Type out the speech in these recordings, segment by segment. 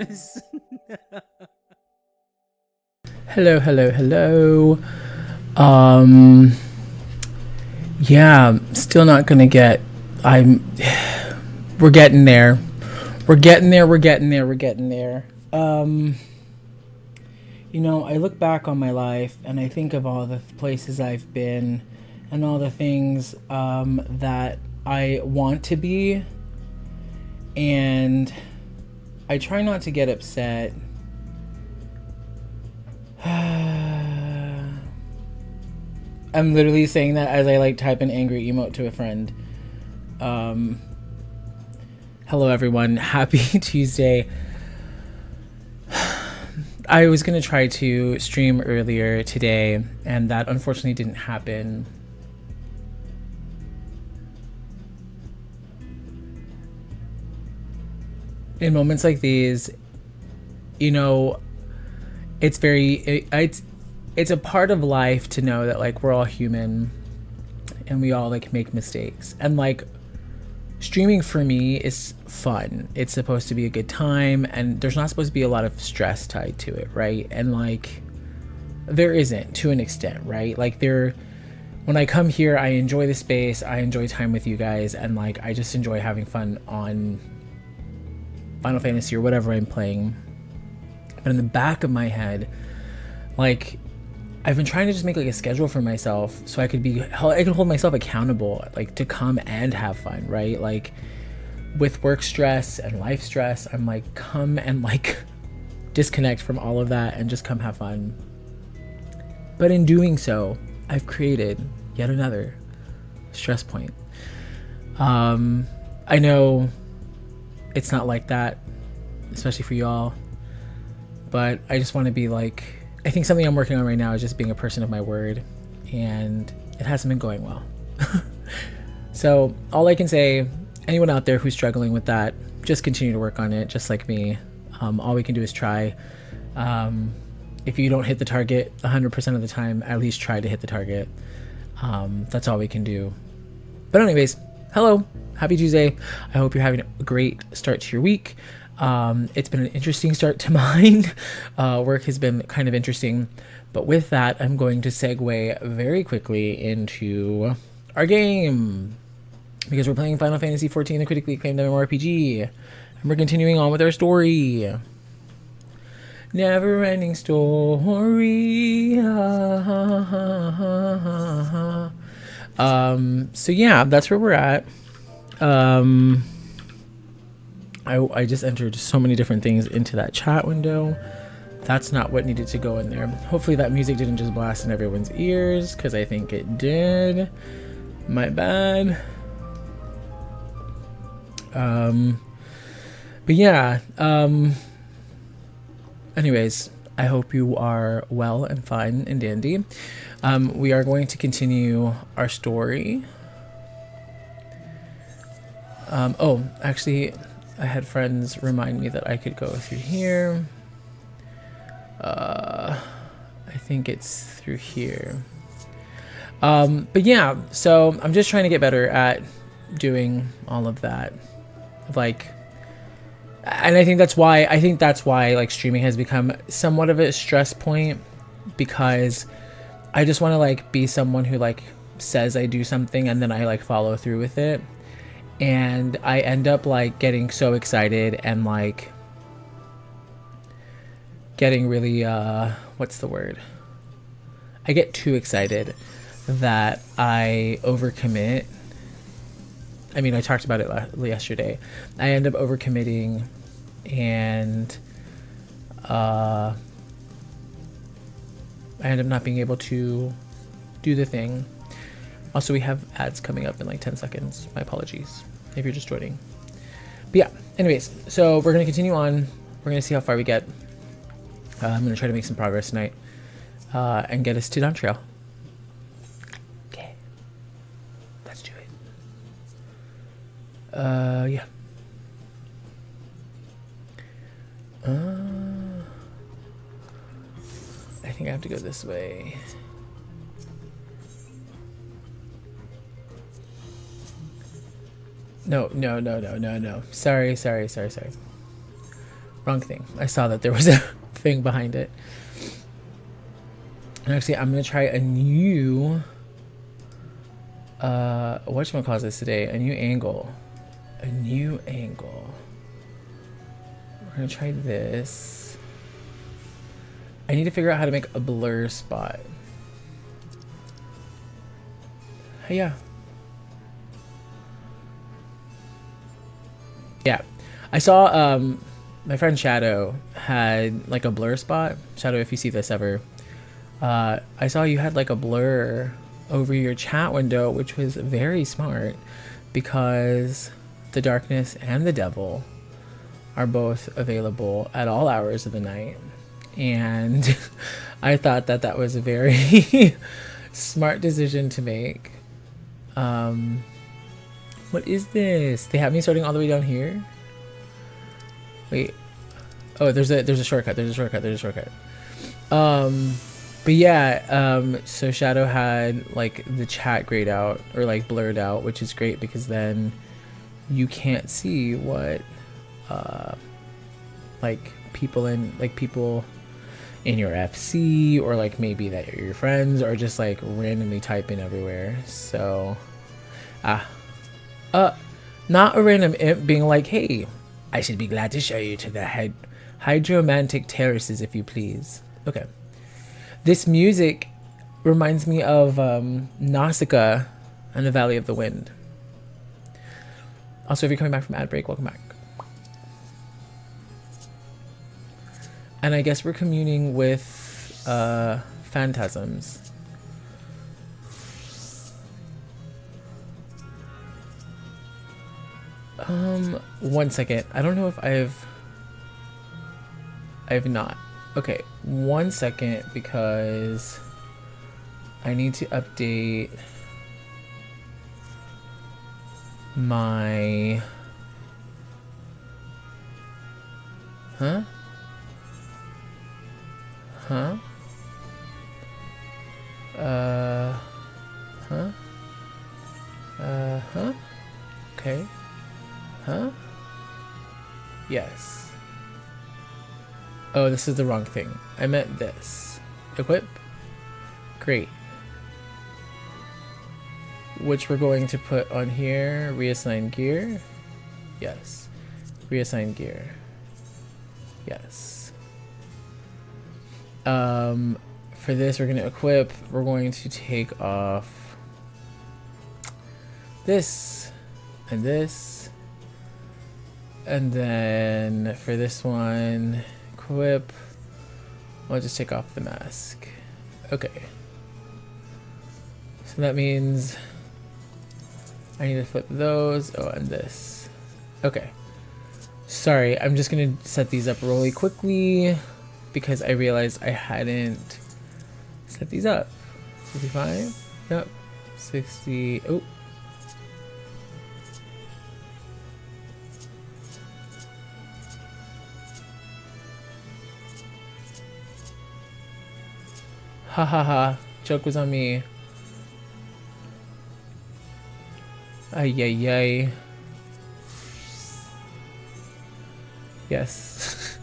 Yes. Hello, hello, hello. Um, yeah, still not gonna get. I'm. We're getting there. We're getting there. We're getting there. We're getting there. I look back on my life and I think of all the places I've been, and all the things that I want to be, and I try not to get upset. I'm literally saying that as I like type an angry emote to a friend. Hello everyone, happy Tuesday. I was gonna try to stream earlier today, and that unfortunately didn't happen. In moments like these, it's it's a part of life to know that like we're all human and we all like make mistakes, and like streaming for me is fun. It's supposed to be a good time, and there's not supposed to be a lot of stress tied to it, right? And like there isn't, to an extent, right? Like when I come here, I enjoy the space, I enjoy time with you guys, and like I just enjoy having fun on Final Fantasy or whatever I'm playing. But in the back of my head, like I've been trying to just make like a schedule for myself so I can hold myself accountable, like to come and have fun, right? Like with work stress and life stress, I'm like, come and like disconnect from all of that and just come have fun. But in doing so, I've created yet another stress point. I know it's not like that, especially for y'all, but I just want to be like, I think something I'm working on right now is just being a person of my word, and it hasn't been going well. So all I can say, anyone out there who's struggling with that, just continue to work on it, just like me. All we can do is try. If you don't hit the target 100% of the time, at least try to hit the target. That's all we can do. But anyways, hello, happy Tuesday. I hope you're having a great start to your week. It's been an interesting start to mine. Work has been kind of interesting, but with that, I'm going to segue very quickly into our game, because we're playing Final Fantasy XIV, the critically acclaimed MMORPG, and we're continuing on with our story. Never ending story. So yeah, that's where we're at. I just entered so many different things into that chat window. That's not what needed to go in there. Hopefully that music didn't just blast in everyone's ears, because I think it did. My bad. But yeah, anyways, I hope you are well and fine and dandy. We are going to continue our story. Oh, actually, I had friends remind me that I could go through here. I think it's through here. But yeah, so I'm just trying to get better at doing all of that. Like, and I think that's why like streaming has become somewhat of a stress point, because I just want to like be someone who like says I do something and then I like follow through with it. And I end up like getting so excited and like getting really, what's the word? I get too excited that I overcommit. I mean, I talked about it yesterday. I end up overcommitting, and I end up not being able to do the thing. Also, we have ads coming up in like 10 seconds. My apologies if you're just joining. But yeah, anyways, so we're going to continue on. We're going to see how far we get. I'm going to try to make some progress tonight and get us to DawnTrail. Okay, let's do it. Yeah. I think I have to go this way. No. Sorry. Wrong thing. I saw that there was a thing behind it. And actually, I'm going to try a new... whatchamacallit this today? A new angle. A new angle. We're going to try this. I need to figure out how to make a blur spot. Yeah. Yeah. I saw my friend Shadow had like a blur spot. Shadow, if you see this ever. I saw you had like a blur over your chat window, which was very smart because the darkness and the devil are both available at all hours of the night. And I thought that that was a very smart decision to make. What is this? They have me starting all the way down here? Wait. Oh, there's a shortcut. There's a shortcut. But yeah, so Shadow had like the chat grayed out or like blurred out, which is great because then you can't see what like people in your FC or like maybe that are your friends or just like randomly typing everywhere. So not a random imp being like, hey, I should be glad to show you to the hydromantic terraces if you please. Okay. This music reminds me of Nausicaa and the Valley of the Wind. Also, if you're coming back from ad break, welcome back. And I guess we're communing with phantasms. One second. I don't know if I've not. Okay, 1 second because I need to update my... Huh? Huh? Huh? Huh? Okay. Huh? Yes. Oh, this is the wrong thing. I meant this. Equip? Great. Which we're going to put on here. Reassign gear? Yes. Reassign gear. Yes. For this, we're going to equip. We're going to take off this and this. And then for this one, equip. I'll just take off the mask. Okay. So that means I need to flip those. Oh, and this. Okay. Sorry, I'm just going to set these up really quickly because I realized I hadn't set these up. 65? Yep. 60. Oh. Ha ha ha. Joke was on me. Ay ay ay. Yes.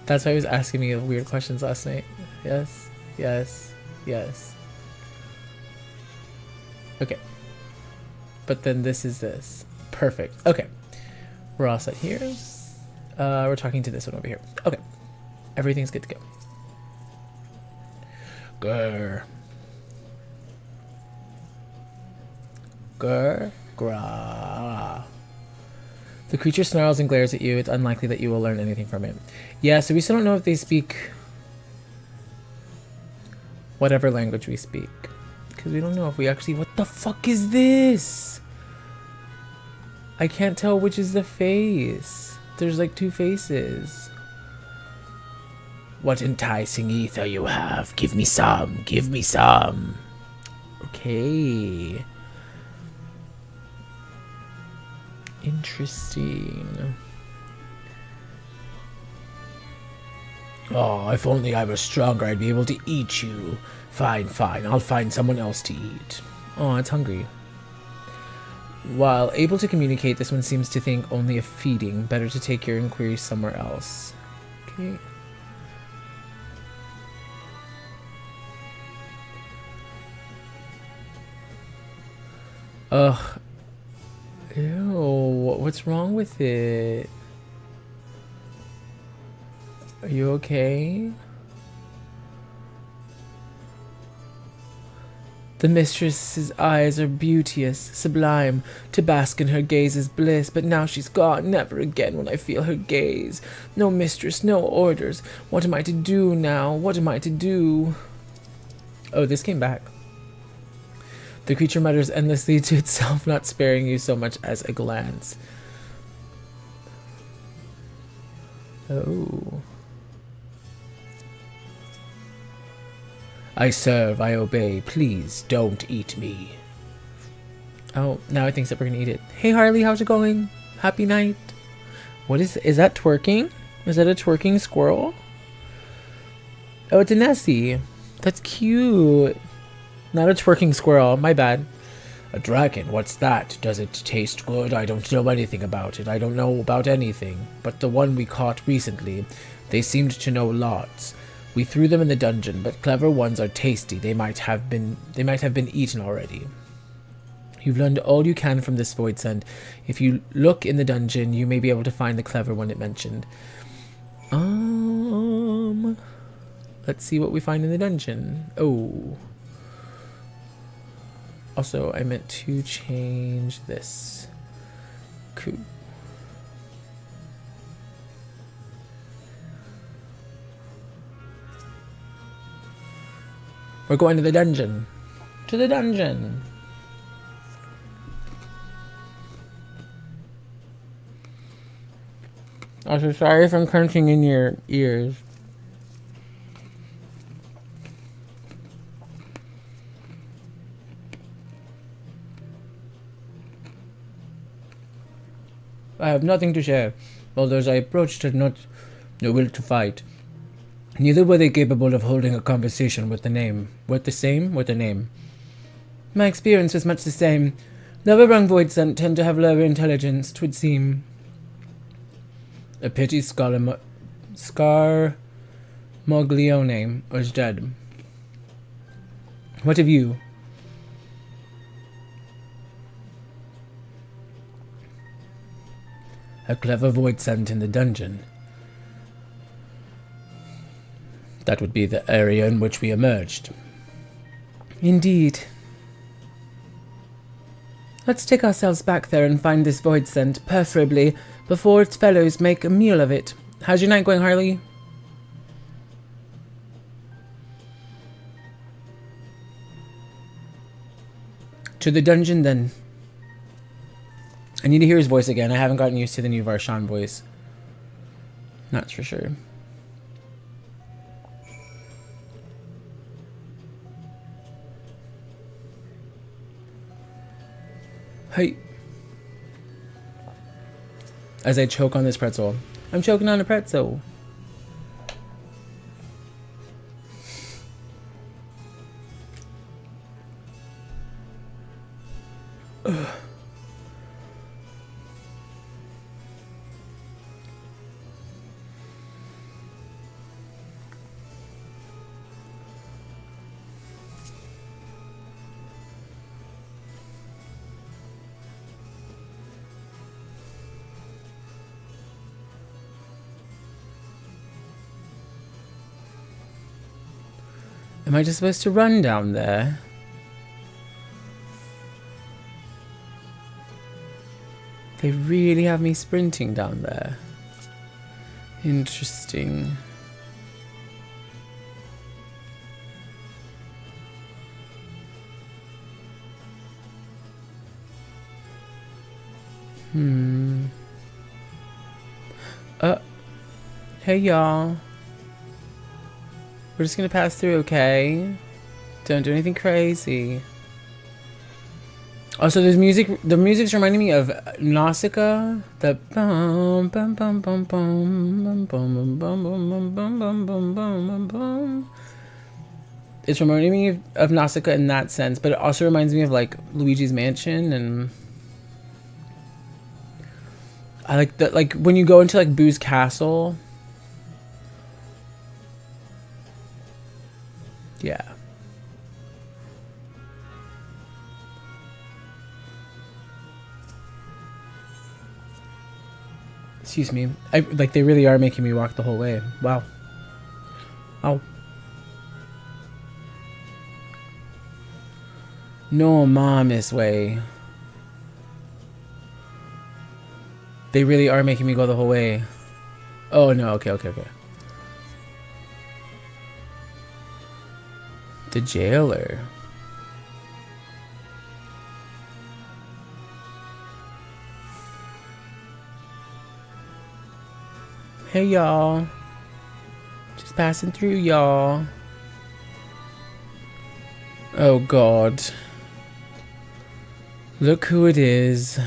That's why he was asking me weird questions last night. Yes. Yes. Yes. Okay. But then this is this. Perfect. Okay. We're all set here. We're talking to this one over here. Okay. Everything's good to go. Grr. Grr. Grah. The creature snarls and glares at you. It's unlikely that you will learn anything from it. Yeah, so we still don't know if they speak whatever language we speak. Because we don't know if we actually... What the fuck is this? I can't tell which is the face. There's like two faces. What enticing ether you have. Give me some. Give me some. Okay. Interesting. Oh, if only I were stronger, I'd be able to eat you. Fine, fine. I'll find someone else to eat. Oh, it's hungry. While able to communicate, this one seems to think only of feeding. Better to take your inquiry somewhere else. Okay. Ugh. Ew, what's wrong with it? Are you okay? The mistress's eyes are beauteous, sublime. To bask in her gaze is bliss, but now she's gone. Never again will I feel her gaze. No mistress, no orders. What am I to do now? What am I to do? Oh, this came back. The creature mutters endlessly to itself, not sparing you so much as a glance. Oh. I serve, I obey. Please don't eat me. Oh, now it thinks that we're gonna eat it. Hey Harley, how's it going? Happy night. What is that twerking? Is that a twerking squirrel? Oh, it's a Nessie. That's cute. Not a twerking squirrel, my bad. A dragon, what's that? Does it taste good? I don't know anything about it. I don't know about anything. But the one we caught recently, they seemed to know lots. We threw them in the dungeon, but clever ones are tasty. They might have been eaten already. You've learned all you can from this void scent. If you look in the dungeon, you may be able to find the clever one it mentioned. Let's see what we find in the dungeon. Oh. Also, I meant to change this. Cool. We're going to the dungeon. To the dungeon. Also, sorry if I'm crunching in your ears. I have nothing to share. Although as I approached had not the will to fight. Neither were they capable of holding a conversation with the name. With the name. My experience was much the same. Lower-rung void scent tend to have lower intelligence, 'twould seem. A pity Scarmoglione was dead. What of you? A clever void scent in the dungeon. That would be the area in which we emerged. Indeed. Let's take ourselves back there and find this void scent, preferably before its fellows make a meal of it. How's your night going, Harley? To the dungeon, then. I need to hear his voice again. I haven't gotten used to the new Varshan voice. That's for sure. Hey. As I choke on this pretzel. I'm choking on a pretzel. Ugh. Am I just supposed to run down there? They really have me sprinting down there. Interesting. Hey y'all. We're just gonna pass through, okay? Don't do anything crazy. Also, there's music. The music's reminding me of Nausicaa. The bum bum bum bum bum bum bum bum bum bum bum bum bum bum. It's reminding me of Nausicaa in that sense, but it also reminds me of like Luigi's Mansion and I like that, like when you go into like Boo's castle. Yeah. Excuse me. Like they really are making me walk the whole way. Wow. Oh. No mames way. They really are making me go the whole way. Oh no, okay. The jailer. Hey y'all. Just passing through, y'all. Oh god. Look who it is.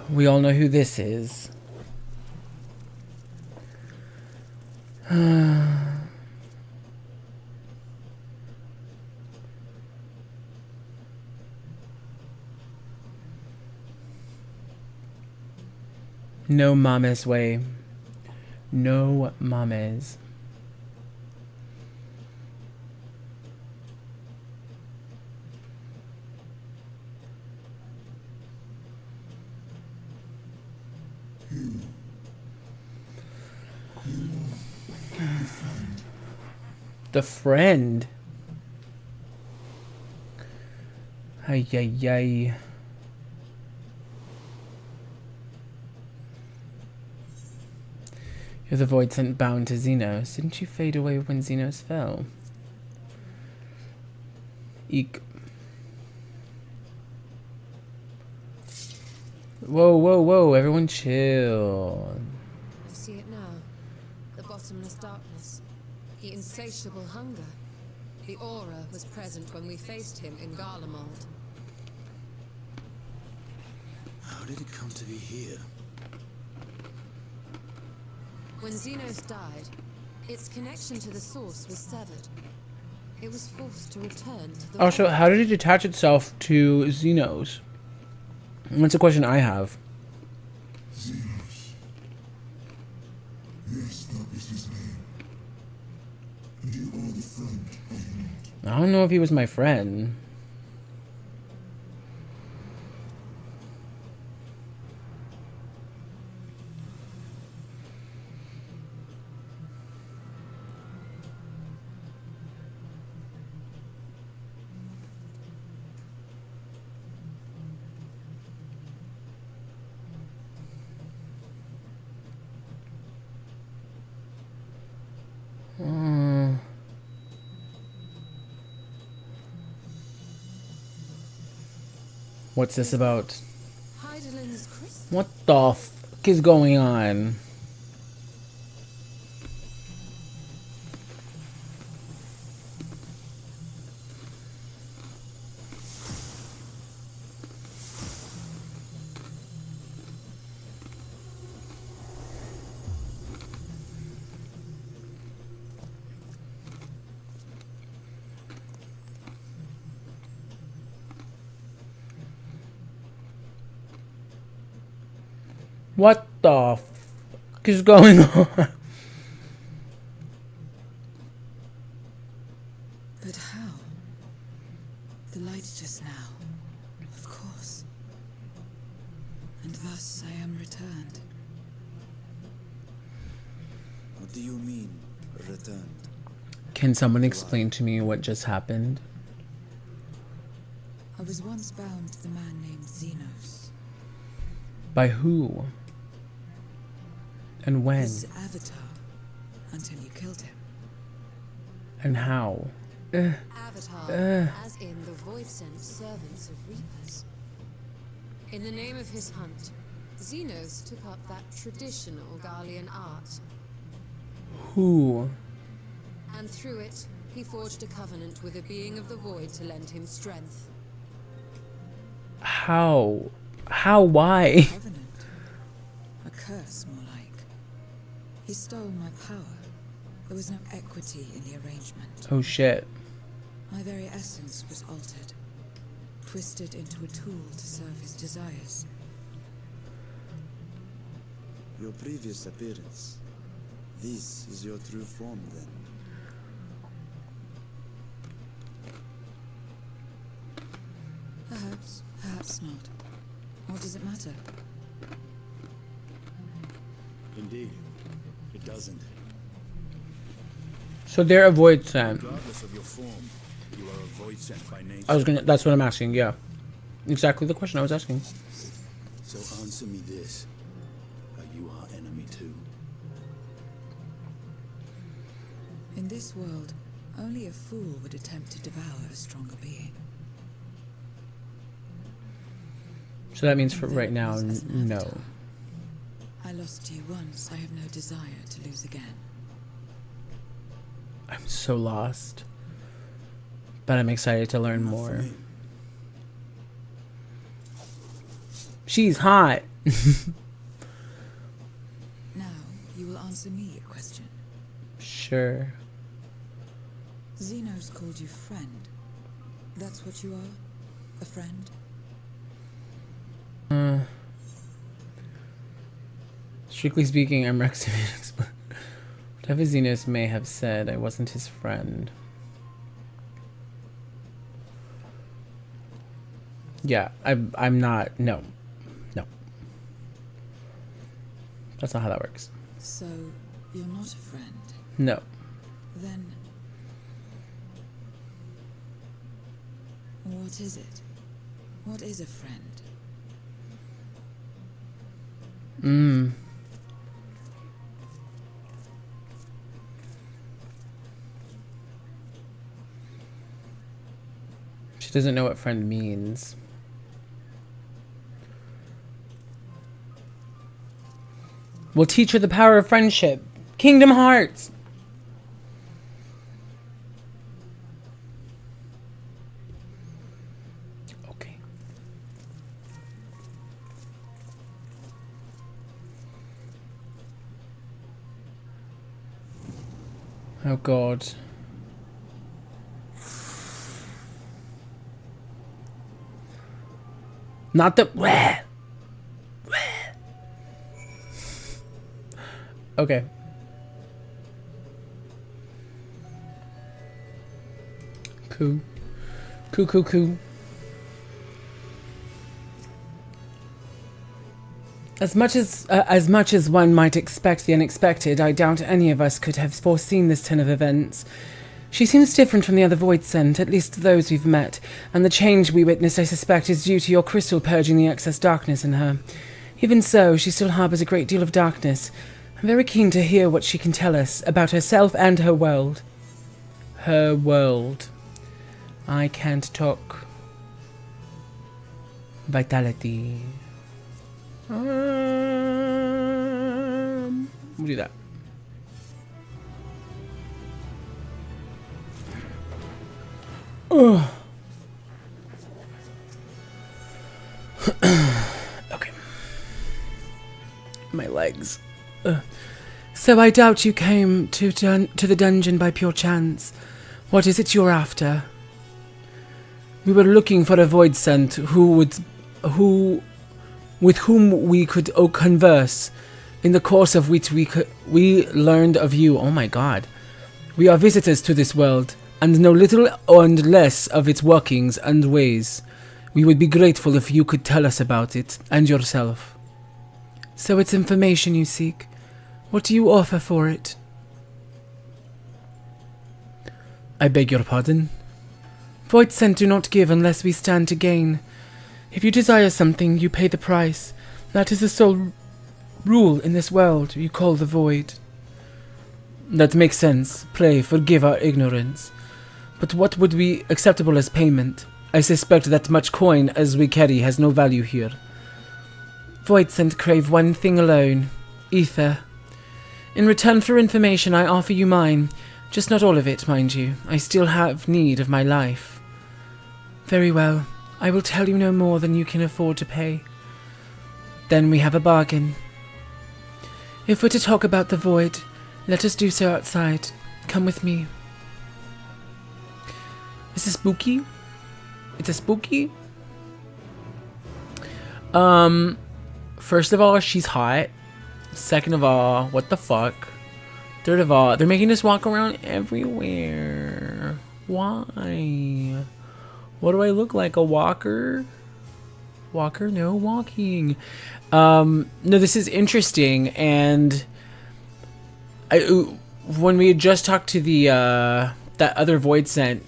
We all know who this is. No mames way. No mames. The friend. Ay, ay, ay. You're the void sent bound to Xenos. Didn't you fade away when Xenos fell? Eek. Whoa. Everyone chill. I see it now. The bottomless darkness. The insatiable hunger. The aura was present when we faced him in Garlemald. How did it come to be here? When Xenos died, its connection to the source was severed. It was forced to return to the Also, void. how did it detach itself to Xenos? That's a question I have. Xenos. Yes, that was his name. And you are the friend, are you not? I don't know if he was my friend. What's this about? Heidelin's crystal. What the fuck is going on? What the fuck is going on? But how? The light just now. Of course. And thus I am returned. What do you mean, returned? Can someone explain to me what just happened? I was once bound to the man named Xenos. By who? And when? His avatar. Until you killed him. And how? Avatar, as in the void-sent servants of Reapers. In the name of his hunt, Xenos took up that traditional Garlean art. Who? And through it, he forged a covenant with a being of the void to lend him strength. How? How? Why? Covenant. A curse, more like. He stole my power. There was no equity in the arrangement. Oh shit. My very essence was altered. twisted into a tool to serve his desires. Your previous appearance. This is your true form, then. Perhaps, perhaps not. What does it matter? Indeed, it doesn't. So they're a void sent. Regardless of your form, you are a void sent by nature. I was gonna. That's what I'm asking. Yeah, exactly the question I was asking. So answer me this: are you our enemy too? In this world, only a fool would attempt to devour a stronger being. So that means for Though right it now, was as an no. avatar. I lost you once. I have no desire to lose again. I'm so lost, but I'm excited to learn Not for more. me. She's hot. Now, you will answer me a question. Sure. Xenos called you friend. That's what you are? A friend? Strictly speaking, I'm Rex. Whatever Xenos may have said, I wasn't his friend. Yeah, I'm not. No. That's not how that works. So, you're not a friend. No. Then... what is it? What is a friend? She doesn't know what friend means. We'll teach her the power of friendship. Kingdom Hearts! Okay. Oh God. Not the... Okay. Cool. Cool. As much as one might expect the unexpected, I doubt any of us could have foreseen this turn of events. She seems different from the other Void Sent, at least those we've met, and the change we witnessed, I suspect, is due to your crystal purging the excess darkness in her. Even so, she still harbours a great deal of darkness. I'm very keen to hear what she can tell us about herself and her world. Her world. I can't talk. Vitality. We'll do that. Okay. My legs. So I doubt you came to the dungeon by pure chance. What is it you're after? We were looking for a Void Sent with whom we could converse, in the course of which we learned of you. Oh my God. We are visitors to this world, and know little and less of its workings and ways. We would be grateful if you could tell us about it, and yourself. So it's information you seek. What do you offer for it? I beg your pardon? Void Sent do not give unless we stand to gain. If you desire something, you pay the price. That is the sole rule in this world you call the Void. That makes sense. Pray, forgive our ignorance. But what would be acceptable as payment? I suspect that much coin as we carry has no value here. Void Sent crave one thing alone. Ether. In return for information, I offer you mine. Just not all of it, mind you. I still have need of my life. Very well. I will tell you no more than you can afford to pay. Then we have a bargain. If we're to talk about the Void, let us do so outside. Come with me. Is it spooky? It's a spooky? First of all, she's hot. Second of all, what the fuck? Third of all, they're making us walk around everywhere. Why? What do I look like? A walker? Walker? No, walking. No, this is interesting. And when we had just talked to the that other void scent,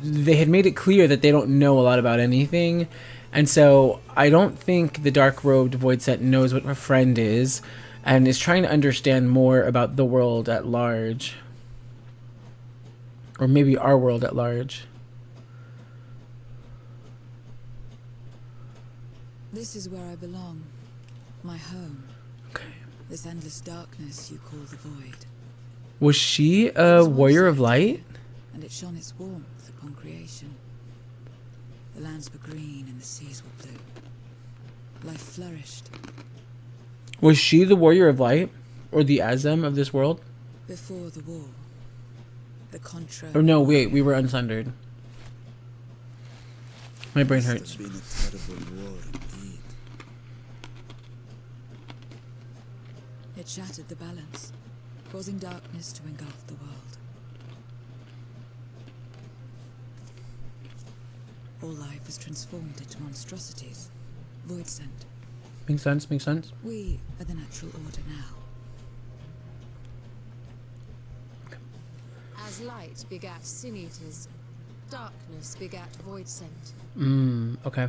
they had made it clear that they don't know a lot about anything. And so I don't think the dark-robed void scent knows what a friend is and is trying to understand more about the world at large. Or maybe our world at large. This is where I belong. My home. Okay. This endless darkness you call the void. Was she a warrior of light? And it shone its warmth upon creation. The lands were green and the seas were blue. Life flourished. Was she the warrior of light? Or the Azem of this world? Before the war. The Contra. Or no, wait, we were unsundered. My brain hurts. Must have been a terrible war indeed. It shattered the balance, causing darkness to engulf the world. All life was transformed into monstrosities, void sent. Makes sense, makes sense. We are the natural order now. As light begat sin eaters, darkness begat void scent. Okay.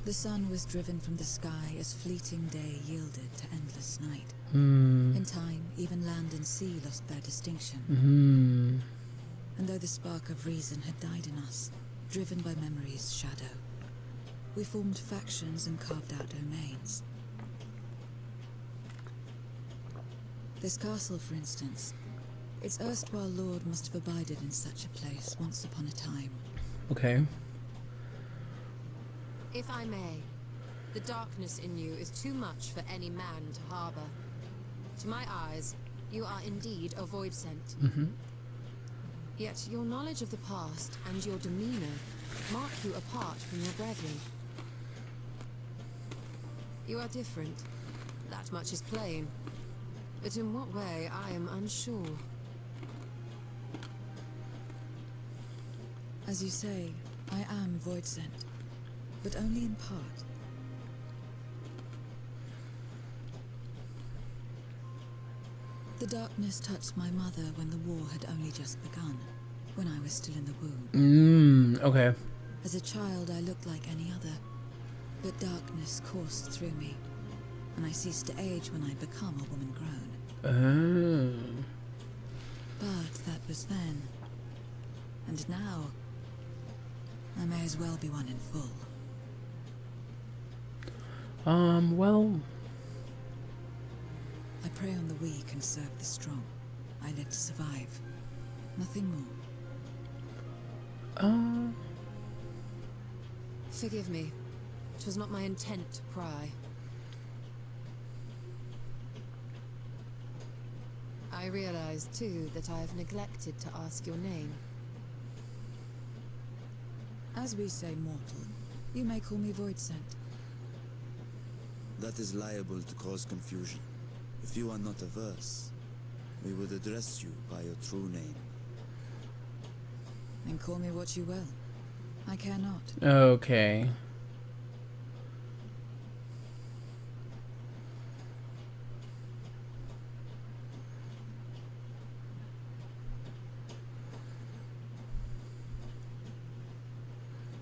The sun was driven from the sky as fleeting day yielded to endless night. In time, even land and sea lost their distinction. And though the spark of reason had died in us, driven by memory's shadow, we formed factions and carved out domains. This castle, for instance, its erstwhile lord must have abided in such a place once upon a time. Okay. If I may, the darkness in you is too much for any man to harbor. To my eyes, you are indeed a void sent. Yet your knowledge of the past and your demeanor mark you apart from your brethren. You are different. That much is plain. But in what way, I am unsure. As you say, I am void sent, but only in part. The darkness touched my mother when the war had only just begun, when I was still in the womb. Okay. As a child, I looked like any other, but darkness coursed through me, and I ceased to age when I become a woman grown. But that was then, and now I may as well be one in full. Well, I prey on the weak and serve the strong. I live to survive. Nothing more. Forgive me. 'Twas not my intent to pry. I realize, too, that I have neglected to ask your name. As we say mortal, you may call me void sent. That is liable to cause confusion. If you are not averse, we would address you by your true name. Then call me what you will. I care not. okay.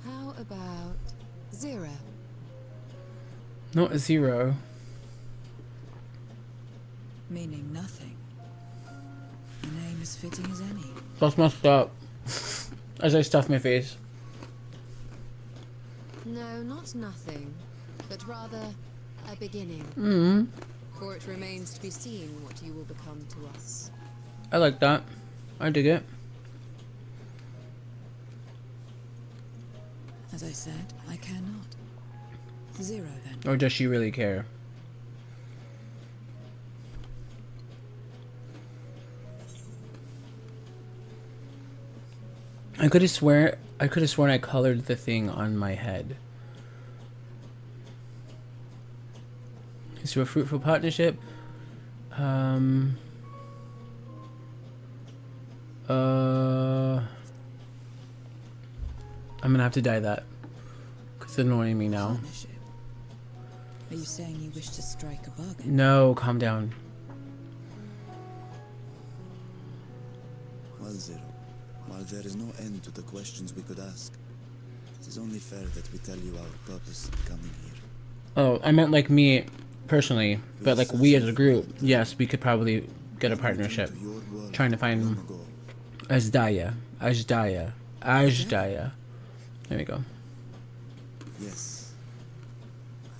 How about Zero? Not a zero. Meaning nothing. A name as fitting as any. That's messed up. As I stuff my face. No, not nothing, but rather a beginning. For it remains to be seen what you will become to us. I like that. I dig it. As I said, I care not. Zero, then. Or does she really care? I could have sworn I colored the thing on my head. It's to a fruitful partnership. I'm gonna have to die that. Cause it's annoying me now. Partnership? Are you saying you wish to strike a bargain? No, calm down. Well, Zero, while there is no end to the questions we could ask, it is only fair that we tell you our purpose in coming here. Oh, I meant like me personally, but like we as a group, yes, we could probably get a partnership. To your world Trying to find long ago. Ajdaya. There we go. Yes.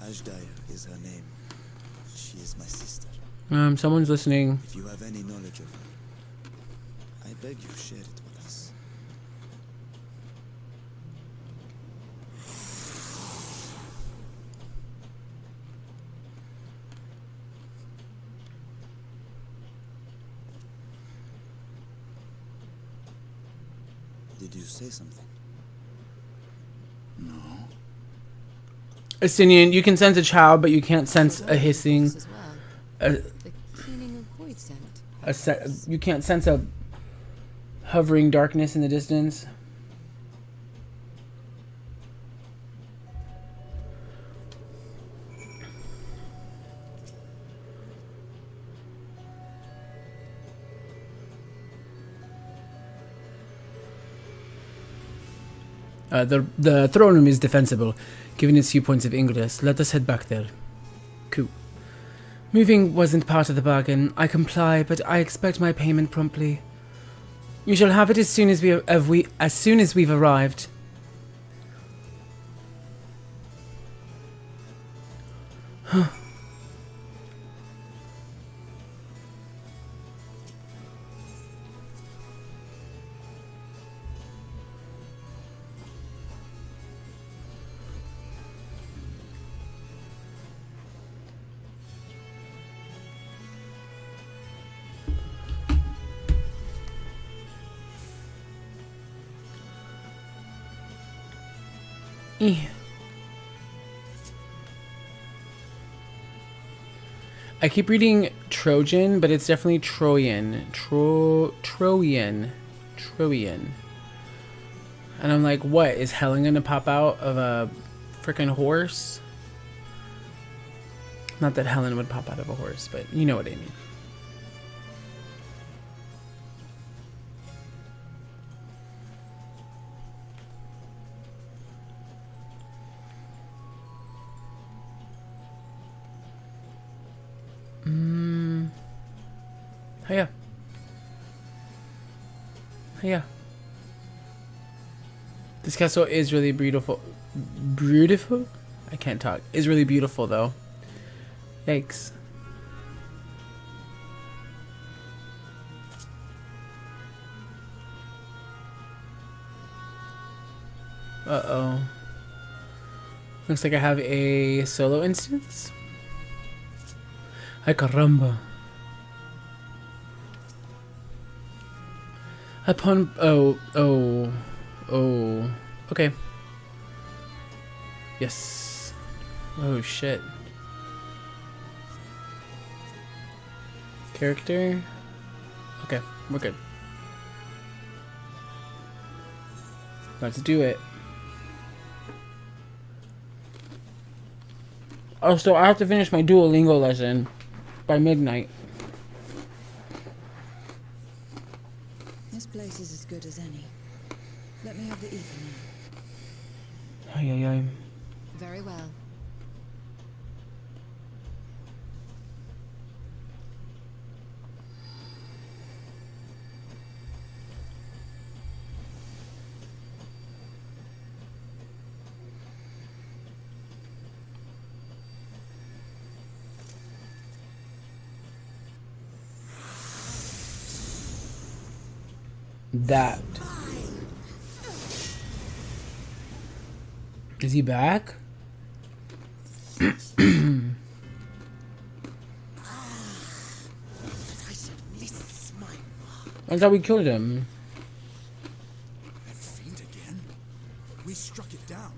Ajdaya is her name. She is my sister. Someone's listening. If you have any knowledge of her, I beg you share it with us. Did you say something? No. Estinian, you can sense a child, but you can't sense a hissing. As well. A, The keening of void scent. you can't sense a hovering darkness in the distance. The throne room is defensible, given its few points of ingress. Let us head back there. Cool. Moving wasn't part of the bargain. I comply, but I expect my payment promptly. You shall have it as soon as we've arrived. I keep reading Trojan, but it's definitely Trojan. Trojan. And I'm like, what? Is Helen gonna pop out of a freaking horse? Not that Helen would pop out of a horse, but you know what I mean. Hiya. Hiya. This castle is really beautiful. Beautiful? I can't talk. Is really beautiful though. Yikes. Uh-oh. Looks like I have a solo instance. Ay caramba. Upon okay. Yes. Oh shit. Character. Okay, we're good. Let's do it. Also, I have to finish my Duolingo lesson by midnight. This place is as good as any. Let me have the ether now. Ay, ay, ay. Very well. That. Is he back? I thought we killed him. That fiend again? We struck it down,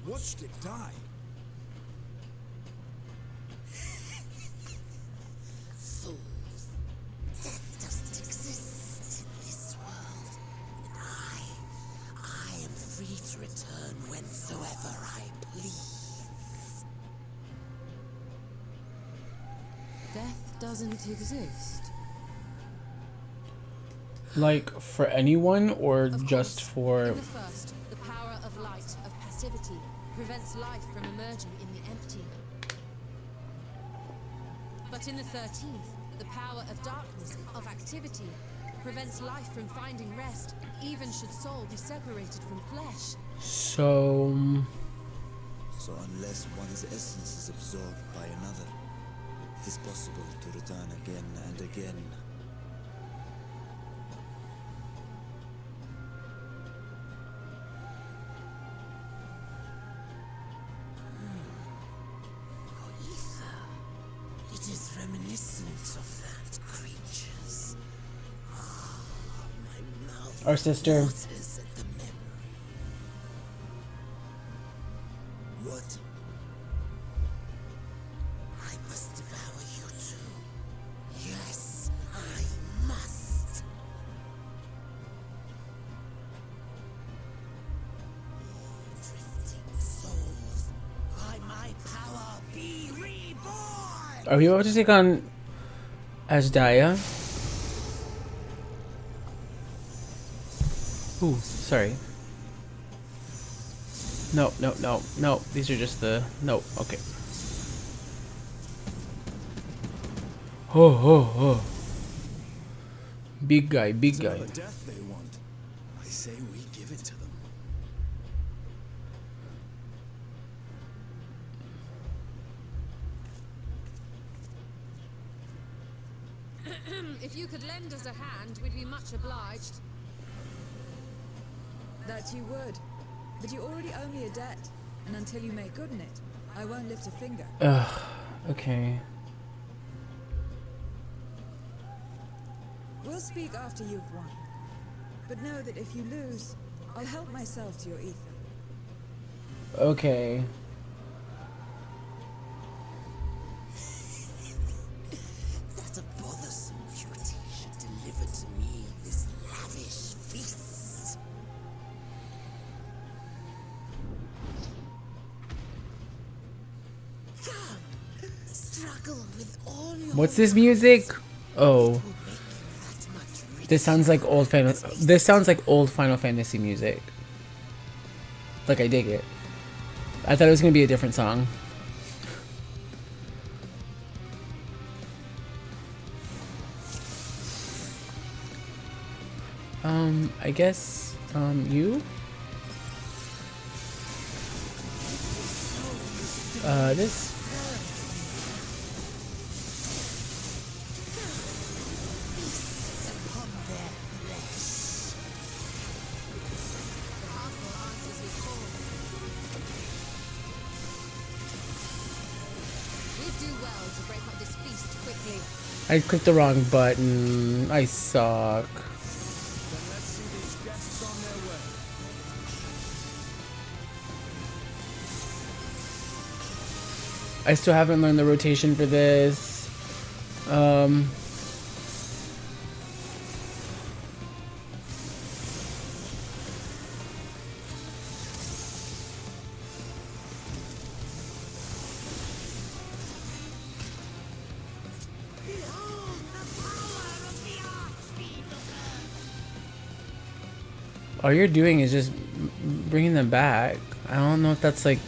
watched it die. Death doesn't exist. Like for anyone or Of just course, for... in the first, the power of light, of passivity, prevents life from emerging in the empty. But in the 13th, the power of darkness, of activity, prevents life from finding rest, even should soul be separated from flesh. So... So unless one's essence is absorbed by another, it is possible to return again and again. It is reminiscent of that creature's. My mouth Our sister. waters at the memory. What? I must devour you too. Yes, I must. Drifting souls, by my power be reborn! Are we about to take on Ashdaya? Ooh, sorry. No, no, no, no. These are just the... No, okay. Oh, oh, oh. Big guy, big guy. Another death they want. I say we give it to them. If you could lend us a hand, we'd be much obliged. That you would. But you already owe me a debt. And until you make good on it, I won't lift a finger. Ugh, okay. We'll speak after you've won. But know that if you lose, I'll help myself to your ether. Okay. That a bothersome beauty should deliver to me this lavish feast. Come, struggle with all your What's this music? Oh. that much richer. This sounds like old Final... This sounds like old Final Fantasy music. Like, I dig it. I thought it was gonna be a different song. I guess, you? This? We'd do well to break up this feast quickly. I clicked the wrong button. I suck. Then let's see these guests on their way. I still haven't learned the rotation for this. All you're doing is just bringing them back. I don't know if that's like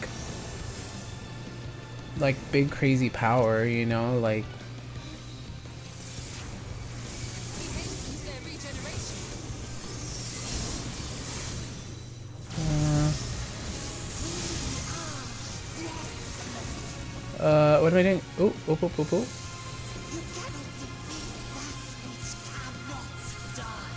big crazy power, you know, like He hastens their regeneration. what am I doing? Oh, oh, oh, oh, oh. You cannot defeat that which cannot die.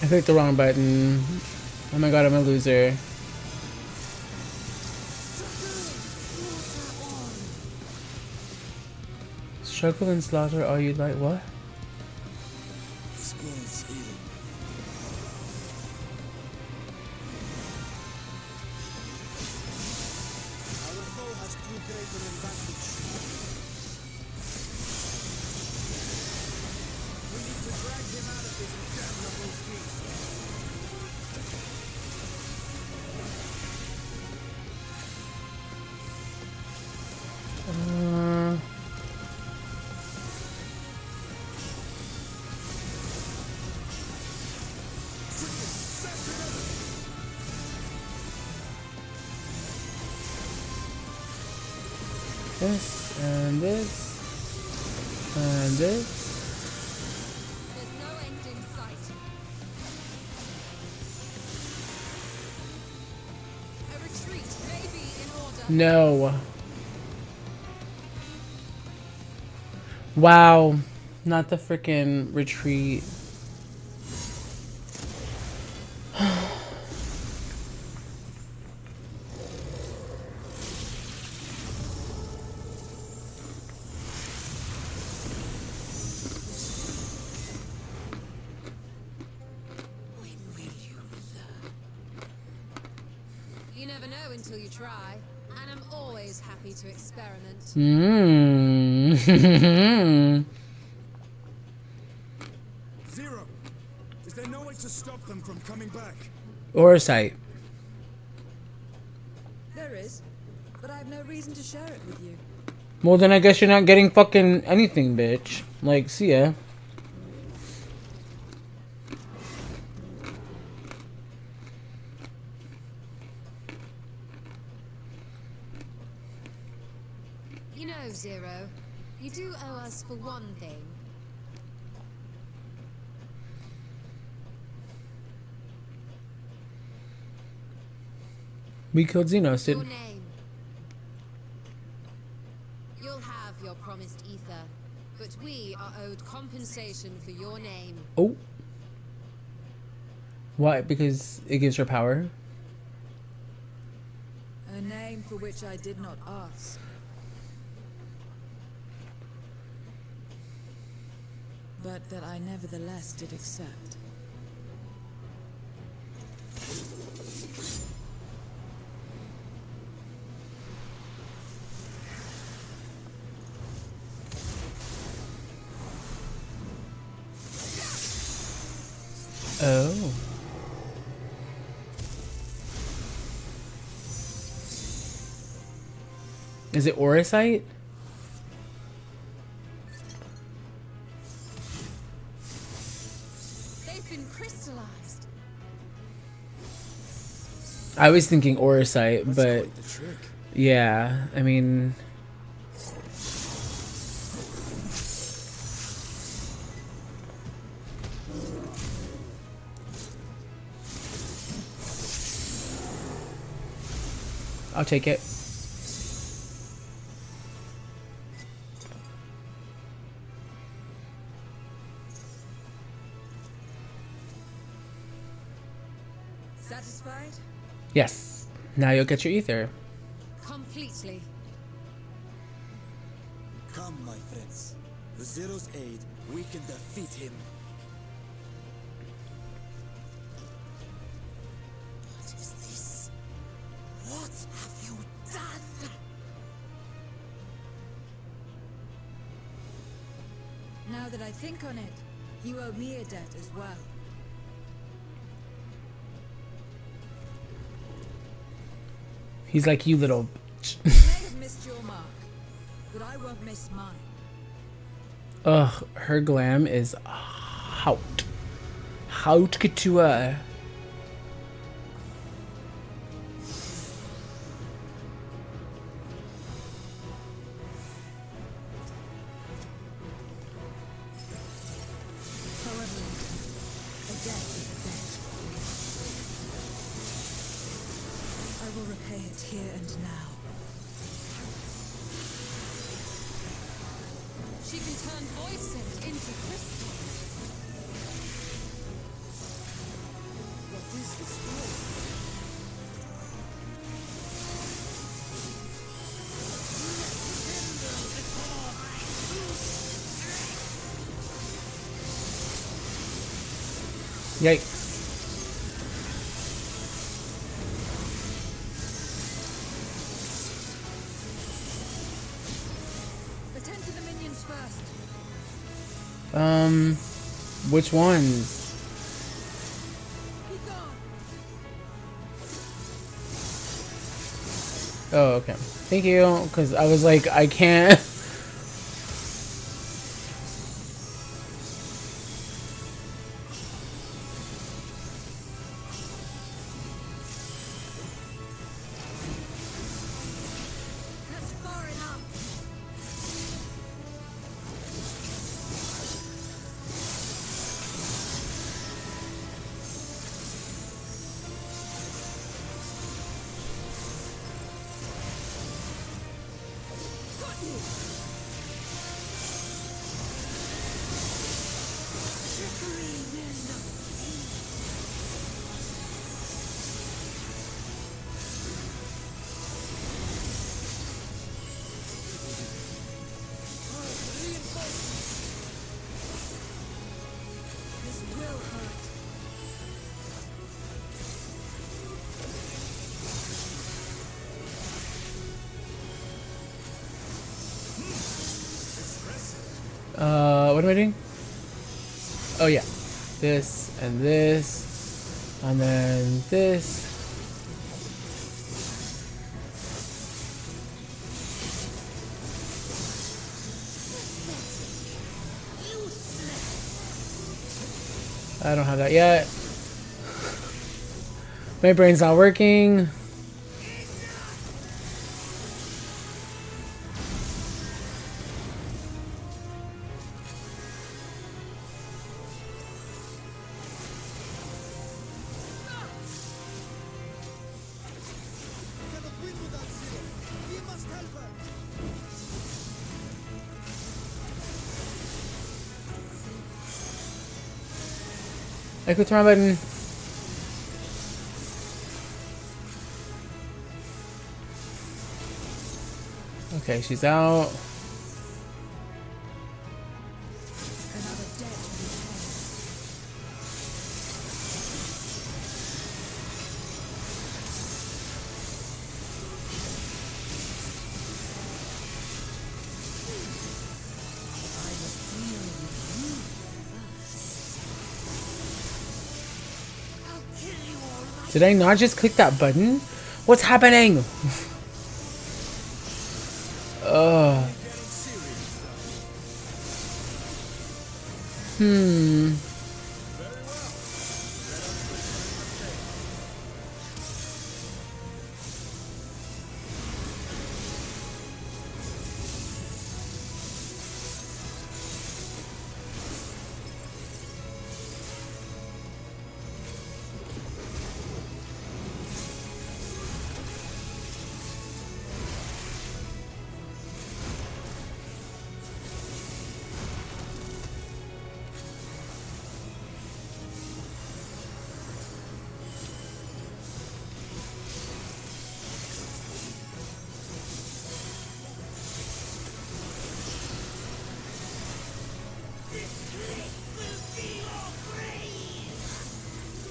I clicked the wrong button. Oh my god, I'm a loser. Struggle and slaughter all you'd like. What? Spoils ill. greater advantage. We need to drag him out of this damnable feast. This and this and this. There's no end in sight. A retreat may be in order. No. Wow. Not the freaking retreat. When will you learn? You never know until you try, and I'm always happy to experiment. Mmm. Zero. Is there no way to stop them from coming back? Orsight. There is, but I have no reason to share it with you. Well, then I guess you're not getting fucking anything, bitch. Like, see ya. You know, Zero, you do owe us for one thing. We killed Xenos, Your did. name. You'll have your promised ether, but we are owed compensation for your name. Oh. Why? Because it gives her power? A name for which I did not ask. But that I nevertheless did accept. Oh. Is it Orsight? They've been crystallized. I was thinking Orsight, That's but quite the trick. yeah, I mean, I'll take it. Satisfied? Yes. Now you'll get your ether. Completely. Come, my friends. With Zero's aid, we can defeat him. What is this? What have you done? Now that I think on it, you owe me a debt as well. He's like, you little bitch. You may have missed your mark, but I won't miss mine. Ugh, her glam is haute. Haute couture. However, a debt is a debt. I will repay it here and now. She can turn void scent into crystal. What is this for? Yikes. Which ones? Oh, okay. Thank you. Because I was like, I can't. That's far enough. This will hurt. What am I doing? Oh yeah, this and this, and then this. I don't have that yet. My brain's not working. I clicked the wrong button. Okay, she's out. Another debt to be paid. I will deal with you first. I'll kill you all right. Did I not just click that button? What's happening? Ugh. Hmm.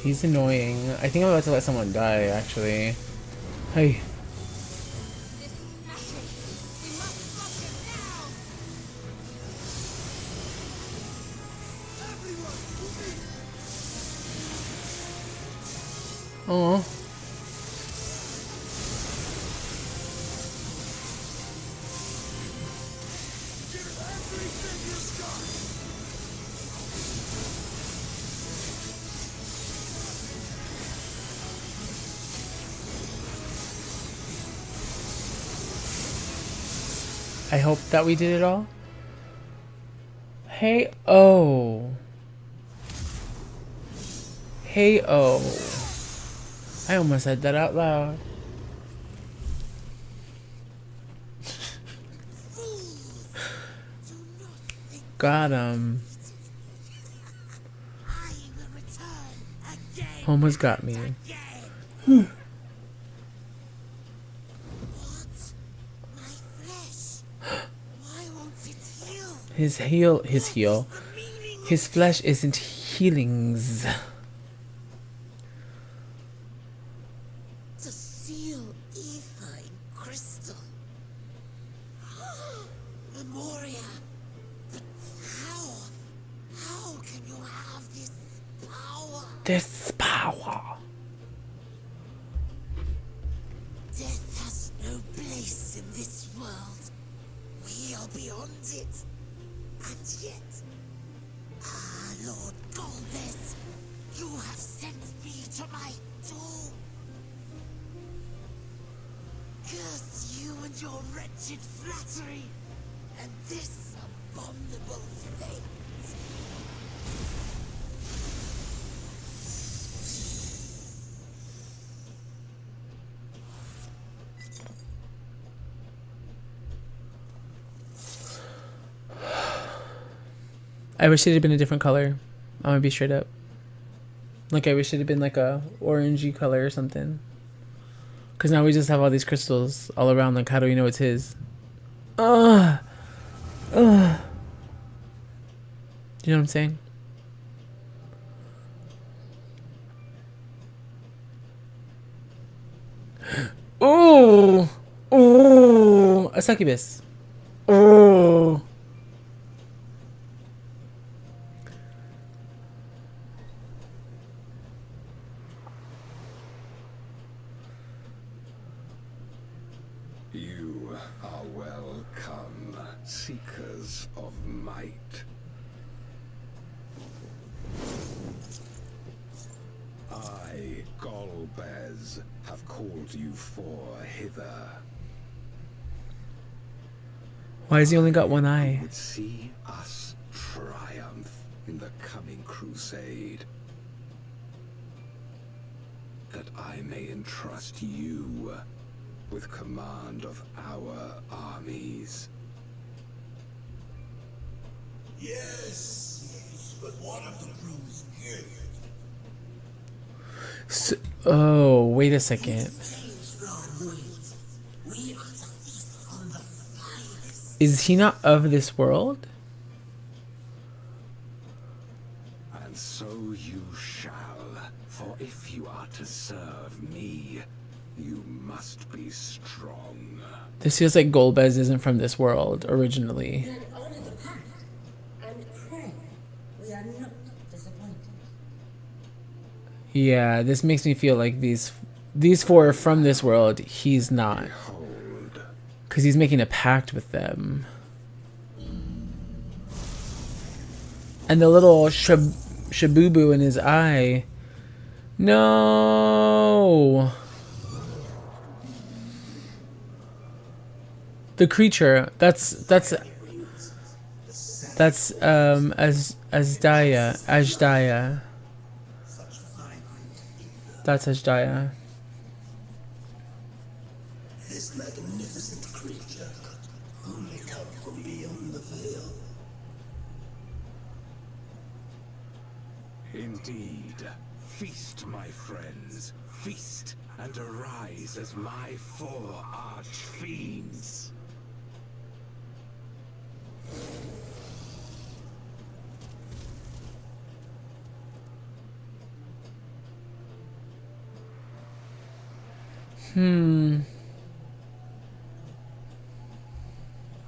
He's annoying. I think I'm about to let someone die, actually. Hey. This is magic. We must stop it now. Oh. I hope that we did it all. Hey, oh. Hey, oh. I almost said that out loud. Got him. I will return again. Almost got me. Again. What? My flesh. Why won't it heal? His heel. The meaning His flesh isn't healings. to seal ether in crystal. Memoria. But how? How can you have this power? This power. Death has no place in this world. We are beyond it. And yet, Lord Golbez, you have sent me to my doom. Curse you and your wretched flattery, and this abominable fate. I wish it had been a different color. I'm gonna be straight up. Like, I wish it had been like a orangey color or something. Because now we just have all these crystals all around. Like, how do we know it's his? You know what I'm saying? Ooh! Ooh! A succubus. Ooh! You are welcome, seekers of might. I, Golbez, have called you hither. Why has he only got one You eye? would see us triumph in the coming crusade. That I may entrust you with command of our armies. Yes, but what of the crew's gift? So, oh, wait a second. Is he not of this world? And so you shall, for if you are to serve me, you must be strong. This feels like Golbez isn't from this world originally. Then honor the pact and pray we are not disappointed. Yeah, this makes me feel like these four are from this world. He's not. Behold, Because he's making a pact with them. And the little shabubu in his eye. No! The creature. That's Ajdaya. That's Ajdaya. This magnificent creature only come from beyond the veil. indeed. Feast, my friends. Feast and arise as my 4 arch-fiends.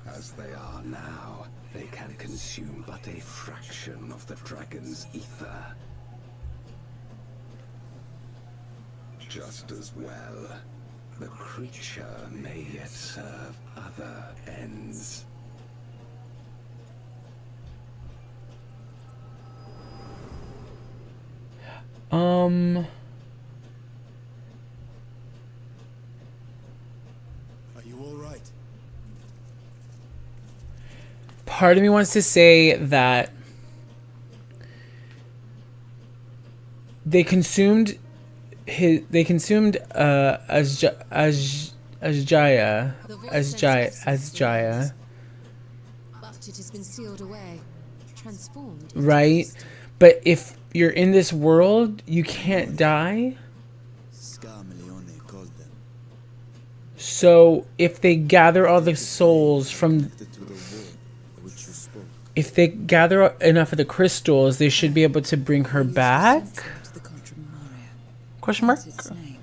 As they are now, they can consume but a fraction of the dragon's ether. Just as well, the creature may yet serve other ends. Are you all right? Part of me wants to say that they consumed Asjaya, But it has been sealed away, transformed. right? But if you're in this world, you can't die. Scarmelione called them. So if they gather all the souls from, Connected to the war of which you spoke. if they gather enough of the crystals, they should be able to bring her back? To the Contra Memoria. Question mark? That's its name.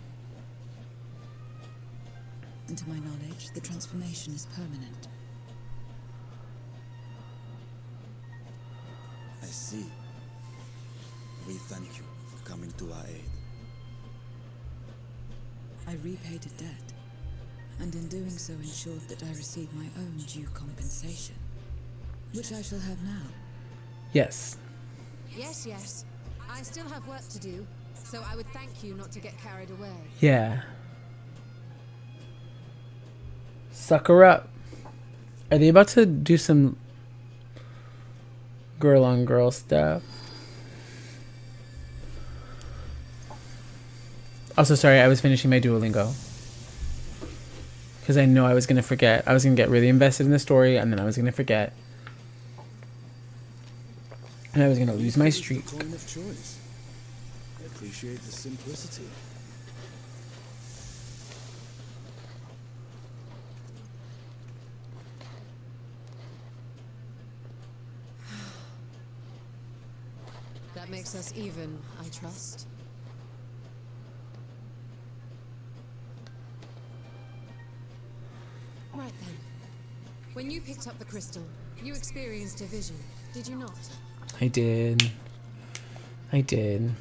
And to my knowledge, the transformation is permanent. I see. We thank you for coming to our aid. I repaid a debt, and in doing so ensured that I received my own due compensation, which I shall have now. Yes. Yes, yes. I still have work to do, so I would thank you not to get carried away. Yeah. Suck her up. Are they about to do some girl on girl stuff? Also, sorry, I was finishing my Duolingo. Because I know I was going to forget. I was going to get really invested in the story, and then I was going to forget. And I was going to lose my streak. The coin of choice. I appreciate the simplicity. That makes us even, I trust. Right then. When you picked up the crystal, you experienced a vision, did you not? I did. I did.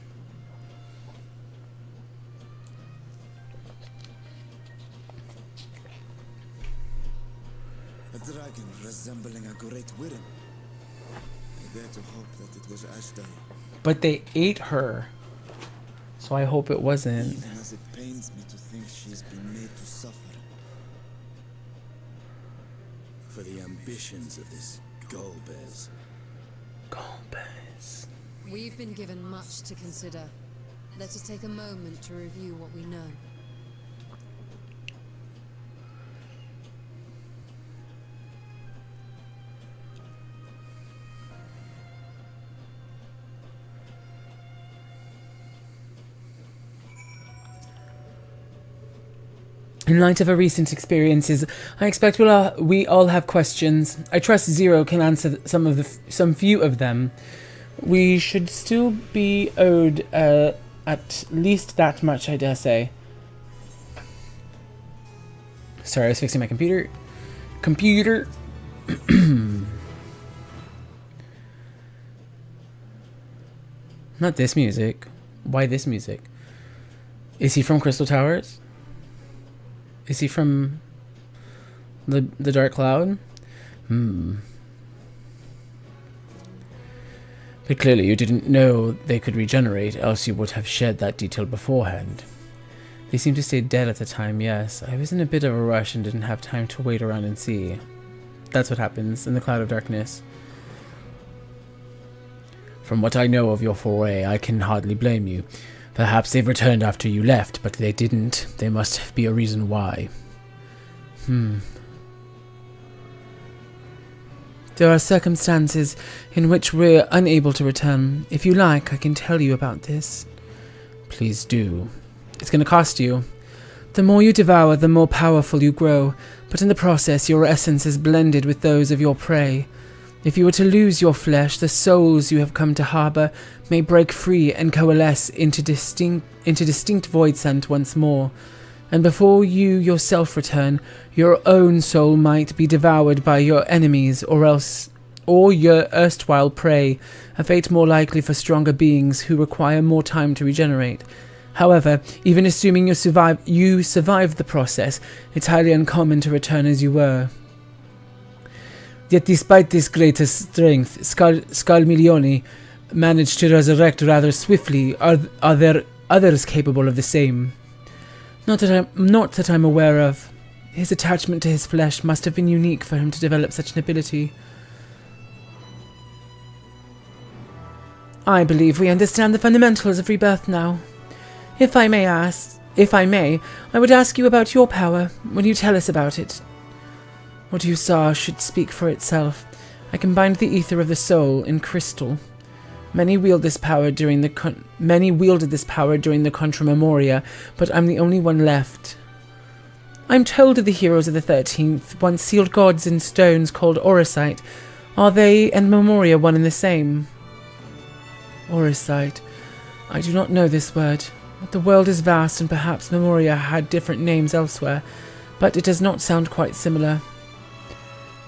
A dragon resembling a great Wyrm. I dare to hope that it was Ashday. But they ate her. So I hope it wasn't. Even as it pains me to think she's been made to suffer. For the ambitions of this Golbez. Golbez. We've been given much to consider. Let us take a moment to review what we know. In light of our recent experiences, I expect we all have questions. I trust Zero can answer some few of them. We should still be owed at least that much, I dare say. Sorry, I was fixing my computer. Not this music. Why this music? Is he from Crystal Towers? Is he from the Dark Cloud? But clearly you didn't know they could regenerate, else you would have shared that detail beforehand. They seemed to stay dead at the time, yes. I was in a bit of a rush and didn't have time to wait around and see. That's what happens in the Cloud of Darkness. From what I know of your foray, I can hardly blame you. Perhaps they've returned after you left, but they didn't. There must be a reason why. There are circumstances in which we're unable to return. If you like, I can tell you about this. Please do. It's going to cost you. The more you devour, the more powerful you grow, but in the process your essence is blended with those of your prey. If you were to lose your flesh, the souls you have come to harbor may break free and coalesce into distinct void scent once more. And before you yourself return, your own soul might be devoured by your enemies or your erstwhile prey, a fate more likely for stronger beings who require more time to regenerate. However, even assuming you survived the process, it's highly uncommon to return as you were. Yet despite this greater strength, Skalmilioni managed to resurrect rather swiftly. Are there others capable of the same? Not that I'm aware of. His attachment to his flesh must have been unique for him to develop such an ability. I believe we understand the fundamentals of rebirth now. If I may, I would ask you about your power. Will you tell us about it? What you saw should speak for itself. I combined the ether of the soul in crystal. Many wielded this power during the Contra Memoria, but I'm the only one left. I'm told of the heroes of the 13th, once sealed gods in stones called Orosite. Are they and Memoria one and the same? Orosite. I do not know this word. The world is vast, and perhaps Memoria had different names elsewhere, but it does not sound quite similar.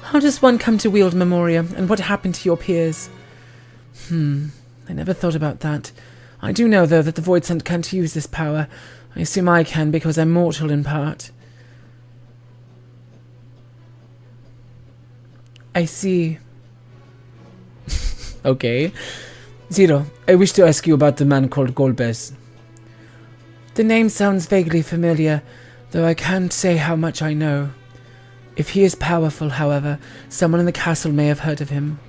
How does one come to wield Memoria, and what happened to your peers? I never thought about that. I do know, though, that the Void Scent can't use this power. I assume I can, because I'm mortal in part. I see. Okay. Zero, I wish to ask you about the man called Golbez. The name sounds vaguely familiar, though I can't say how much I know. If he is powerful, however, someone in the castle may have heard of him.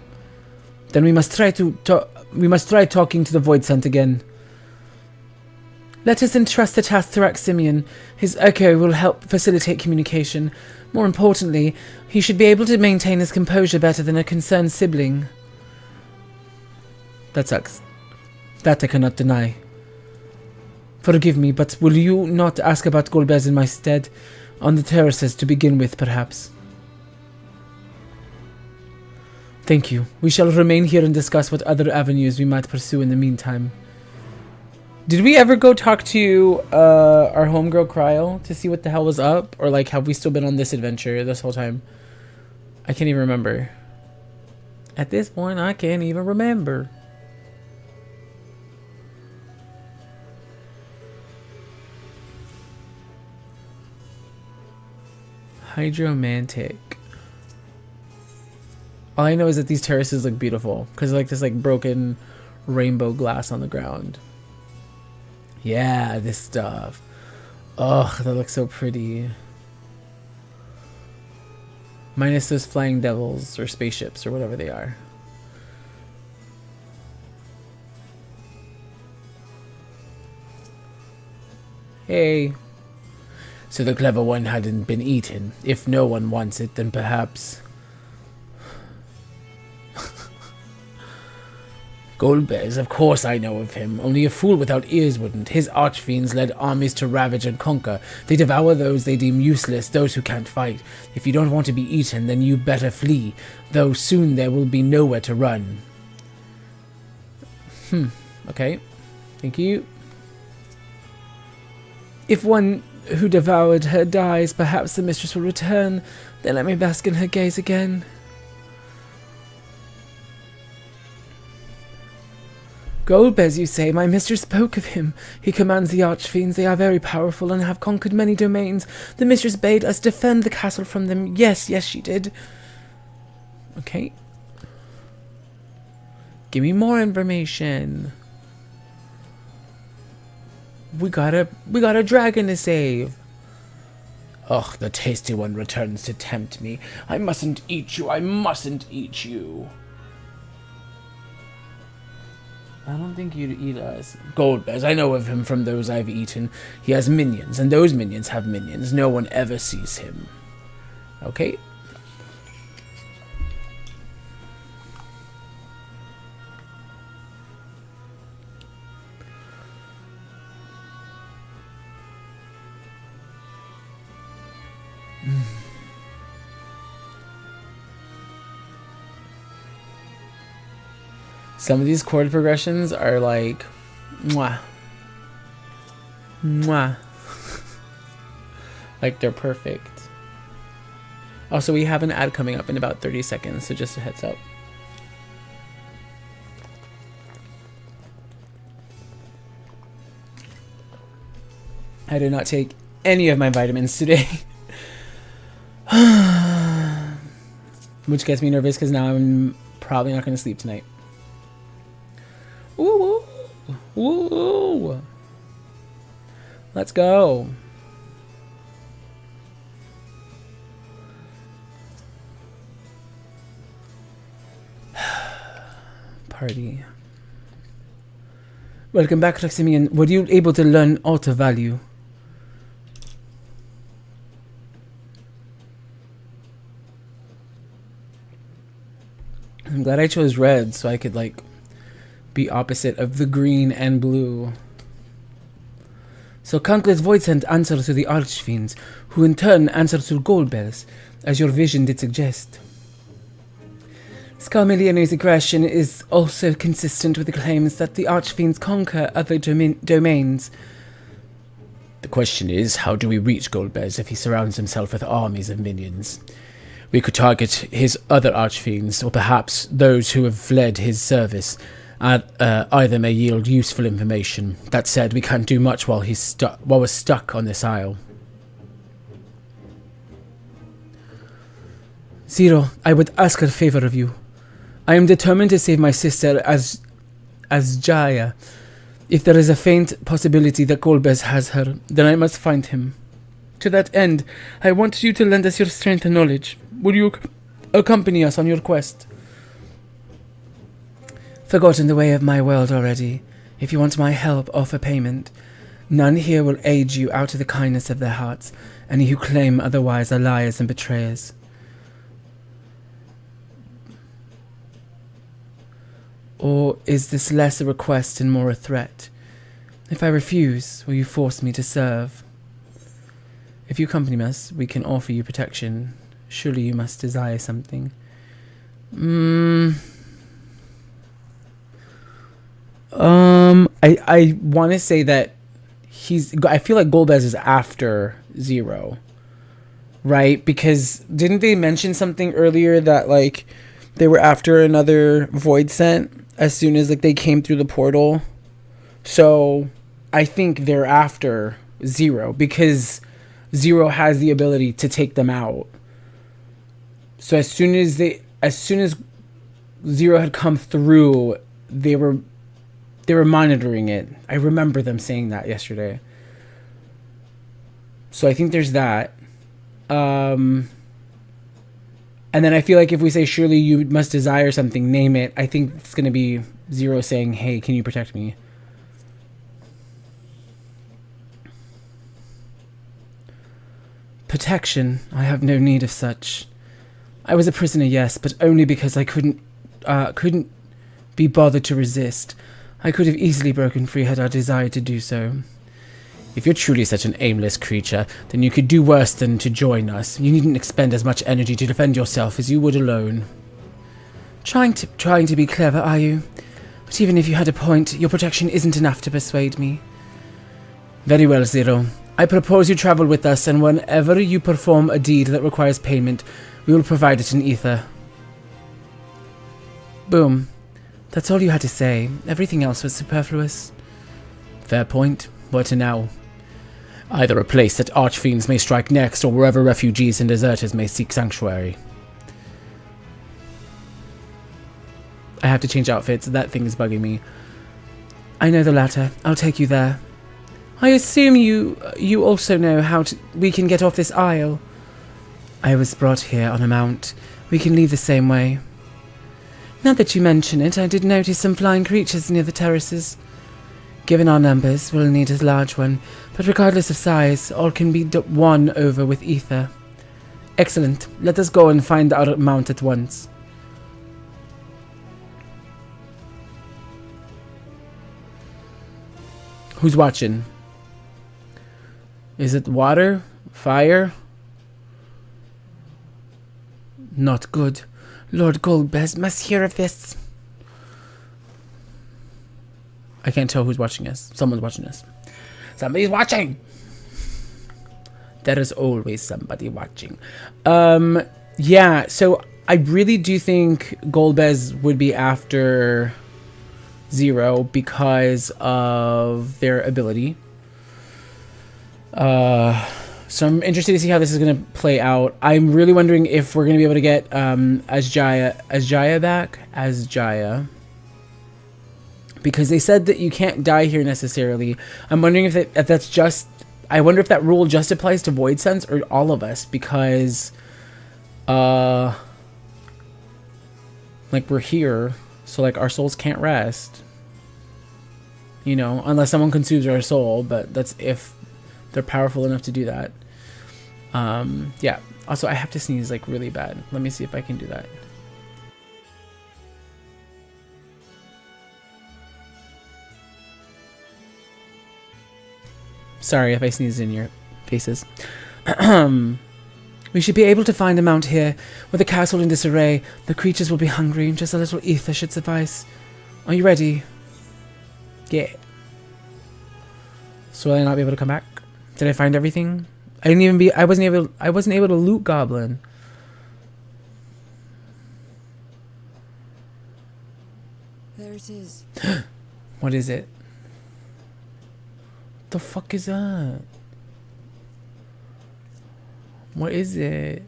Then we must try talking to the Void Scent again. Let us entrust the task to Raximian. His echo will help facilitate communication. More importantly, he should be able to maintain his composure better than a concerned sibling. That sucks. That I cannot deny. Forgive me, but will you not ask about Golbez in my stead? On the terraces to begin with, perhaps. Thank you. We shall remain here and discuss what other avenues we might pursue in the meantime. Did we ever go talk to our homegirl Cryo to see what the hell was up? Or like, have we still been on this adventure this whole time? I can't even remember. At this point, I can't even remember. Hydromantic. All I know is that these terraces look beautiful because like this like broken rainbow glass on the ground. Yeah, this stuff. Oh, that looks so pretty. Minus those flying devils or spaceships or whatever they are. Hey. So the clever one hadn't been eaten. If no one wants it, then perhaps... Golbez, of course I know of him. Only a fool without ears wouldn't. His archfiends led armies to ravage and conquer. They devour those they deem useless, those who can't fight. If you don't want to be eaten, then you better flee. Though soon there will be nowhere to run. Okay. Thank you. If one who devoured her dies, perhaps the mistress will return. Then let me bask in her gaze again. Golbez, you say? My mistress spoke of him. He commands the archfiends. They are very powerful and have conquered many domains. The mistress bade us defend the castle from them. Yes, she did. Okay. Give me more information. We got a dragon to save. Ugh, the tasty one returns to tempt me. I mustn't eat you. I mustn't eat you. I don't think you'd eat us. Golbez, I know of him from those I've eaten. He has minions, and those minions have minions. No one ever sees him. Okay. Some of these chord progressions are like, mwah. Mwah. Like they're perfect. Also, we have an ad coming up in about 30 seconds, so just a heads up. I did not take any of my vitamins today. Which gets me nervous because now I'm probably not going to sleep tonight. Ooh, ooh, ooh. Let's go. Party. Welcome back, Raximian. Were you able to learn aught of value? I'm glad I chose red so I could like be opposite of the green and blue. So countless Voidsent answer to the Archfiends, who in turn answer to Golbez, as your vision did suggest. Scarmillionary's aggression is also consistent with the claims that the Archfiends conquer other domains. The question is, how do we reach Golbez if he surrounds himself with armies of minions? We could target his other archfiends, or perhaps those who have fled his service. Either may yield useful information. That said, we can't do much while we're stuck on this isle. Zero, I would ask a favor of you. I am determined to save my sister as Jaya. If there is a faint possibility that Golbez has her, then I must find him. To that end, I want you to lend us your strength and knowledge. Will you accompany us on your quest? Forgotten the way of my world already. If you want my help, offer payment. None here will aid you out of the kindness of their hearts. Any who claim otherwise are liars and betrayers. Or is this less a request and more a threat? If I refuse, will you force me to serve? If you accompany us, we can offer you protection. Surely you must desire something. I want to say that I feel like Golbez is after Zero, right? Because didn't they mention something earlier that like they were after another void scent as soon as like they came through the portal? So I think they're after Zero because Zero has the ability to take them out. So as soon as Zero had come through, they were monitoring it. I remember them saying that yesterday. So I think there's that. And then I feel like if we say, surely you must desire something, name it, I think it's going to be Zero saying, hey, can you protect me? Protection? I have no need of such. I was a prisoner, yes, but only because I couldn't be bothered to resist. I could have easily broken free had I desired to do so. If you're truly such an aimless creature, then you could do worse than to join us. You needn't expend as much energy to defend yourself as you would alone. Trying to be clever, are you? But even if you had a point, your protection isn't enough to persuade me. Very well, Zero. I propose you travel with us, and whenever you perform a deed that requires payment, we will provide it in ether. Boom. That's all you had to say. Everything else was superfluous. Fair point. What now? Either a place that archfiends may strike next, or wherever refugees and deserters may seek sanctuary. I have to change outfits. That thing is bugging me. I know the latter. I'll take you there. I assume you also know how we can get off this isle. I was brought here on a mount. We can leave the same way. Now that you mention it, I did notice some flying creatures near the terraces. Given our numbers, we'll need a large one, but regardless of size, all can be won over with ether. Excellent. Let us go and find our mount at once. Who's watching? Is it water? Fire? Not good. Lord Golbez must hear of this. I can't tell who's watching us. Someone's watching us. Somebody's watching! There is always somebody watching. Yeah, so I really do think Golbez would be after Zero because of their ability. So I'm interested to see how this is going to play out. I'm really wondering if we're going to be able to get as Jaya back. Because they said that you can't die here necessarily. I'm wondering if that's just... I wonder if that rule just applies to Void Sense or all of us. Because... like, we're here. So, like, our souls can't rest. You know, unless someone consumes our soul. But that's if they're powerful enough to do that. Yeah. Also, I have to sneeze, like, really bad. Let me see if I can do that. Sorry if I sneeze in your faces. We should be able to find a mount here. With the castle in disarray, the creatures will be hungry. Just a little ether should suffice. Are you ready? Yeah. So will I not be able to come back? Did I find everything? I wasn't able to loot Goblin. There it is. What is it? The fuck is that? What is it?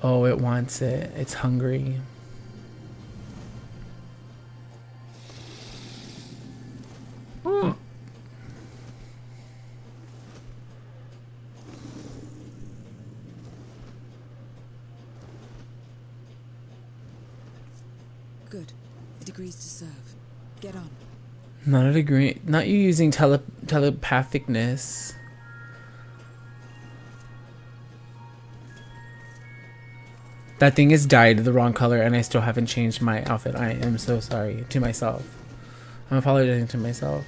Oh, it wants it. It's hungry. Good. It agrees to serve. Get on. Not a degree. Not you using telepathicness. That thing is dyed the wrong color and I still haven't changed my outfit. I am so sorry to myself. I'm apologizing to myself.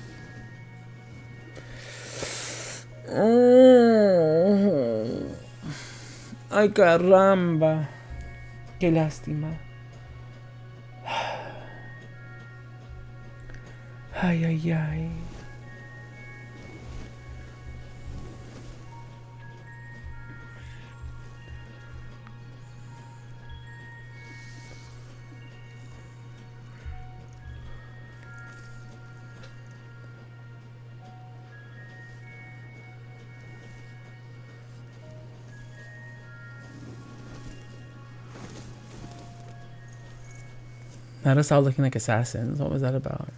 Ay caramba. Qué lástima. Ay, ay, ay. Not us all looking like assassins. What was that about?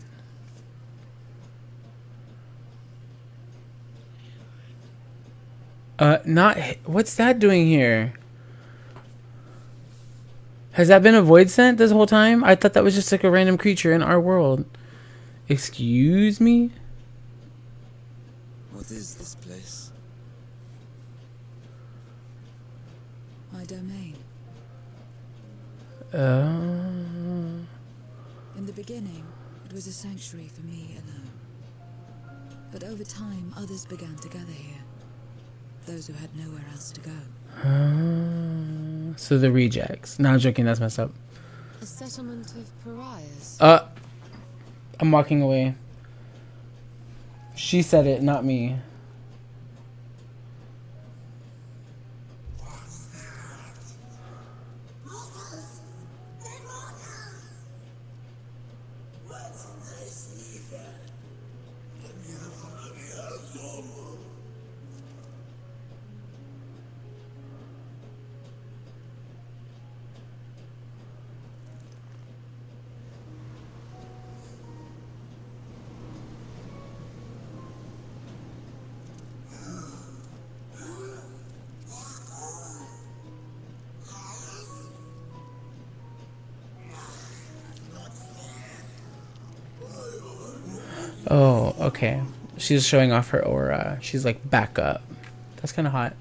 What's that doing here? Has that been a void scent this whole time? I thought that was just like a random creature in our world. Excuse me? What is this place? My domain. Oh. In the beginning, it was a sanctuary for me alone. But over time, others began to gather here. Those who had nowhere else to go. So the rejects. No, I'm joking. That's messed up. A settlement of pariahs. I'm walking away. She said it, not me. Oh, okay. She's showing off her aura. She's like, back up. That's kind of hot.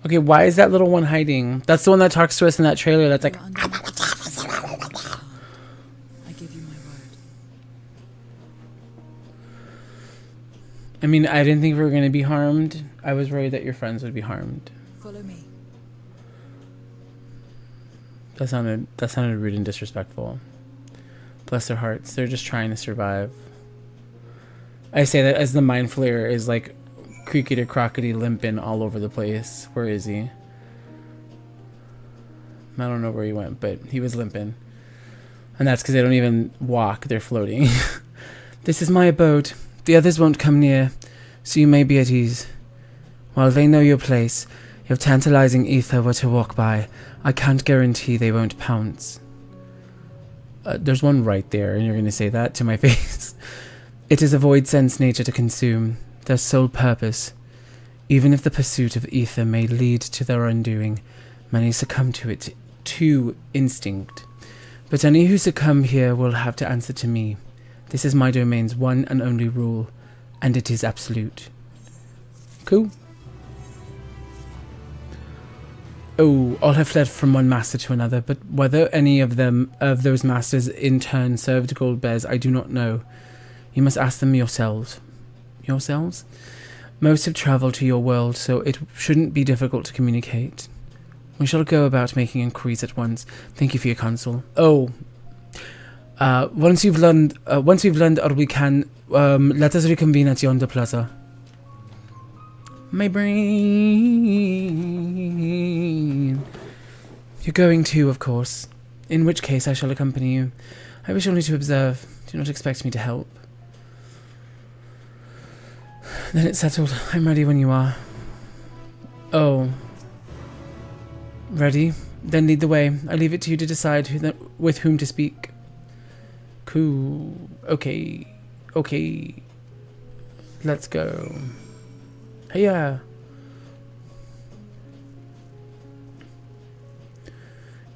Okay, why is that little one hiding? That's the one that talks to us in that trailer. That's like... I give you my word. I mean, I didn't think we were going to be harmed. I was worried that your friends would be harmed. Follow me. That sounded rude and disrespectful. Bless their hearts. They're just trying to survive. I say that as the mind flayer is like creaky crockety limping all over the place. Where is he? I don't know where he went, but he was limping. And that's because they don't even walk. They're floating. This is my abode. The others won't come near, so you may be at ease. While they know your place, if tantalizing ether were to walk by, I can't guarantee they won't pounce. There's one right there, and you're going to say that to my face. It is a void sense nature to consume, their sole purpose. Even if the pursuit of ether may lead to their undoing, many succumb to it, to instinct. But any who succumb here will have to answer to me. This is my domain's one and only rule, and it is absolute. Cool. Oh, all have fled from one master to another, but whether any of those masters in turn served gold bears, I do not know. You must ask them yourselves. Yourselves? Most have travelled to your world, so it shouldn't be difficult to communicate. We shall go about making inquiries at once. Thank you for your counsel. Oh. Once we've learned all we can, let us reconvene at yonder plaza. My brain. You're going too, of course. In which case I shall accompany you. I wish only to observe. Do not expect me to help. Then it's settled. I'm ready when you are. Oh. Ready? Then lead the way. I leave it to you to decide with whom to speak. Cool. Okay. Okay. Let's go. Hiya.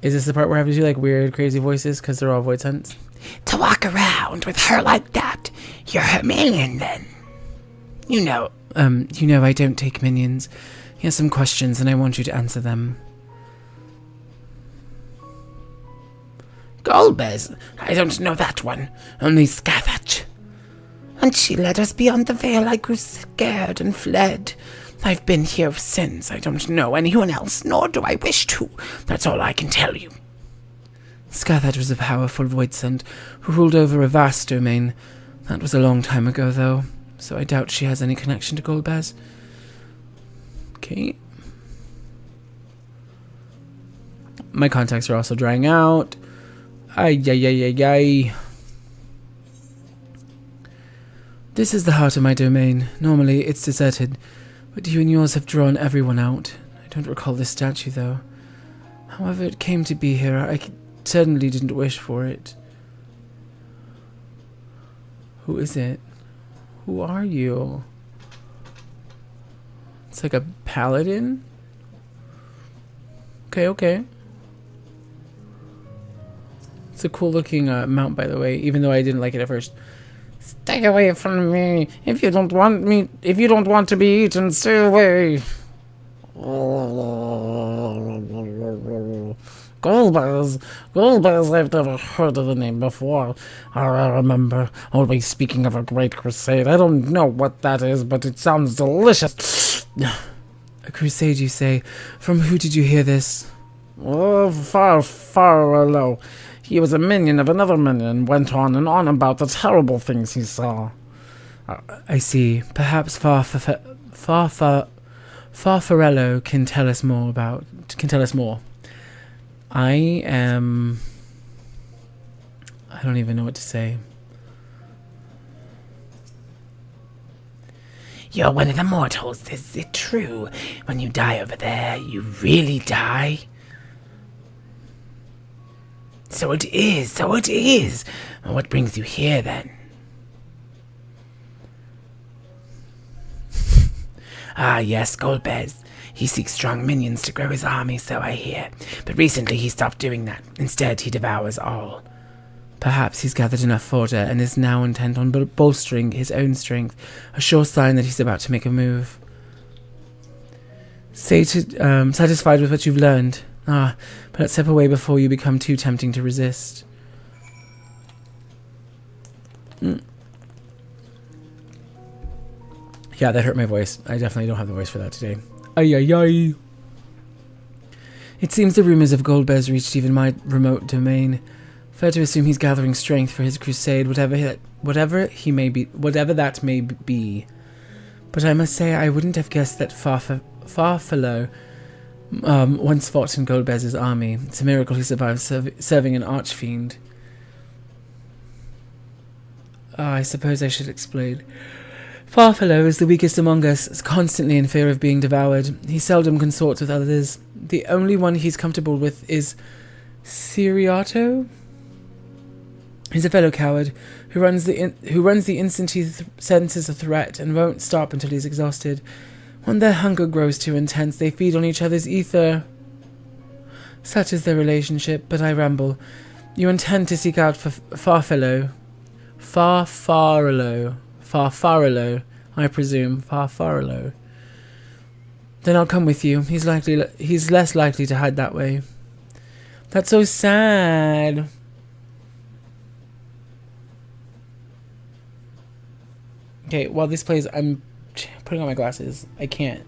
Is this the part where I have to do like weird, crazy voices because they're all void sense? To walk around with her like that, you're her minion then. You know I don't take minions. He has some questions and I want you to answer them. Golbez? I don't know that one. Only Scathach. And she led us beyond the veil. I grew scared and fled. I've been here since. I don't know anyone else, nor do I wish to. That's all I can tell you. Scathach was a powerful voidsent who ruled over a vast domain. That was a long time ago, though, so I doubt she has any connection to Golbez. Okay. My contacts are also drying out. Ay, ay, ay, ay, ay. This is the heart of my domain. Normally, it's deserted, but you and yours have drawn everyone out. I don't recall this statue, though. However it came to be here, I certainly didn't wish for it. Who is it? Who are you? It's like a paladin? Okay, okay. It's a cool looking mount, by the way, even though I didn't like it at first. Stay away from me. If you don't want to be eaten, stay away. Golbez, I've never heard of the name before. I remember always speaking of a great crusade. I don't know what that is, but it sounds delicious. A crusade, you say? From who did you hear this? Oh, far, far below. He was a minion of another minion and went on and on about the terrible things he saw. I see. Perhaps Farfarello can tell us more. I don't even know what to say. You're one of the mortals, is it true? When you die over there, you really die? So it is. Well, what brings you here, then? Ah, yes, Golbez. He seeks strong minions to grow his army, so I hear. But recently he stopped doing that. Instead, he devours all. Perhaps he's gathered enough fodder and is now intent on bolstering his own strength, a sure sign that he's about to make a move. Satisfied with what you've learned? Ah, but let's step away before you become too tempting to resist. Yeah, that hurt my voice. I definitely don't have the voice for that today. Ay, ay, ay. It seems the rumors of Golbez reached even my remote domain. Fair to assume he's gathering strength for his crusade, whatever that may be. But I must say I wouldn't have guessed that Farfelo once fought in Golbez's army. It's a miracle he survived serving an archfiend. I suppose I should explain. Farfelo is the weakest among us, is constantly in fear of being devoured. He seldom consorts with others. The only one he's comfortable with is Siriato. He's a fellow coward who runs the instant he senses a threat and won't stop until he's exhausted. When their hunger grows too intense, they feed on each other's ether. Such is their relationship, but I ramble. You intend to seek out Farfelo, I presume. Farfarello. Then I'll come with you. He's less likely to hide that way. That's so sad. Okay, while this plays, I'm putting on my glasses. I can't.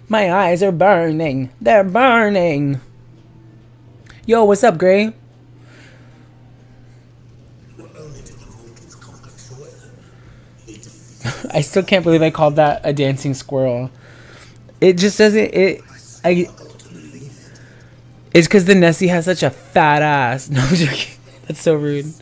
My eyes are burning. They're burning. Yo, what's up, Gray? I still can't believe I called that a dancing squirrel. It just doesn't. It's because the Nessie has such a fat ass. No, I'm joking. That's so rude.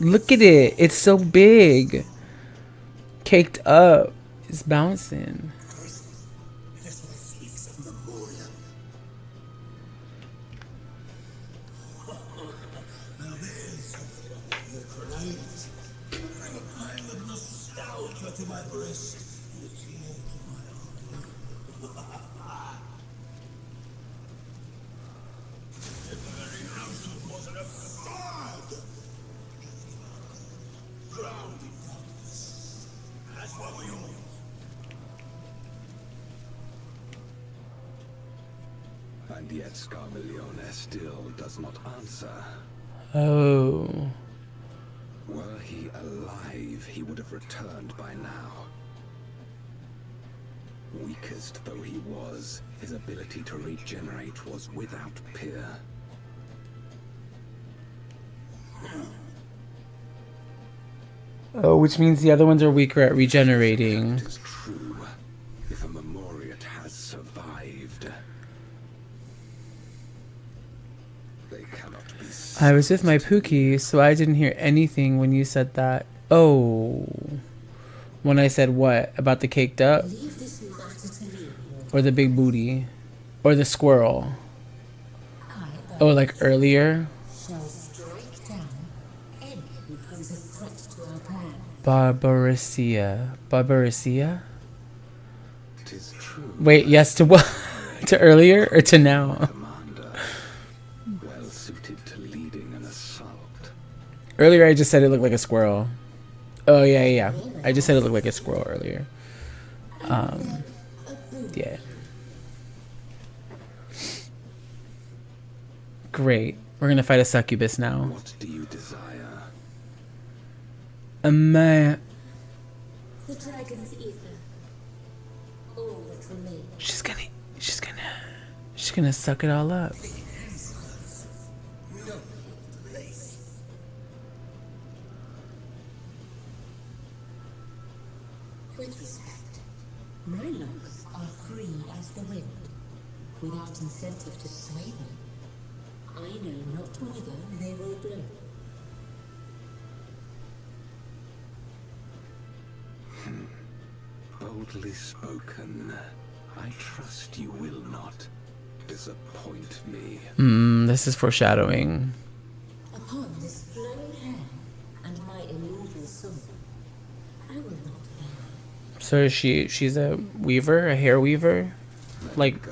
Look at it. It's so big. Caked up. It's bouncing. And yet Scarmiglione still does not answer. Oh. Were he alive, he would have returned by now. Weakest though he was, his ability to regenerate was without peer. Oh, which means the other ones are weaker at regenerating. It is true. If a Memoriat has survived, they cannot be. I was with my Pookie, so I didn't hear anything when you said that. Oh. When I said what? About the caked up? Leave this matter to me. Or the big booty? Or the squirrel? Oh, like earlier? Shall strike down any who pose a threat to our plan. Barbarissia. Barbarissia? Tis true. Wait, yes to what? To earlier or to now? Commander, well suited to leading an assault. Earlier I just said it looked like a squirrel. Oh, yeah. I just said it looked like a squirrel earlier. Yeah. Great. We're gonna fight a succubus now. What do you desire? A man. The dragon's ether. All that remains. She's gonna suck it all up. With respect, Murlocs are free as the wind, without incentive to sway them. I know not whither they will blow. Boldly spoken. I trust you will not disappoint me. This is foreshadowing. Upon this flowing hair and my immortal soul, I will not fail. So she's a weaver, a hair weaver? Like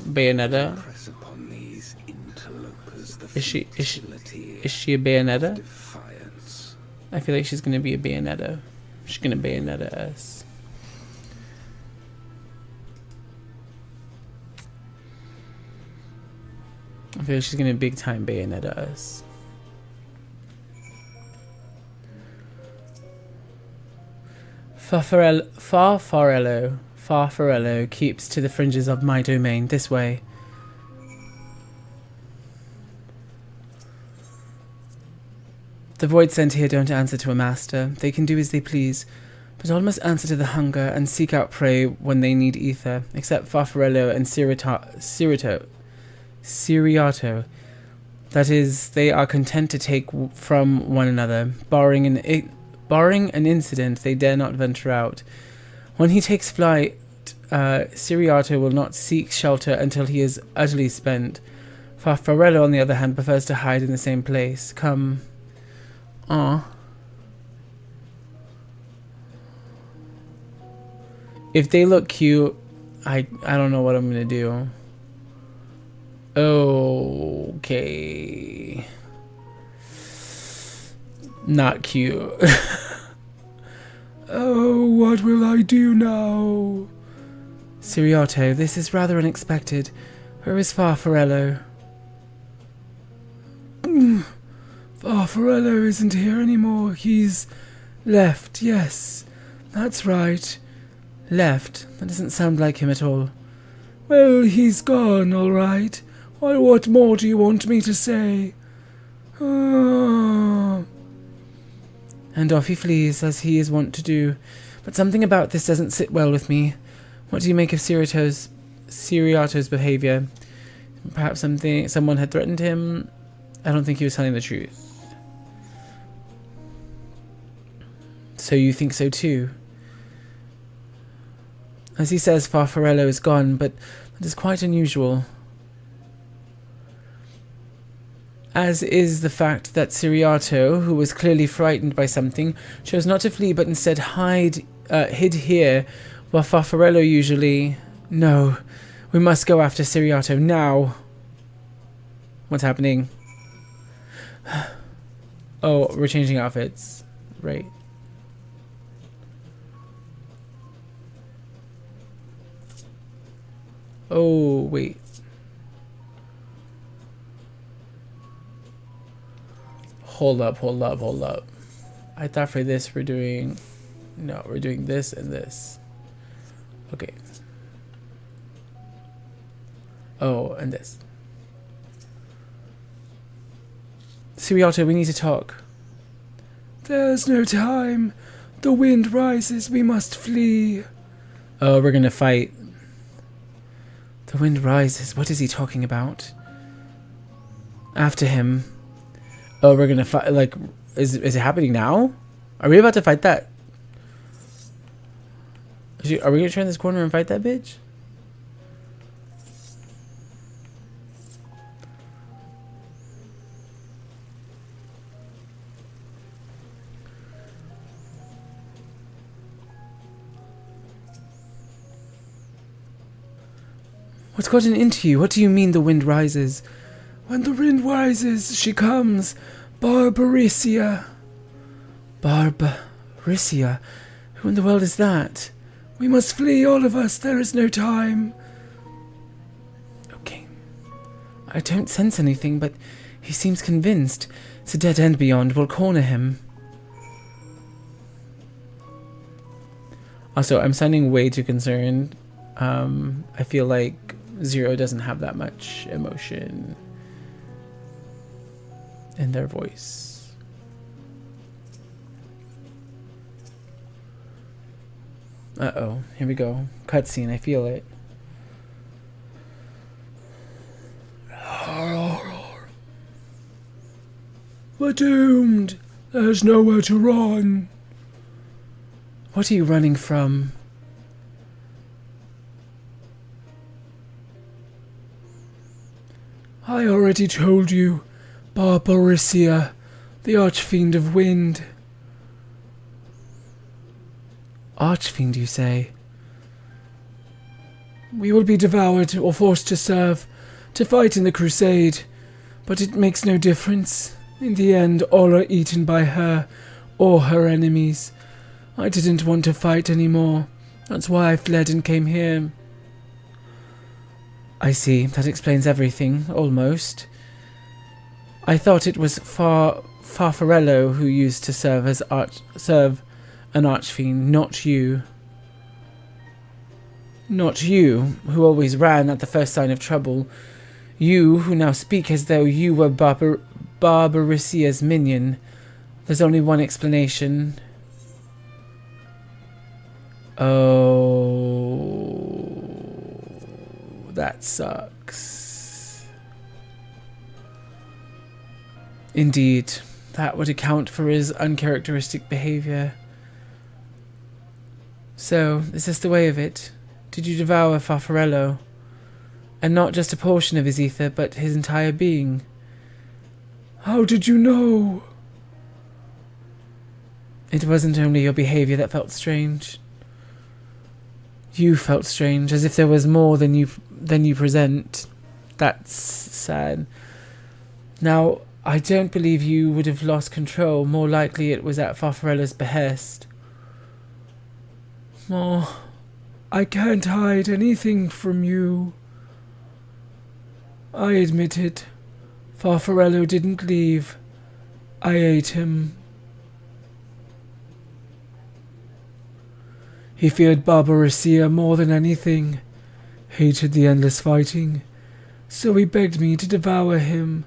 Bayonetta? Press upon these interlopers the Is she futility a Bayonetta? of defiance. I feel like she's gonna be a Bayonetta. She's gonna Bayonetta us. I feel like she's gonna big time Bayonetta us. Farfarello keeps to the fringes of my domain. This way. The Void sent here don't answer to a master. They can do as they please, but all must answer to the hunger and seek out prey when they need ether, except Farfarello and Ciriato. That is, they are content to take from one another. Barring an incident, they dare not venture out. When he takes flight, Ciriato will not seek shelter until he is utterly spent. Farfarello, on the other hand, prefers to hide in the same place. Come. Aw. If they look cute, I don't know what I'm gonna do. Okay. Not cute. Oh, what will I do now? Ciriato, this is rather unexpected. Where is Farfarello? Farfarello isn't here anymore. He's left, yes. That's right. Left. That doesn't sound like him at all. Well, he's gone, all right. Well, what more do you want me to say? and off he flees, as he is wont to do. But something about this doesn't sit well with me. What do you make of Siriato's behavior? Perhaps someone had threatened him? I don't think he was telling the truth. So you think so too? As he says, Farfarello is gone, but that is quite unusual. As is the fact that Siriato, who was clearly frightened by something, chose not to flee but instead hid here, while Farfarello usually... No, we must go after Siriato now. What's happening? Oh, we're changing outfits. Right. Oh, wait. Hold up. I thought for this we're doing... No, we're doing this and this. Okay. Oh, and this. Siriato, we need to talk. There's no time. The wind rises. We must flee. Oh, we're gonna fight. The wind rises. What is he talking about? After him. Oh, we're gonna fight. Like, is it happening now? Are we about to fight that? Are we gonna turn this corner and fight that bitch? What's gotten into you? What do you mean the wind rises? When the wind rises, she comes. Barbaricia. Barbaricia? Who in the world is that? We must flee, all of us. There is no time. Okay. I don't sense anything, but he seems convinced. It's a dead end beyond. We'll corner him. Also, I'm sounding way too concerned. I feel like Zero doesn't have that much emotion in their voice. Uh-oh, here we go. Cutscene, I feel it. We're doomed. There's nowhere to run. What are you running from? I already told you. Barbaricia, the Archfiend of Wind. Archfiend, you say? We will be devoured or forced to serve, to fight in the crusade. But it makes no difference. In the end, all are eaten by her or her enemies. I didn't want to fight anymore. That's why I fled and came here. I see. That explains everything, almost. I thought it was Farfarello who used to serve an archfiend, not you. Not you, who always ran at the first sign of trouble. You, who now speak as though you were Barbaricia's minion. There's only one explanation. Oh... That sucks. Indeed, that would account for his uncharacteristic behavior. So, is this the way of it? Did you devour Farfarello? And not just a portion of his ether, but his entire being? How did you know? It wasn't only your behavior that felt strange. You felt strange, as if there was more than you present. That's sad. Now, I don't believe you would have lost control. More likely it was at Farfarello's behest. Oh, I can't hide anything from you. I admit it. Farfarello didn't leave. I ate him. He feared Barbaricia more than anything, hated the endless fighting, so he begged me to devour him,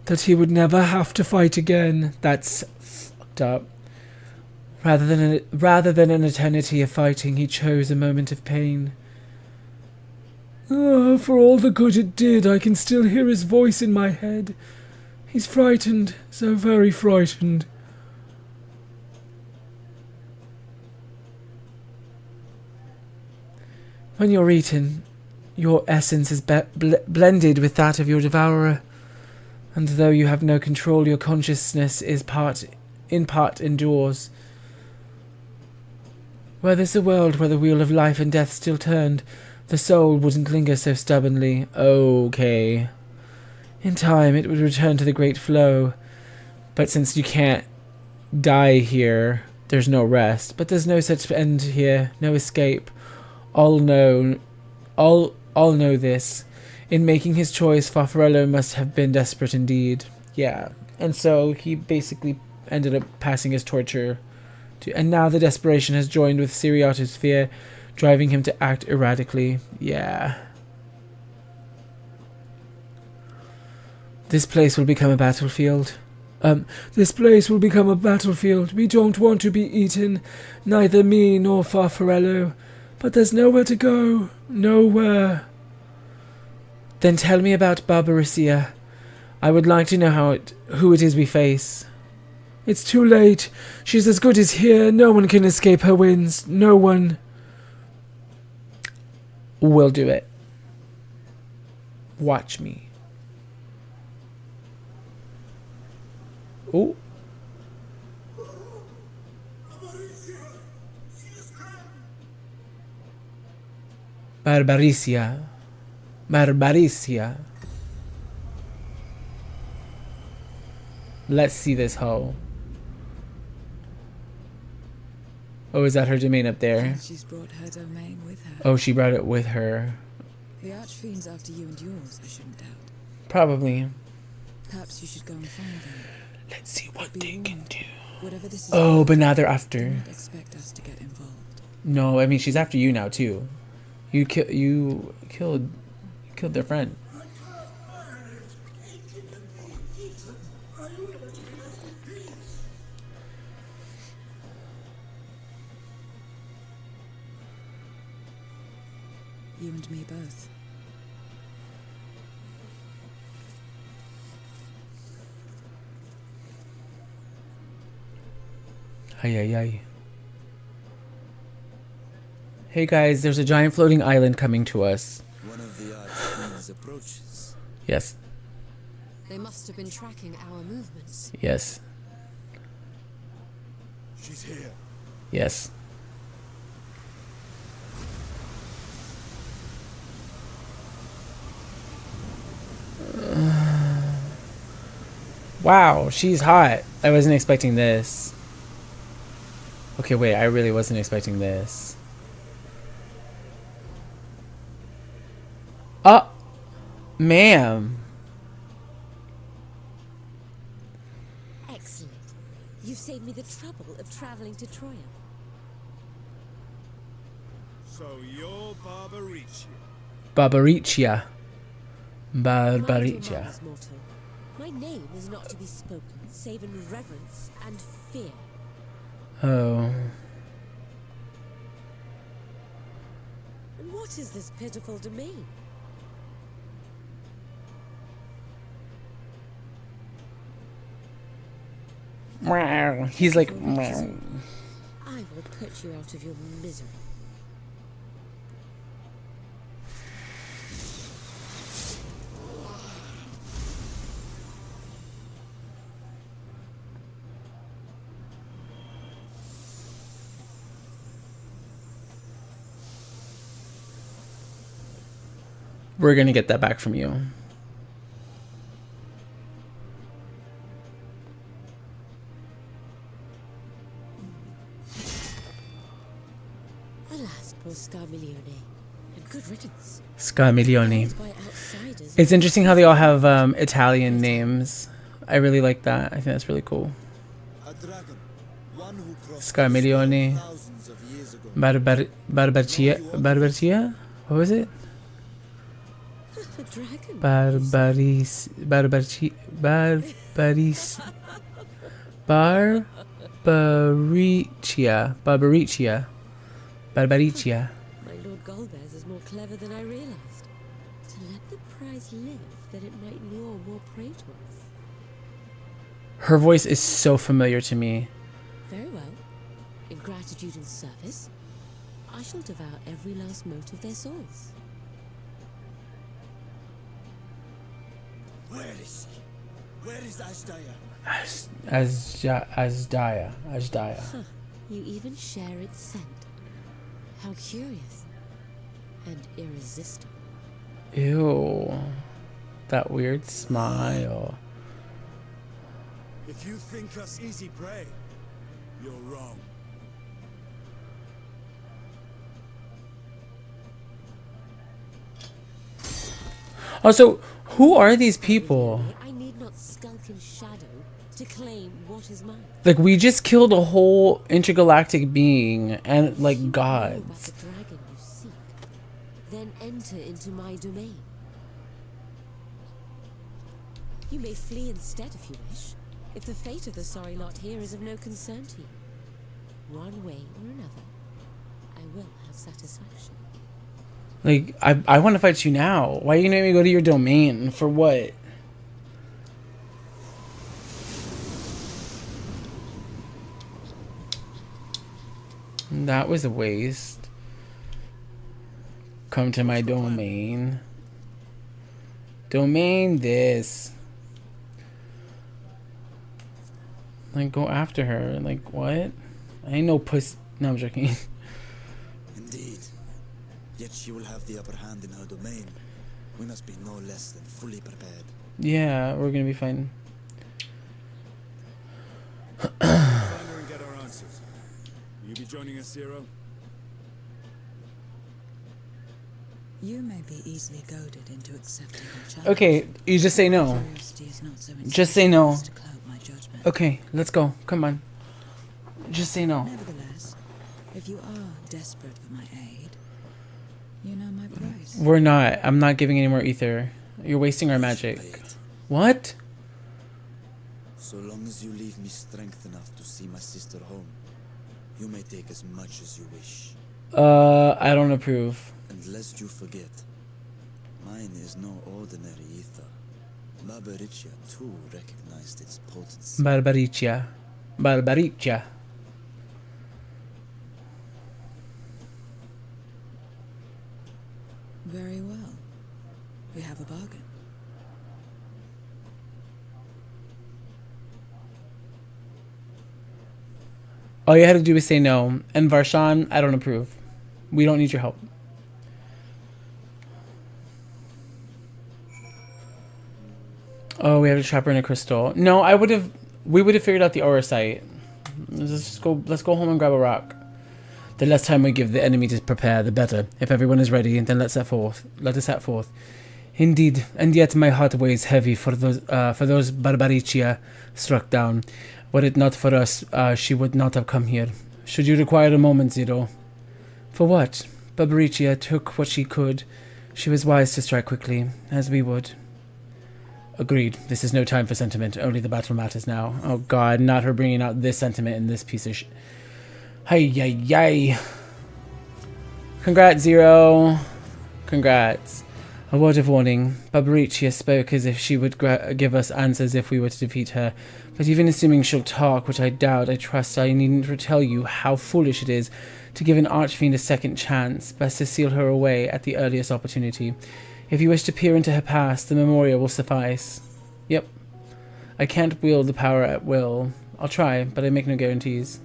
that he would never have to fight again. That's fucked up. Rather than an eternity of fighting, he chose a moment of pain. Oh, for all the good it did, I can still hear his voice in my head. He's frightened, so very frightened. When you're eaten, your essence is blended with that of your devourer, and though you have no control, your consciousness is in part endures. Were this a world where the wheel of life and death still turned, the soul wouldn't linger so stubbornly. Okay. In time, it would return to the great flow, but since you can't die here, there's no rest. But there's no such end here, no escape. All know this. In making his choice, Farfarello must have been desperate indeed. Yeah, and so he basically ended up passing his torture to, and now the desperation has joined with Siriato's fear, driving him to act erratically. Yeah. This place will become a battlefield. This place will become a battlefield. We don't want to be eaten, neither me nor Farfarello. But there's nowhere to go. Nowhere. Then tell me about Barbarisia. I would like to know who it is we face. It's too late. She's as good as here. No one can escape her winds. No one. We'll do it. Watch me. Oh. Barbarisia. Barbarisia. Let's see this hoe. Oh, is that her domain up there? She's brought her domain with her. Oh, she brought it with her. The Archfiend's after you and yours, I shouldn't doubt. Probably. Perhaps you should go and find them. Let's see what they can do. Whatever this is. Oh, but now they're after. Don't expect us to get involved. No, I mean she's after you now too. You killed their friend. You and me both. Ay, ay, ay. Hey guys, there's a giant floating island coming to us. One of the Archfiend's approaches. Yes. They must have been tracking our movements. Yes. She's here. Yes. Wow, she's hot. I wasn't expecting this. Okay, wait, I really wasn't expecting this. Ma'am. Excellent. You saved me the trouble of traveling to Troya. So you're Barbaricia. Barbaricia. My Barbaricia. dear mortal, my name is not to be spoken save in reverence and fear. Oh. And what is this pitiful domain? He's like. I will put you out of your misery. We're gonna get that back from you. Alas, poor Scarmiglione. And good riddance. Scarmiglione. By outsiders. It's interesting how they all have Italian names. I really like that. I think that's really cool. A dragon, one who crossed Scarmiglione. thousands of years ago. Barbarcia? What was it? A dragon. Barbaricia. Barbaricia. My Lord Golbez is more clever than I realized. To let the prize live, that it might lure more prey to us. Her voice is so familiar to me. Very well. In gratitude and service, I shall devour every last mote of their souls. Where is she? Where is Ashdaya? Ashdaya. Huh. You even share its scent. How curious. And irresistible. Ew. That weird smile. If you think us easy prey, you're wrong. Also, who are these people? I need not skulk in shadow to claim what is mine. Like, we just killed a whole intergalactic being and, like, If you know gods. about the dragon you seek, then enter into my domain. You may flee instead if you wish, if the fate of the sorry lot here is of no concern to you. One way or another, I will have satisfaction. Like, I want to fight you now. Why are you gonna make me go to your domain? For what? That was a waste. Come to my domain. Domain this. Like, go after her. Like, what? I ain't no puss. No, I'm joking. Indeed. Yet she will have the upper hand in her domain. We must be no less than fully prepared. Yeah, we're gonna be fine. Find her and get our answers. Will you be joining us, Zero? You may be easily goaded into accepting a challenge. Okay, you just say no. Curiosity is not so Just say no. as to cloud my judgment. Okay, let's go. Come on. Just say no. Nevertheless, if you are desperate for my aid, you know my price. We're not. I'm not giving any more ether. You're wasting our magic. Pay it. What? So long as you leave me strength enough to see my sister home, you may take as much as you wish. I don't approve. And lest you forget, mine is no ordinary ether. Barbaricia too recognized its potency. Barbaricia. Barbaricia. Very well. We have a bargain. All you had to do was say no. And Varshan, I don't approve. We don't need your help. Oh, we have to trap her in a crystal. No, we would have figured out the aura site. Let's go home and grab a rock. The less time we give the enemy to prepare, the better. If everyone is ready, then let us set forth. Indeed, and yet my heart weighs heavy for those Barbaricia struck down. Were it not for us, she would not have come here. Should you require a moment, Zero? For what? Barbaricia took what she could. She was wise to strike quickly, as we would. Agreed. This is no time for sentiment. Only the battle matters now. Oh god, not her bringing out this sentiment in this piece of sh... Hi-yi-yi. Congrats, Zero. Congrats. A word of warning. Barbaricia spoke as if she would give us answers if we were to defeat her. But even assuming she'll talk, which I doubt, I trust I needn't tell you how foolish it is to give an archfiend a second chance. Best to seal her away at the earliest opportunity. If you wish to peer into her past, the memorial will suffice. Yep. I can't wield the power at will. I'll try, but I make no guarantees.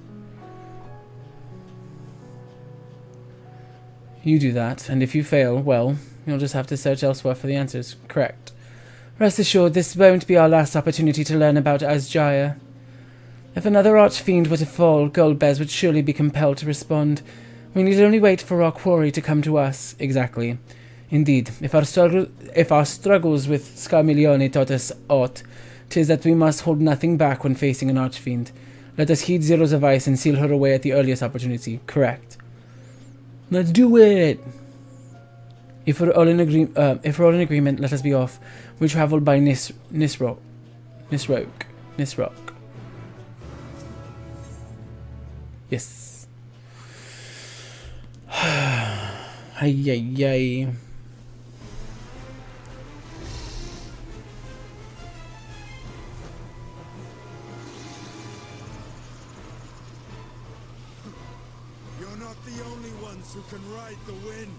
You do that, and if you fail, well, you'll just have to search elsewhere for the answers. Correct. Rest assured, this won't be our last opportunity to learn about Asjaya. If another archfiend were to fall, Golbez would surely be compelled to respond. We need only wait for our quarry to come to us. Exactly. Indeed, if our struggles with Scarmiglione taught us aught, 'tis that we must hold nothing back when facing an archfiend. Let us heed Zero's advice and seal her away at the earliest opportunity. Correct. Let's do it! If we're all in agreement, let us be off. We travel by Nisroch. Yes. Ay, ay, ay. You're not the only ones who can ride the wind.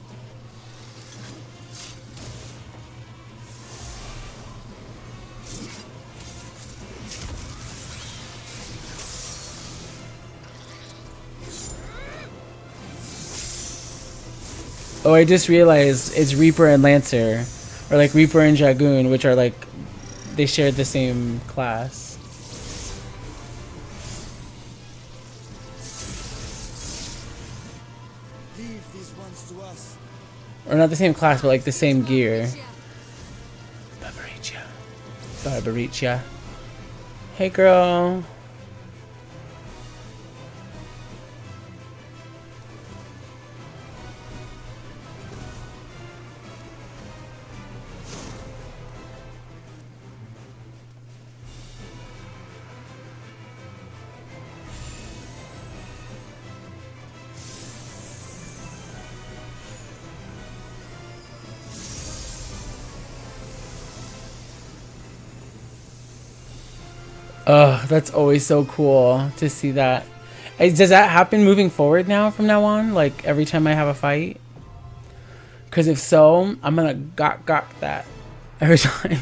Oh, I just realized it's Reaper and Lancer, or like Reaper and Dragoon, which are like, they share the same class. Leave these ones to us. Or not the same class, but like the same gear. Barbaricia. Barbaricia. Hey, girl. Ugh, that's always so cool to see that. Does that happen moving forward now, from now on? Like, every time I have a fight? Because if so, I'm gonna gok that every time.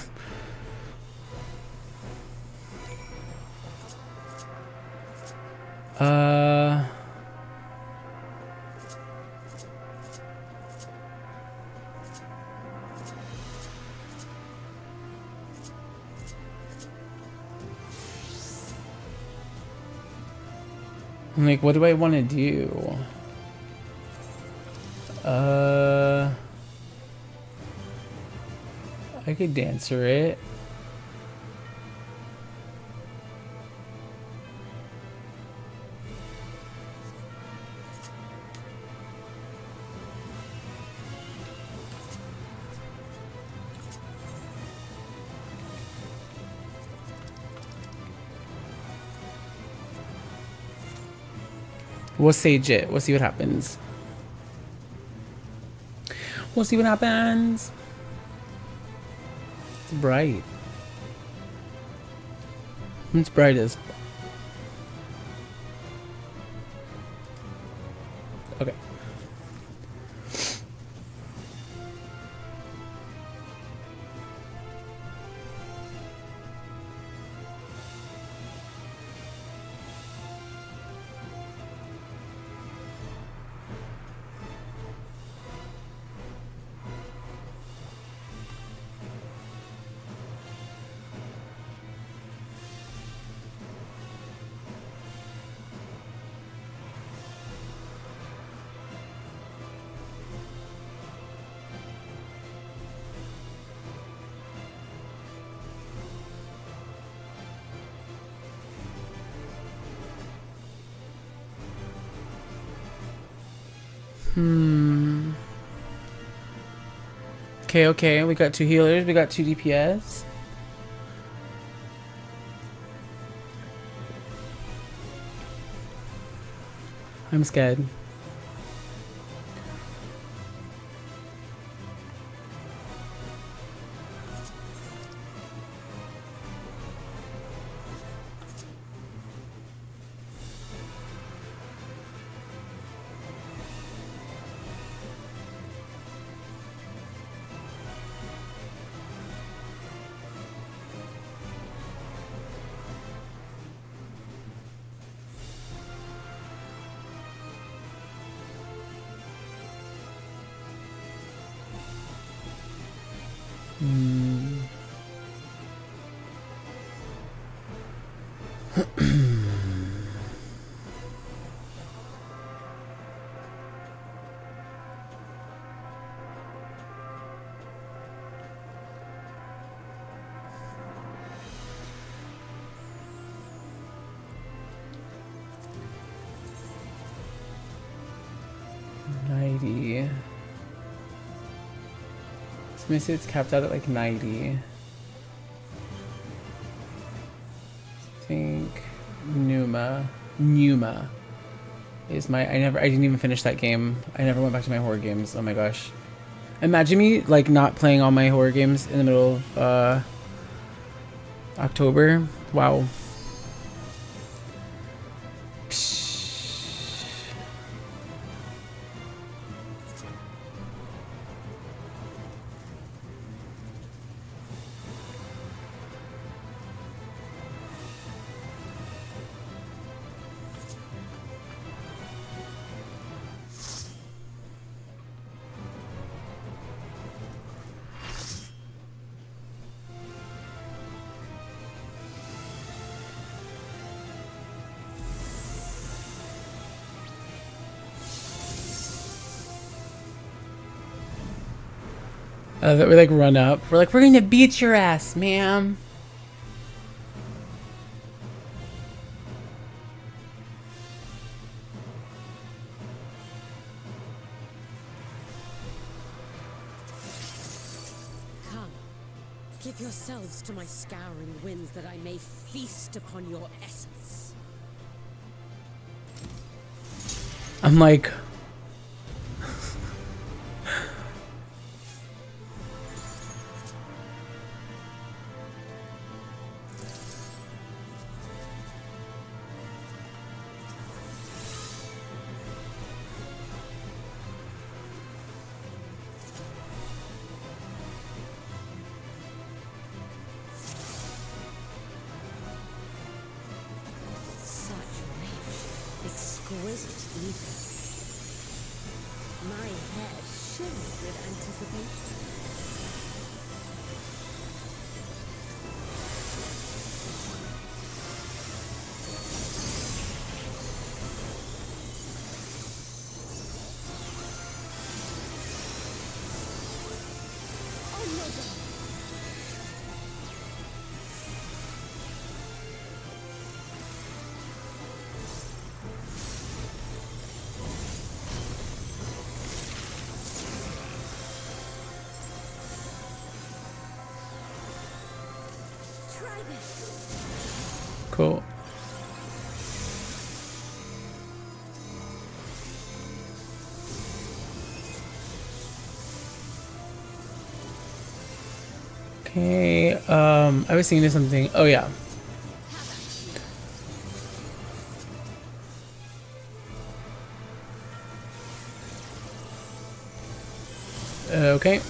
I'm like, what do I want to do? I could dancer it. We'll sage it. We'll see what happens. We'll see what happens. It's bright. It's bright as. Okay. Okay, we got 2 healers, we got 2 DPS. I'm scared. Let me see, it's capped out at like 90. I think Numa. is my I didn't even finish that game. I never went back to my horror games. Oh my gosh. Imagine me like not playing all my horror games in the middle of October. Wow. That we like run up. We're like, we're gonna beat your ass, ma'am. Come, give yourselves to my scouring winds that I may feast upon your essence. I'm like, Exquisite even. My head shimmers with anticipation. Oh no, God. cool. Okay, I was thinking of something. Oh yeah. Okay.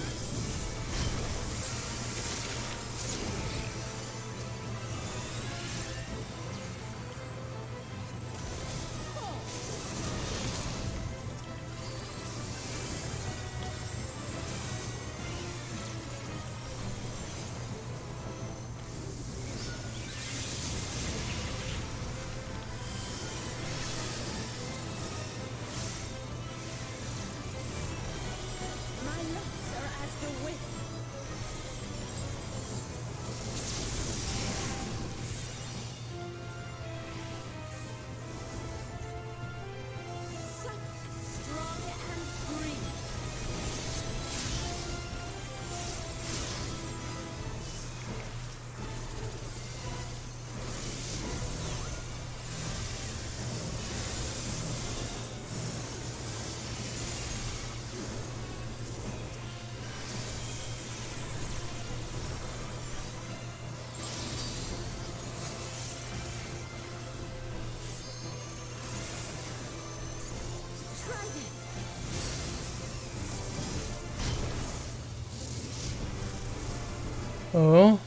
Oh.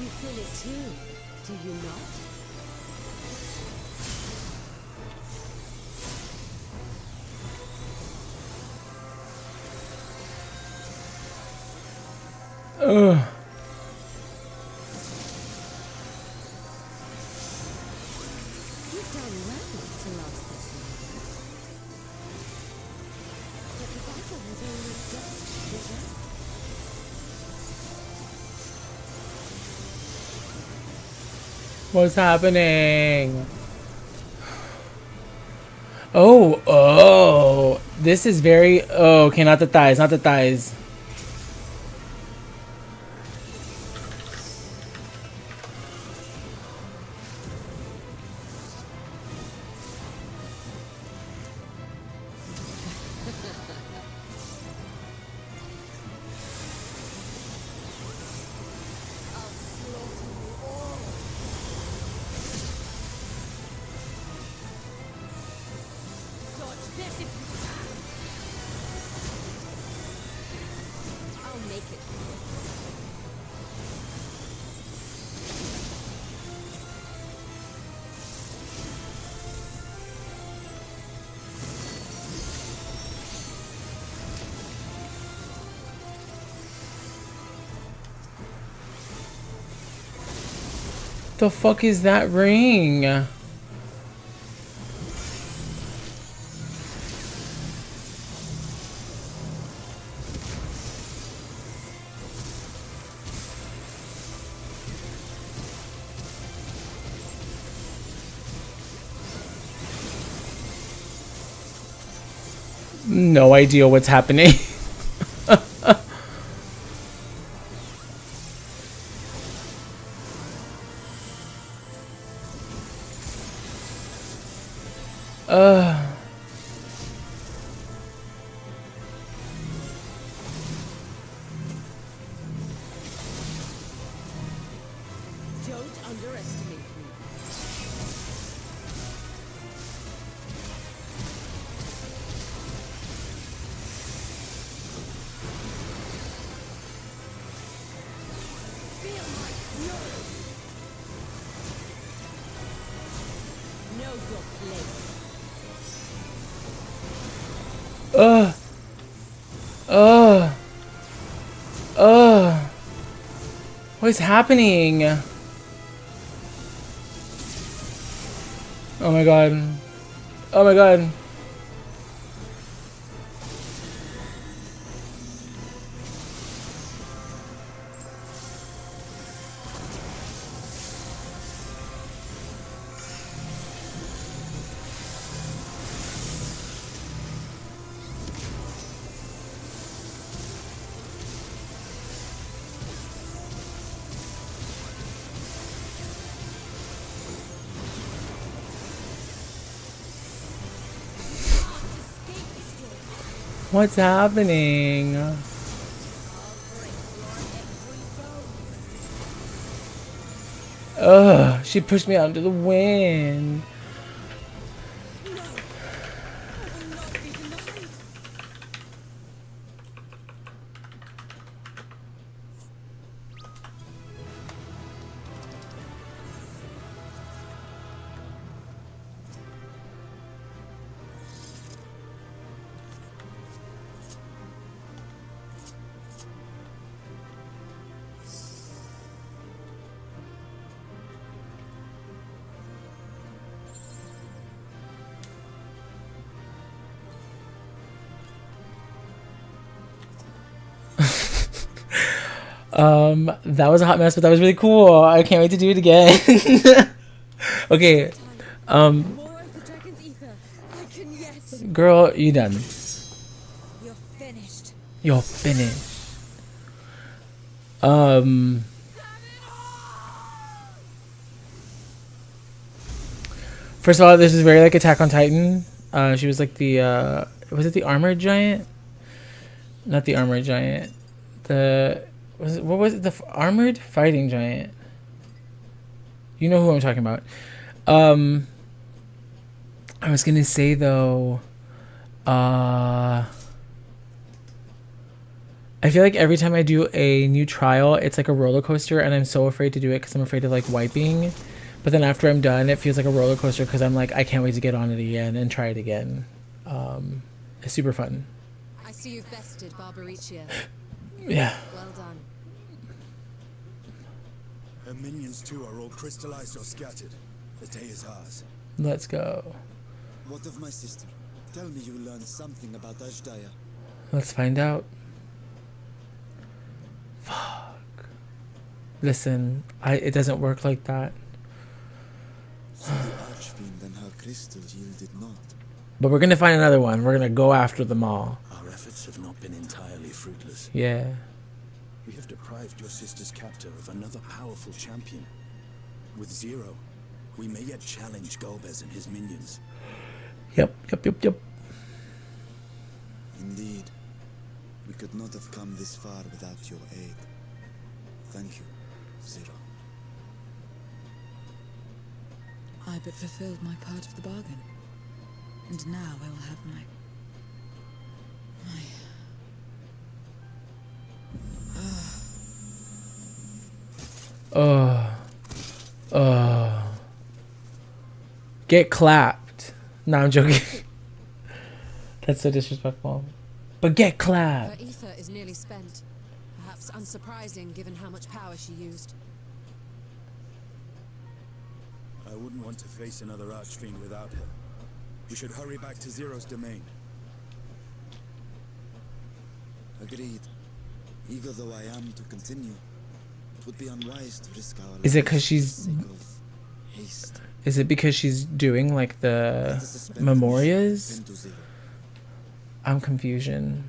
You feel it too, do you not? Ugh. You've done well to last this long. But the battle has only just begun. What's happening? Oh, oh. This is very... Oh, okay, not the thighs, not the thighs. I'll make it. The fuck is that ring? No idea what's happening. Don't underestimate me. Feel my fury. Know your place. What's happening? Oh my god. Oh my god. What's happening? Ugh, she pushed me out into the wind. That was a hot mess, but that was really cool. I can't wait to do it again. Okay. More of the dragon's ether. I can yet. Girl, you done. You're finished. You're finished. First of all, this is very like Attack on Titan. She was like the was it the armored giant? Not the armored giant. What was it? The armored fighting giant. You know who I'm talking about. I was gonna say though, I feel like every time I do a new trial, it's like a roller coaster, and I'm so afraid to do it because I'm afraid of like wiping. But then after I'm done, it feels like a roller coaster because I'm like, I can't wait to get on it again and try it again. It's super fun. I see you've bested Barbaricia. Yeah. Well done. Her minions too are all crystallized or scattered. The day is ours. Let's go. What of my sister? Tell me you learned something about Ashdaya. Let's find out. Fuck. Listen, it doesn't work like that. So the Archfiend and her crystal yielded not. But we're gonna find another one. We're gonna go after them all. Our efforts have not been entirely fruitless. Yeah. We have deprived your sister's captor of another powerful champion. With Zero, we may yet challenge Golbez and his minions. Yep. Indeed. We could not have come this far without your aid. Thank you, Zero. I but fulfilled my part of the bargain. And now I will have my... Get clapped. No, I'm joking. That's so disrespectful. But get Her clapped. ether is nearly spent. Perhaps unsurprising given how much power she used. I wouldn't want to face another Archfiend without her. We should hurry back to Zero's domain. Agreed. Eager though I am to continue, it would be unwise to risk our Is it lives 'cause for she's- the sake of haste. Is it because she's doing like the Let us suspend memorias? into Zero. I'm confusion.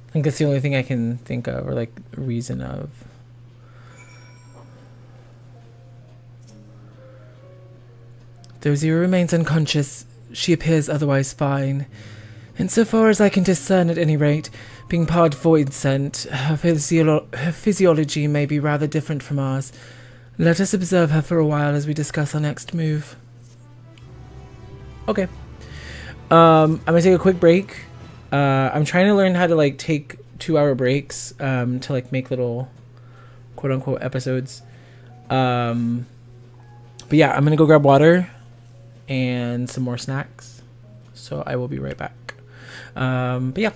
I think that's the only thing I can think of, or like reason of. Though Zero remains unconscious, she appears otherwise fine. And so far as I can discern at any rate, being part void sent, her physiology may be rather different from ours. Let us observe her for a while as we discuss our next move. Okay. I'm gonna take a quick break. I'm trying to learn how to like take 2-hour breaks to like make little quote unquote episodes. But yeah, I'm gonna go grab water and some more snacks. So I will be right back. But yeah,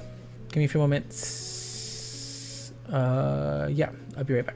give me a few moments. Yeah, I'll be right back.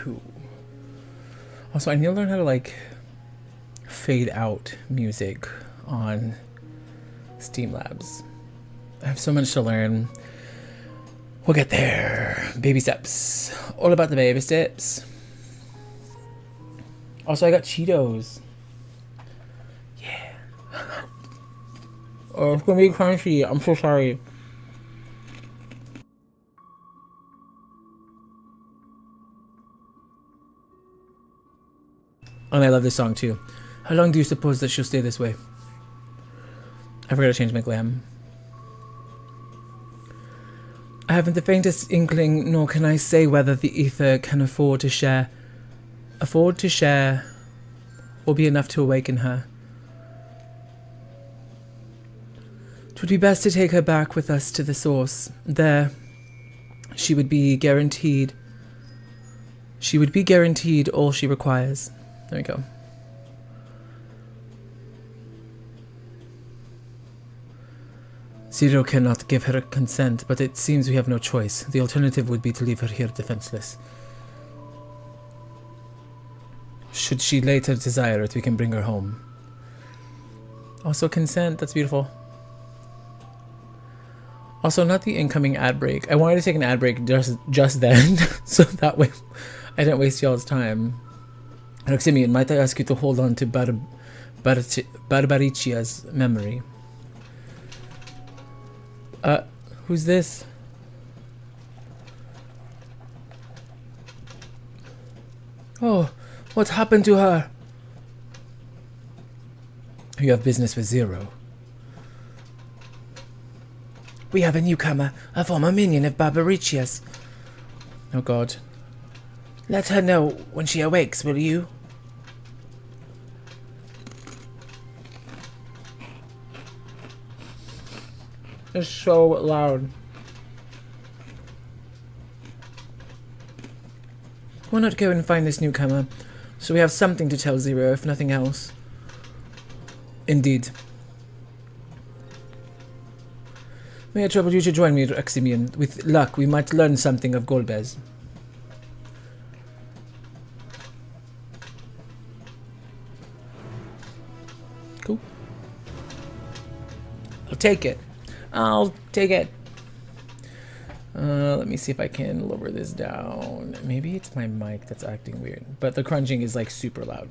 Cool. Also, I need to learn how to like fade out music on Steam Labs. I have so much to learn. We'll get there. Baby steps. All about the baby steps. Also, I got Cheetos. Yeah. Oh, it's gonna be crunchy. I'm so sorry. And I love this song too. How long do you suppose that she'll stay this way? I forgot to change my glam. I haven't the faintest inkling, nor can I say whether the ether can afford to share, or be enough to awaken her. 'Twould be best to take her back with us to the source. There, she would be guaranteed all she requires. There we go. Zero cannot give her consent, but it seems we have no choice. The alternative would be to leave her here defenseless. Should she later desire it, we can bring her home. Also consent, that's beautiful. Also, not the incoming ad break. I wanted to take an ad break just then, so that way I didn't waste y'all's time. Roximian, might I ask you to hold on to Barbaricia's memory? Who's this? Oh, what happened to her? You have business with Zero. We have a newcomer, a former minion of Barbaricia's. Oh god. Let her know when she awakes, will you? It's so loud. Why not go and find this newcomer, so we have something to tell Zero, if nothing else. Indeed. May I trouble you to join me, Eximian? With luck, we might learn something of Golbez. Cool. I'll take it. I'll take it. Let me see if I can lower this down. Maybe it's my mic that's acting weird, but the crunching is like super loud.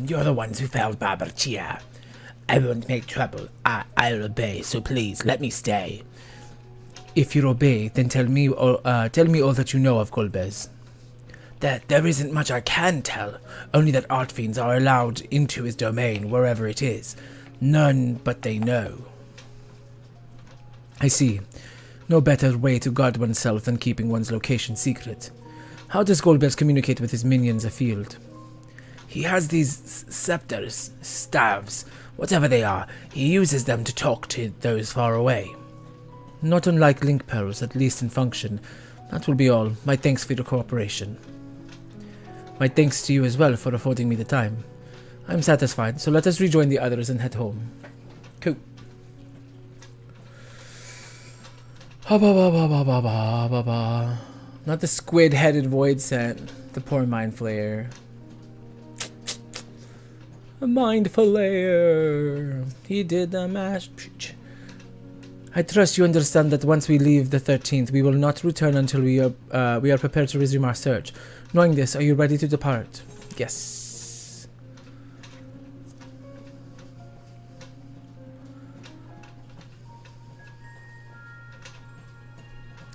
You're the ones who failed Barbarcia. I won't make trouble. I'll obey, so please, let me stay. If you obey, then tell me all that you know of Golbez. There isn't much I can tell, only that art fiends are allowed into his domain, wherever it is. None but they know. I see. No better way to guard oneself than keeping one's location secret. How does Golbez communicate with his minions afield? He has these scepters, staves, whatever they are. He uses them to talk to those far away. Not unlike link pearls, at least in function. That will be all. My thanks for your cooperation. My thanks to you as well for affording me the time. I'm satisfied, so let us rejoin the others and head home. Cool. Not the squid-headed void scent. The poor mind flayer. A mind flayer. He did the mash. I trust you understand that once we leave the 13th, we will not return until we are prepared to resume our search. Knowing this, are you ready to depart? Yes.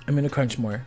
I'm gonna crunch more.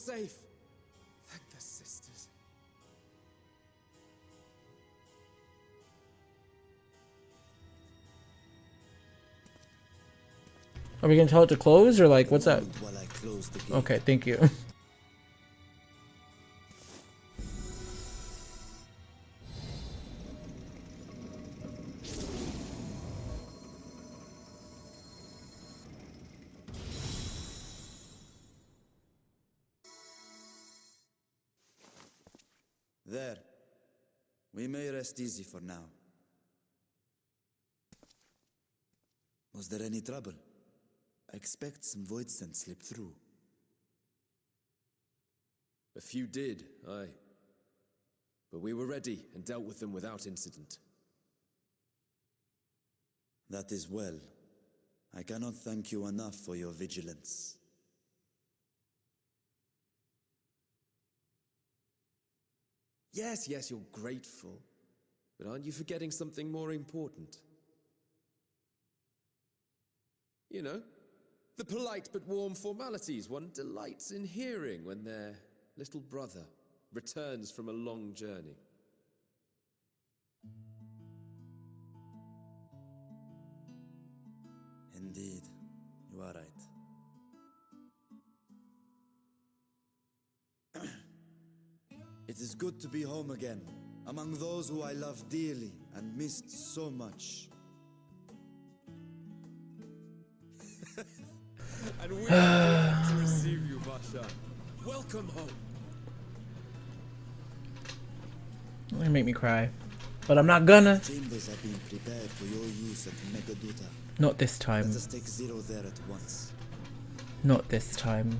safe. Thank the sisters. Are we gonna tell it to close or like what's that? While I close the gate. Okay, thank you. There. We may rest easy for now. Was there any trouble? I expect some void scent slipped through. A few did, aye. But we were ready and dealt with them without incident. That is well. I cannot thank you enough for your vigilance. Yes, yes, you're grateful. But aren't you forgetting something more important? You know, the polite but warm formalities one delights in hearing when their little brother returns from a long journey. Indeed, you are right. It is good to be home again, among those who I love dearly and missed so much. And we are glad to receive you, Basha. Welcome home. It's gonna make me cry, but I'm not gonna. Chambers have been prepared for your use at Megaduta. Not this time. Let us take Zero there at once. Not this time.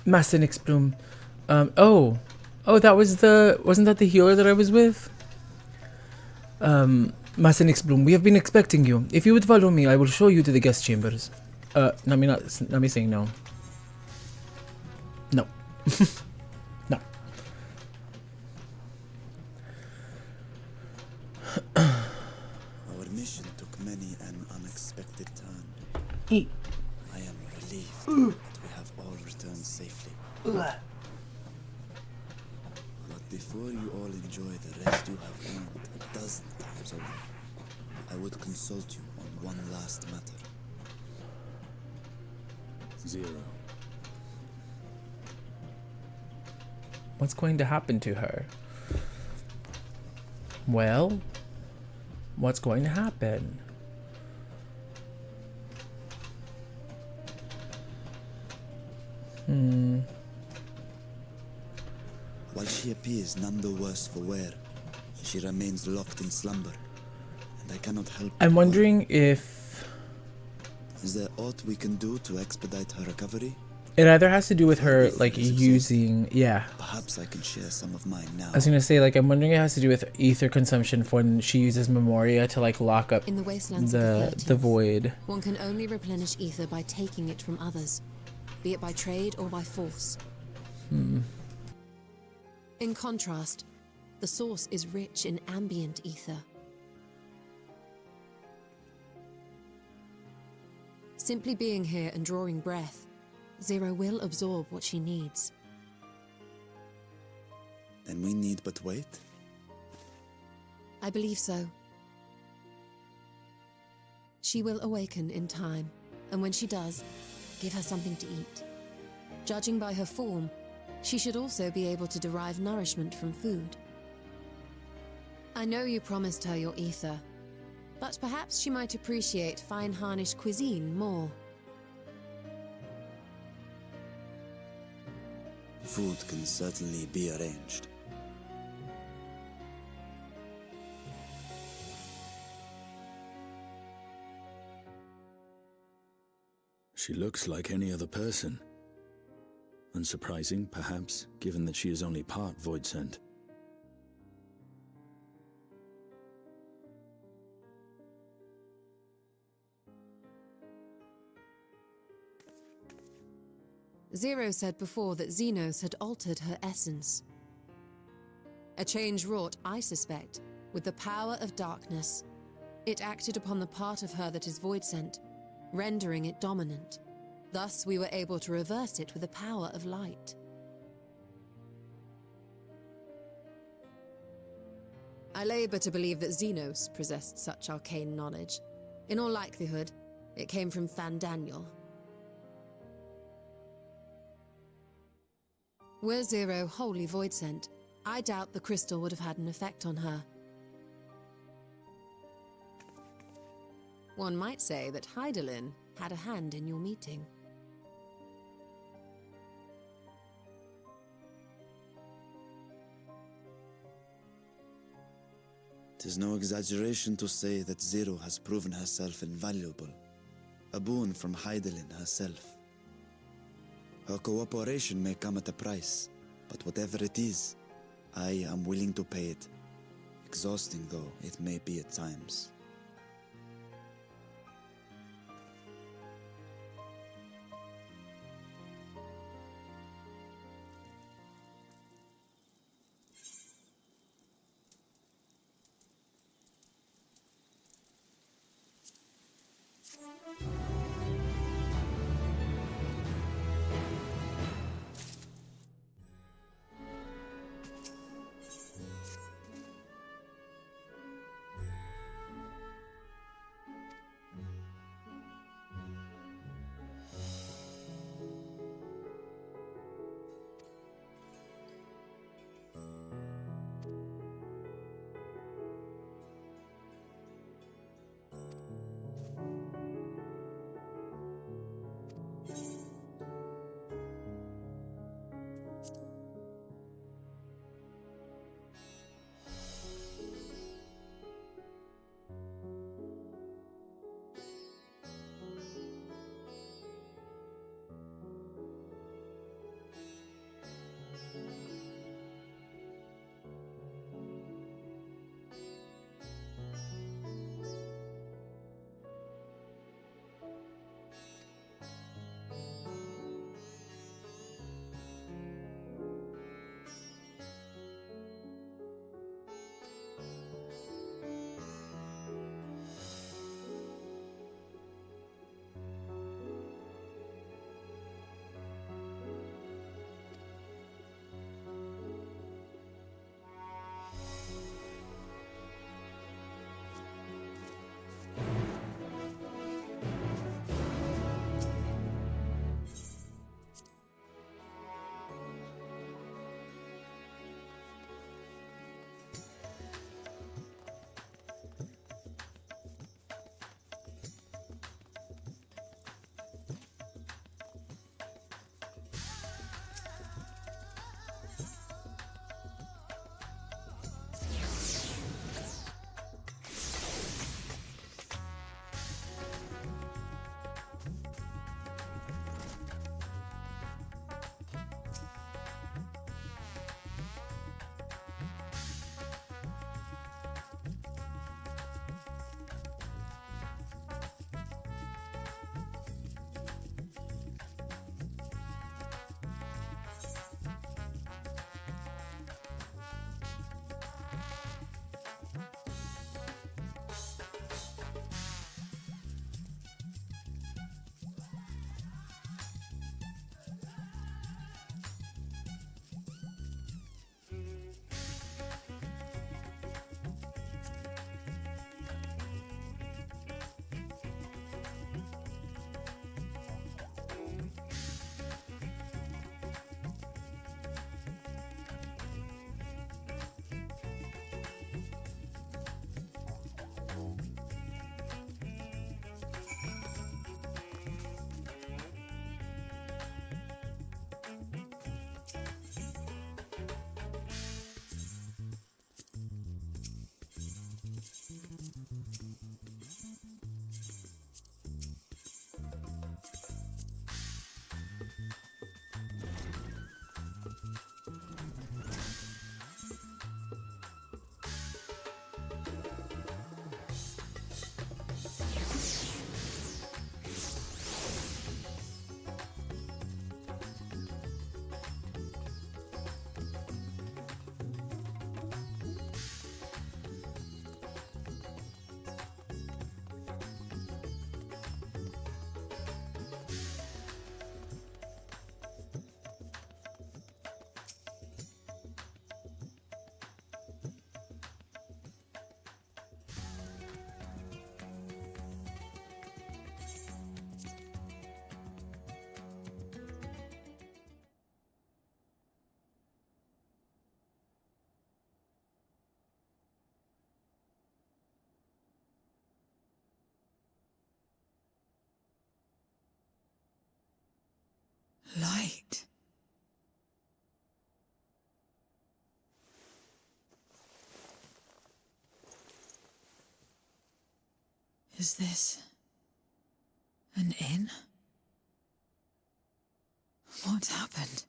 Massenix Bloom. Oh, that was wasn't that the healer that I was with? Massenix Bloom, we have been expecting you. If you would follow me, I will show you to the guest chambers. Not me saying no. No. No. Our mission took many an unexpected turn. Eat. I am relieved that we have all returned safely. But before you all enjoy the rest you have earned 12 times over, I would consult you on one last matter. Zero. What's going to happen to her? Well, what's going to happen? While she appears none the worse for wear, she remains locked in slumber, and I cannot help. I'm wondering if Is there aught we can do to expedite her recovery? it either has to do with her like using, yeah. Perhaps I can share some of mine now. I was gonna say, like, I'm wondering if it has to do with ether consumption for when she uses Memoria to like lock up In the wastelands the of the void. one can only replenish ether by taking it from others, be it by trade or by force. In contrast, the source is rich in ambient ether. Simply being here and drawing breath, Zero will absorb what she needs. Then we need but wait. I believe so. She will awaken in time, and when she does, give her something to eat. Judging by her form, she should also be able to derive nourishment from food. I know you promised her your ether, but perhaps she might appreciate fine harnished cuisine more. Food can certainly be arranged. She looks like any other person. Unsurprising, perhaps, given that she is only part void scent. Zero said before that Xenos had altered her essence. A change wrought, I suspect, with the power of darkness. It acted upon the part of her that is void-sent, rendering it dominant. Thus, we were able to reverse it with the power of light. I labor to believe that Xenos possessed such arcane knowledge. In all likelihood, it came from Fandaniel. Were Zero wholly void-sent, I doubt the crystal would have had an effect on her. One might say that Hydaelyn had a hand in your meeting. 'Tis no exaggeration to say that Zero has proven herself invaluable. A boon from Hydaelyn herself. Her cooperation may come at a price, but whatever it is, I am willing to pay it. Exhausting though it may be at times. Light. Is this an inn? What happened?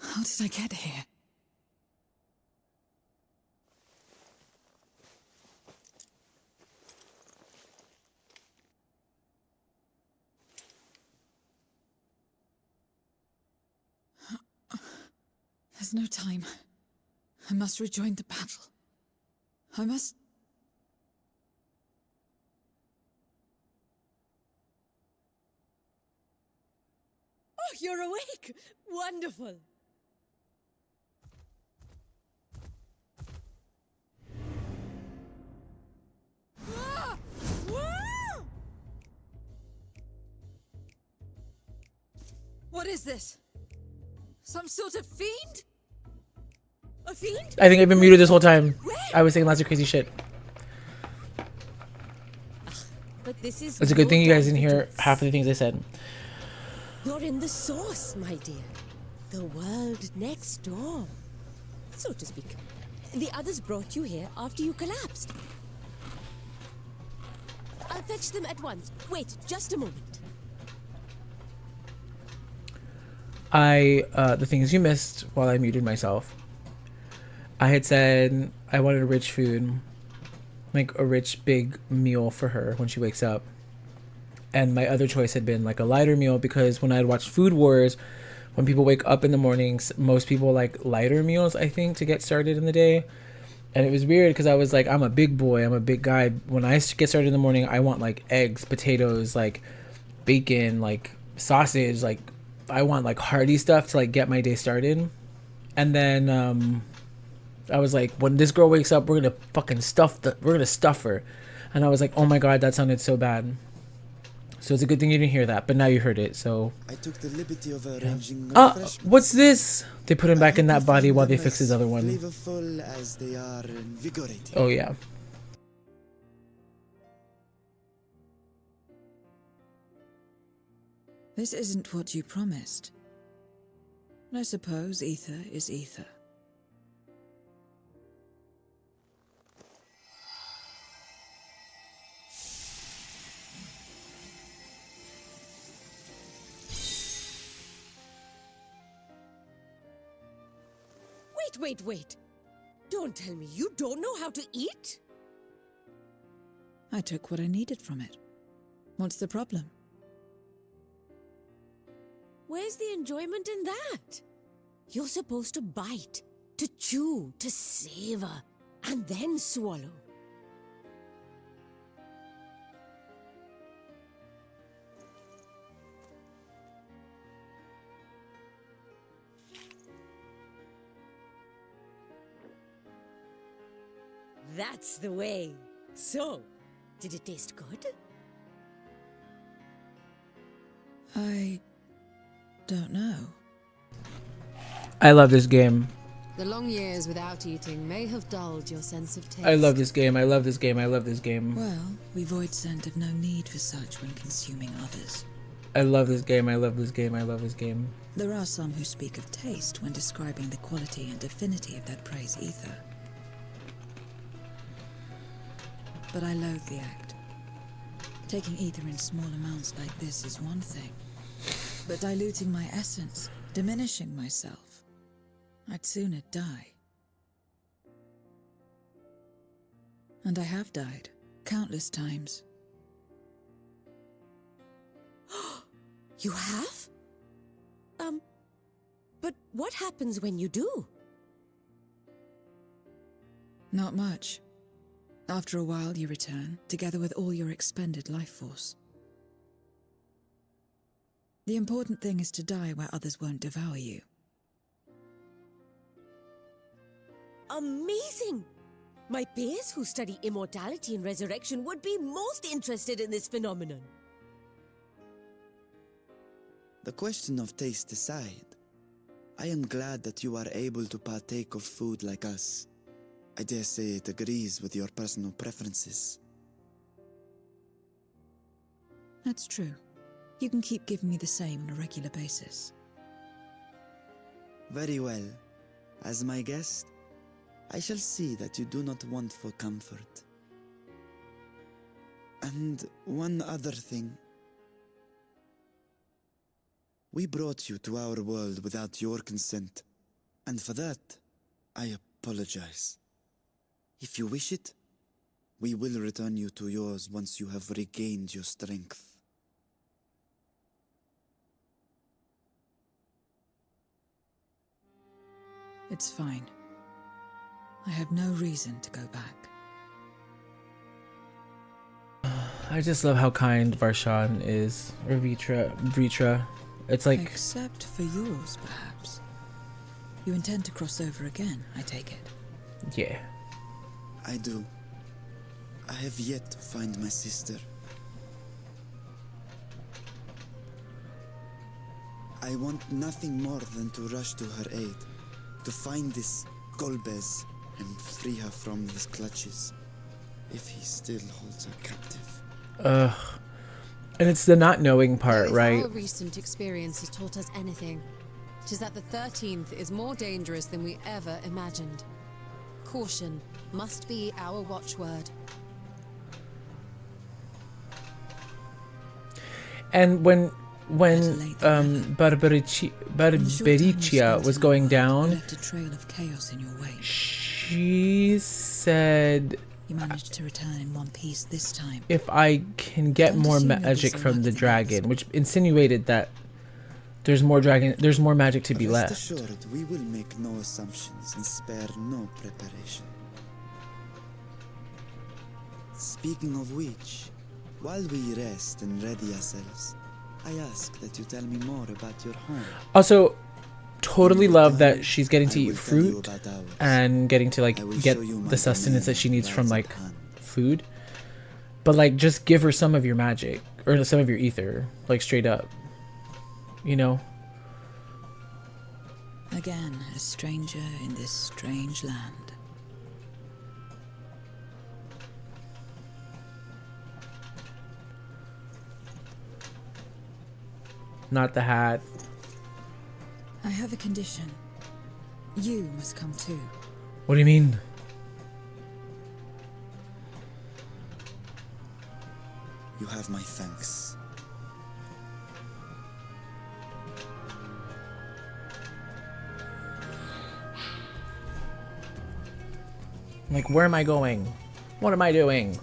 How did I get here? There's no time. I must rejoin the battle. I must... Oh, you're awake! Wonderful! Ah! Ah! What is this? Some sort of fiend? A fiend? I think I've been muted this whole time. I was saying lots of crazy shit. But this is It's a good thing you guys didn't hear ridiculous. half of the things I said. You're in the source, my dear. The world next door, so to speak. The others brought you here after you collapsed. I'll fetch them at once. Wait, just a moment. The things you missed while I muted myself. I had said I wanted a rich food, like a rich big meal for her when she wakes up. And my other choice had been like a lighter meal, because when I had watched Food Wars, when people wake up in the mornings, most people like lighter meals, I think, to get started in the day. And it was weird because I was like, I'm a big boy, I'm a big guy. When I get started in the morning, I want like eggs, potatoes, like bacon, like sausage, like I want like hearty stuff to like get my day started. And then I was like, when this girl wakes up, we're gonna fucking stuff her. And I was like, oh my god, that sounded so bad. So it's a good thing you didn't hear that, but now you heard it. So I took the liberty of arranging what's this? They put him back in that body while they fix his other one. Flavorful as they are invigorating. Oh yeah. This isn't what you promised. I suppose ether is ether. Wait. Don't tell me you don't know how to eat? I took what I needed from it. What's the problem? Where's the enjoyment in that? You're supposed to bite, to chew, to savor, and then swallow. That's the way. So, did it taste good? I don't know. I love this game. The long years without eating may have dulled your sense of taste. I love this game. I love this game. I love this game. Well, we void scent have no need for such when consuming others. I love this game. I love this game. I love this game. There are some who speak of taste when describing the quality and affinity of that praise ether. But I loathe the act. Taking ether in small amounts like this is one thing. But diluting my essence, diminishing myself, I'd sooner die. And I have died, countless times. You have? But what happens when you do? Not much. After a while, you return, together with all your expended life force. The important thing is to die where others won't devour you. Amazing! My peers who study immortality and resurrection would be most interested in this phenomenon. The question of taste aside, I am glad that you are able to partake of food like us. I dare say it agrees with your personal preferences. That's true. You can keep giving me the same on a regular basis. Very well. As my guest, I shall see that you do not want for comfort. And one other thing. We brought you to our world without your consent, and for that, I apologize. If you wish it, we will return you to yours once you have regained your strength. It's fine. I have no reason to go back. I just love how kind Varshan is, or Vritra. It's like... Except for yours, perhaps. You intend to cross over again, I take it? Yeah. I do. I have yet to find my sister. I want nothing more than to rush to her aid, to find this Golbez and free her from his clutches, if he still holds her captive. Ugh. And it's the not knowing part, right? If our recent experience has taught us anything, it is that the 13th is more dangerous than we ever imagined. Caution must be our watchword. And when Barbaricia was going down, left a trail of chaos in your way. she said, You managed to return in one piece this time. if I can get more magic from the dragon, which insinuated that there's more magic to be left. Rest assured, we will make no assumptions and spare no preparation. Speaking of which, while we rest and ready ourselves, I ask that you tell me more about your home. Also, totally love that she's getting to eat fruit and getting to like get the sustenance that she needs from like food. But like just give her some of your magic or some of your ether, like straight up. You know? Again, a stranger in this strange land. Not the hat. I have a condition. You must come too. What do you mean? You have my thanks. Like, where am I going? What am I doing?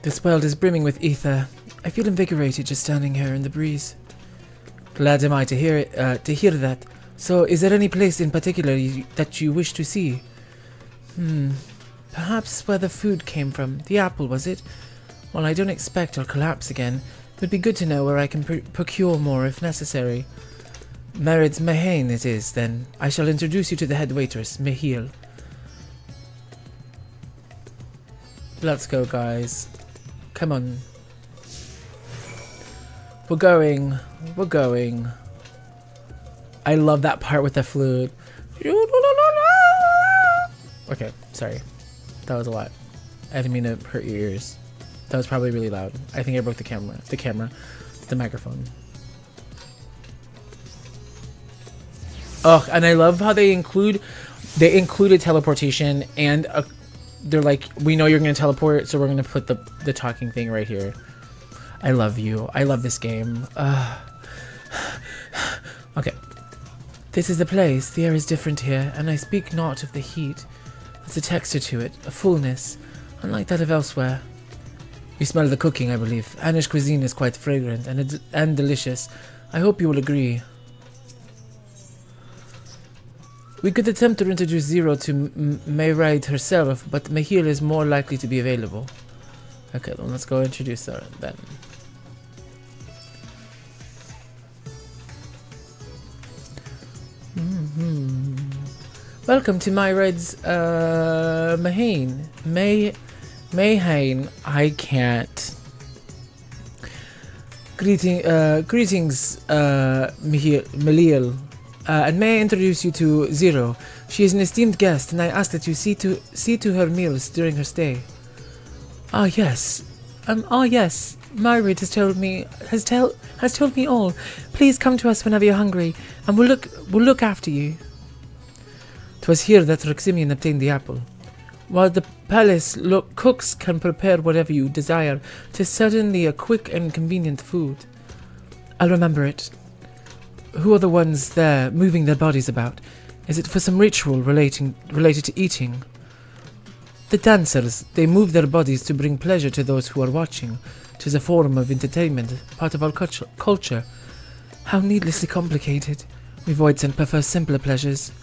This world is brimming with ether. I feel invigorated just standing here in the breeze. Glad am I to hear it, to hear that. So, is there any place in particular that you wish to see? Perhaps where the food came from. The apple, was it? Well, I don't expect I'll collapse again. It would be good to know where I can procure more if necessary. Merid's Mahane it is, then. I shall introduce you to the head waitress, Mihil. Let's go, guys. Come on. We're going. We're going. I love that part with the flute. Okay, sorry. That was a lot. I didn't mean to hurt your ears. That was probably really loud. I think I broke the camera. The microphone. Ugh, and I love how they included teleportation and they're like, we know you're going to teleport, so we're going to put the talking thing right here. I love you. I love this game. Okay. This is the place. The air is different here, and I speak not of the heat. There's a texture to it, a fullness, unlike that of elsewhere. You smell the cooking, I believe. Anish cuisine is quite fragrant and delicious. I hope you will agree. We could attempt to introduce Zero to Mayraid herself, but Mahil is more likely to be available. Okay, then let's go introduce her then. Welcome to Mayraid's Mahane. Mahane. I can't. Greetings, Malil. And may I introduce you to Zero. She is an esteemed guest, and I ask that you see to her meals during her stay. Ah, yes. Yes. Margaret has told me all. Please come to us whenever you're hungry, and we'll look after you. 'Twas here that Roximian obtained the apple. While the palace cooks can prepare whatever you desire, 'tis certainly a quick and convenient food. I'll remember it. Who are the ones there moving their bodies about? Is it for some ritual related to eating? The dancers, they move their bodies to bring pleasure to those who are watching. 'Tis a form of entertainment, part of our culture. How needlessly complicated. We Voidsent prefer simpler pleasures.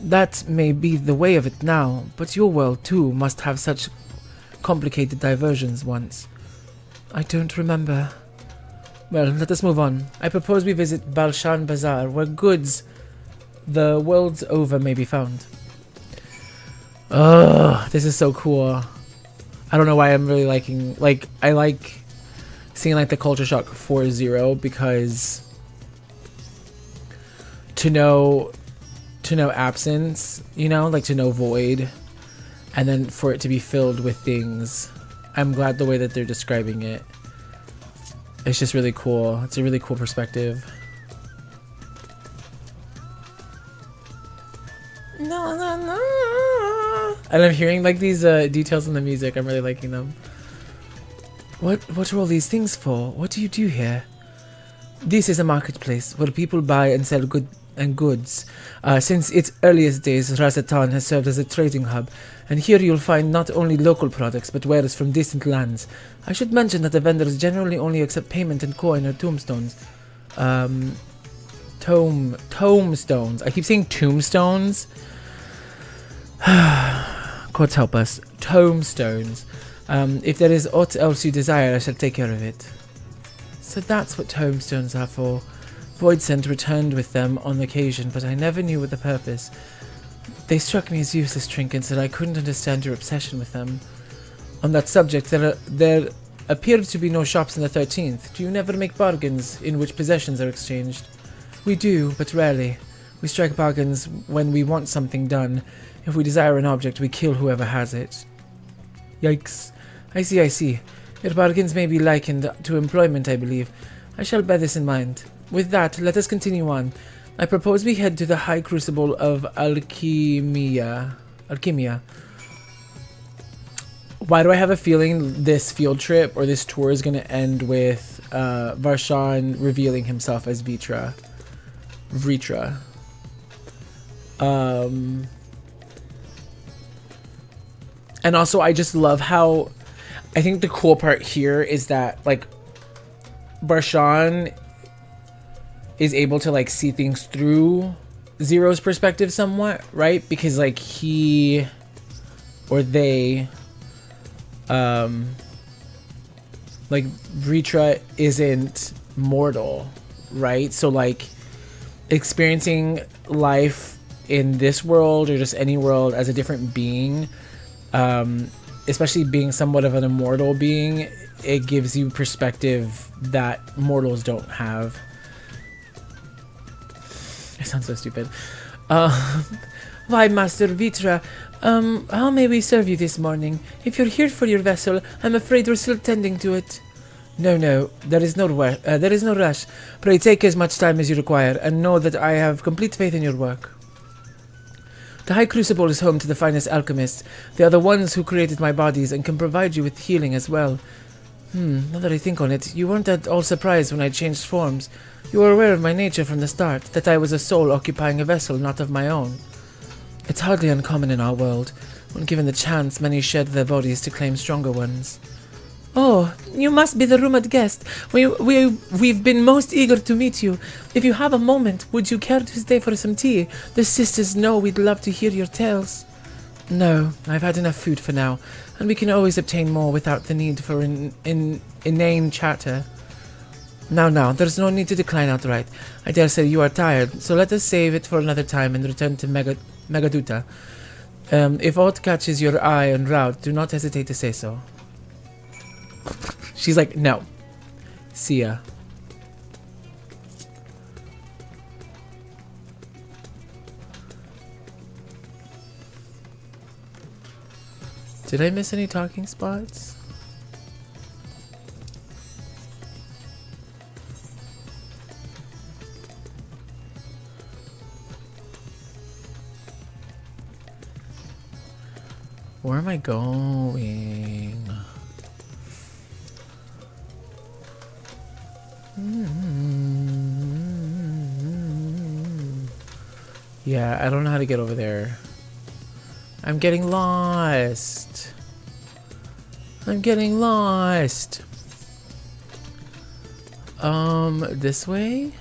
That may be the way of it now, but your world too must have such complicated diversions once. I don't remember. Well, let us move on. I propose we visit Balshan Bazaar, where goods the world's over may be found. Ugh, this is so cool. I don't know why I'm really liking, like, I like seeing like the culture shock 4-0 because to know absence, you know, like to know void, and then for it to be filled with things. I'm glad the way that they're describing it. It's just really cool. It's a really cool perspective. No. And I'm hearing like these details in the music. I'm really liking them. What are all these things for? What do you do here? This is a marketplace where people buy and sell goods. Since its earliest days, Razatan has served as a trading hub, and here you'll find not only local products, but wares from distant lands. I should mention that the vendors generally only accept payment in coin or tombstones. Tombstones. I keep saying tombstones. Gods help us. Tombstones. If there is aught else you desire, I shall take care of it. So that's what tombstones are for. Voidsent returned with them on occasion, but I never knew what the purpose. They struck me as useless trinkets, and I couldn't understand your obsession with them. On that subject, there appeared to be no shops in the 13th. Do you never make bargains in which possessions are exchanged? We do, but rarely. We strike bargains when we want something done. If we desire an object, we kill whoever has it. Yikes. I see. Your bargains may be likened to employment, I believe. I shall bear this in mind. With that, let us continue on. I propose we head to the High Crucible of Alchemia. Why do I have a feeling this field trip or this tour is going to end with Varshan revealing himself as Vritra? And also, I just love how... I think the cool part here is that, like, Varshan is able to, like, see things through Zero's perspective somewhat, right? Because, like, he or they, like, Vritra isn't mortal, right? So, like, experiencing life in this world or just any world as a different being, especially being somewhat of an immortal being, it gives you perspective that mortals don't have. It sounds so stupid. Why, Master Vritra, how may we serve you this morning? If you're here for your vessel, I'm afraid we're still tending to it. No, there is no rush. Pray take as much time as you require, and know that I have complete faith in your work. The High Crucible is home to the finest alchemists. They are the ones who created my bodies and can provide you with healing as well. Now that I think on it, you weren't at all surprised when I changed forms. You were aware of my nature from the start, that I was a soul occupying a vessel not of my own. It's hardly uncommon in our world. When given the chance, many shed their bodies to claim stronger ones. Oh, you must be the rumored guest. We've been most eager to meet you. If you have a moment, would you care to stay for some tea? The sisters know we'd love to hear your tales. No, I've had enough food for now, and we can always obtain more without the need for inane chatter. Now, there's no need to decline outright. I dare say you are tired, so let us save it for another time and return to Megaduta. If aught catches your eye en route, do not hesitate to say so. She's like, no. See ya. Did I miss any talking spots? Where am I going? Yeah, I don't know how to get over there. I'm getting lost. I'm getting lost. This way?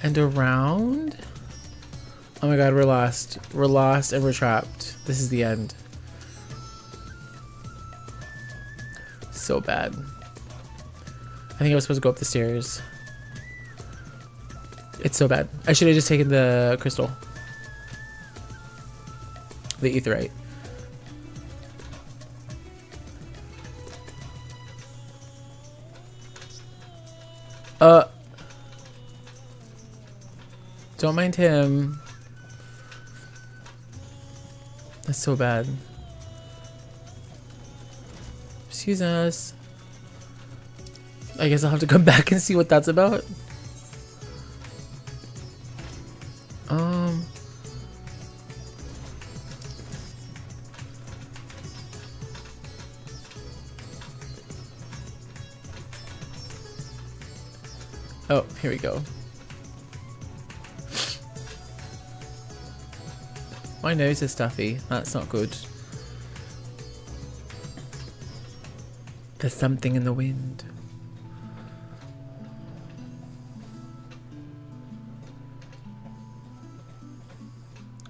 And around? Oh my god, we're lost. We're lost and we're trapped. This is the end. So bad. I think I was supposed to go up the stairs. It's so bad. I should have just taken the crystal. The aetheryte. Don't mind him. That's so bad. Excuse us. I guess I'll have to come back and see what that's about. Oh, here we go. My nose is stuffy. That's not good. There's something in the wind.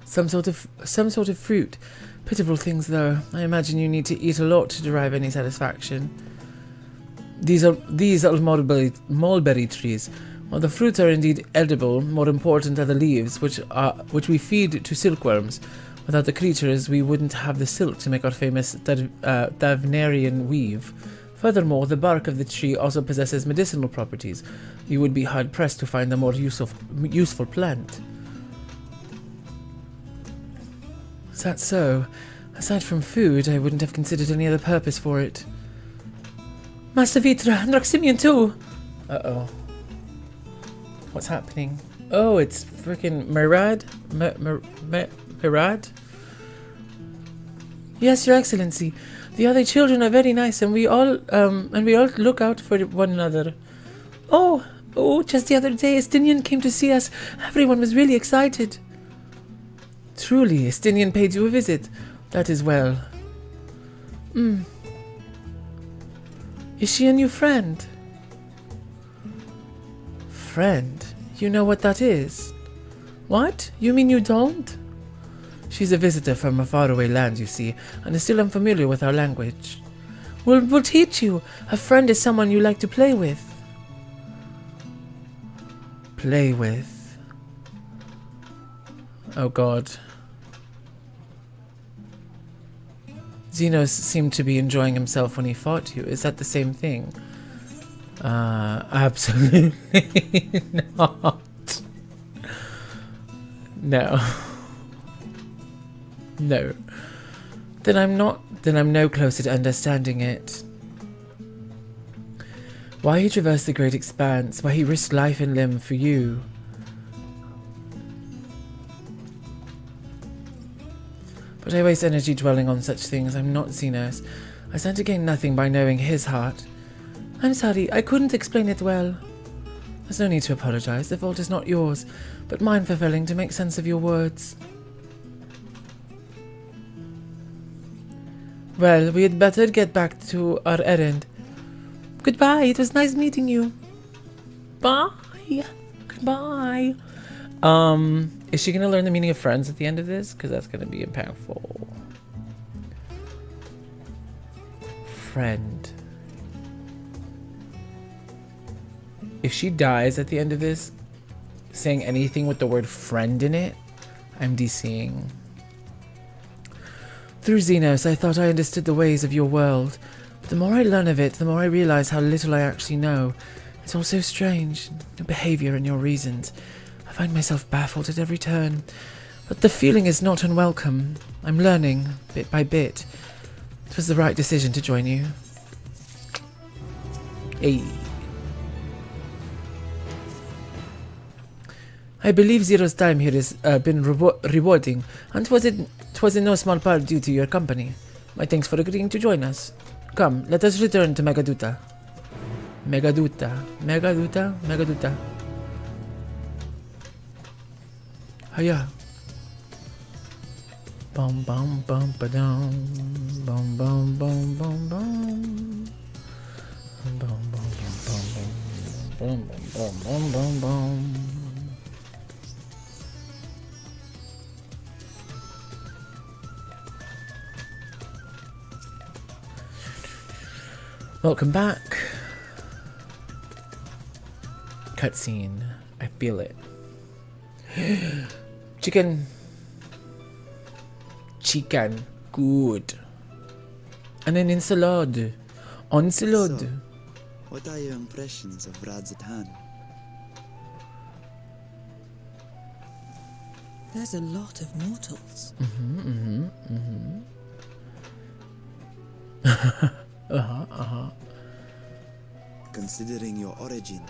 Some sort of fruit. Pitiful things though. I imagine you need to eat a lot to derive any satisfaction. These are mulberry trees. While the fruits are indeed edible, more important are the leaves, which we feed to silkworms. Without the creatures, we wouldn't have the silk to make our famous Davnarian weave. Furthermore, the bark of the tree also possesses medicinal properties. You would be hard-pressed to find a more useful plant. Is that so? Aside from food, I wouldn't have considered any other purpose for it. Master Vitra, and Roximian too! Uh-oh. What's happening? Oh, it's freaking Murad? Murad? Yes, Your Excellency. The other children are very nice, and we all look out for one another. Oh, just the other day, Estinian came to see us. Everyone was really excited. Truly, Estinian paid you a visit. That is well. Is she a new friend? Friend? You know what that is? What? You mean you don't? She's a visitor from a faraway land, you see, and is still unfamiliar with our language. We'll teach you. A friend is someone you like to play with. Play with? Oh god. Xenos seemed to be enjoying himself when he fought you. Is that the same thing? Absolutely not. No. No. Then I'm no closer to understanding it. Why he traversed the great expanse, why he risked life and limb for you. But I waste energy dwelling on such things. I'm not Xenos. I stand to gain nothing by knowing his heart. I'm sorry, I couldn't explain it well. There's no need to apologize. The fault is not yours, but mine for failing to make sense of your words. Well, we had better get back to our errand. Goodbye, it was nice meeting you. Bye. Goodbye. Is she gonna learn the meaning of friends at the end of this? Because that's gonna be impactful. Friend. If she dies at the end of this, saying anything with the word friend in it, I'm DCing. Through Xenos, I thought I understood the ways of your world. But the more I learn of it, the more I realize how little I actually know. It's all so strange. Your behavior and your reasons. I find myself baffled at every turn. But the feeling is not unwelcome. I'm learning, bit by bit. It was the right decision to join you. Hey. I believe Zero's time here has been rewarding, and was in no small part due to your company. My thanks for agreeing to join us. Come, let us return to Megaduta. Megaduta. Hiya. Bum bum bum ba dum. Bum bum bum bum bum. Bum bum bum bum bum bum bum bum bum. Welcome back. Cutscene. I feel it. Chicken. Good. And an ensalad. Onslaught. So, what are your impressions of Radz-at-Han? There's a lot of mortals. Considering your origin,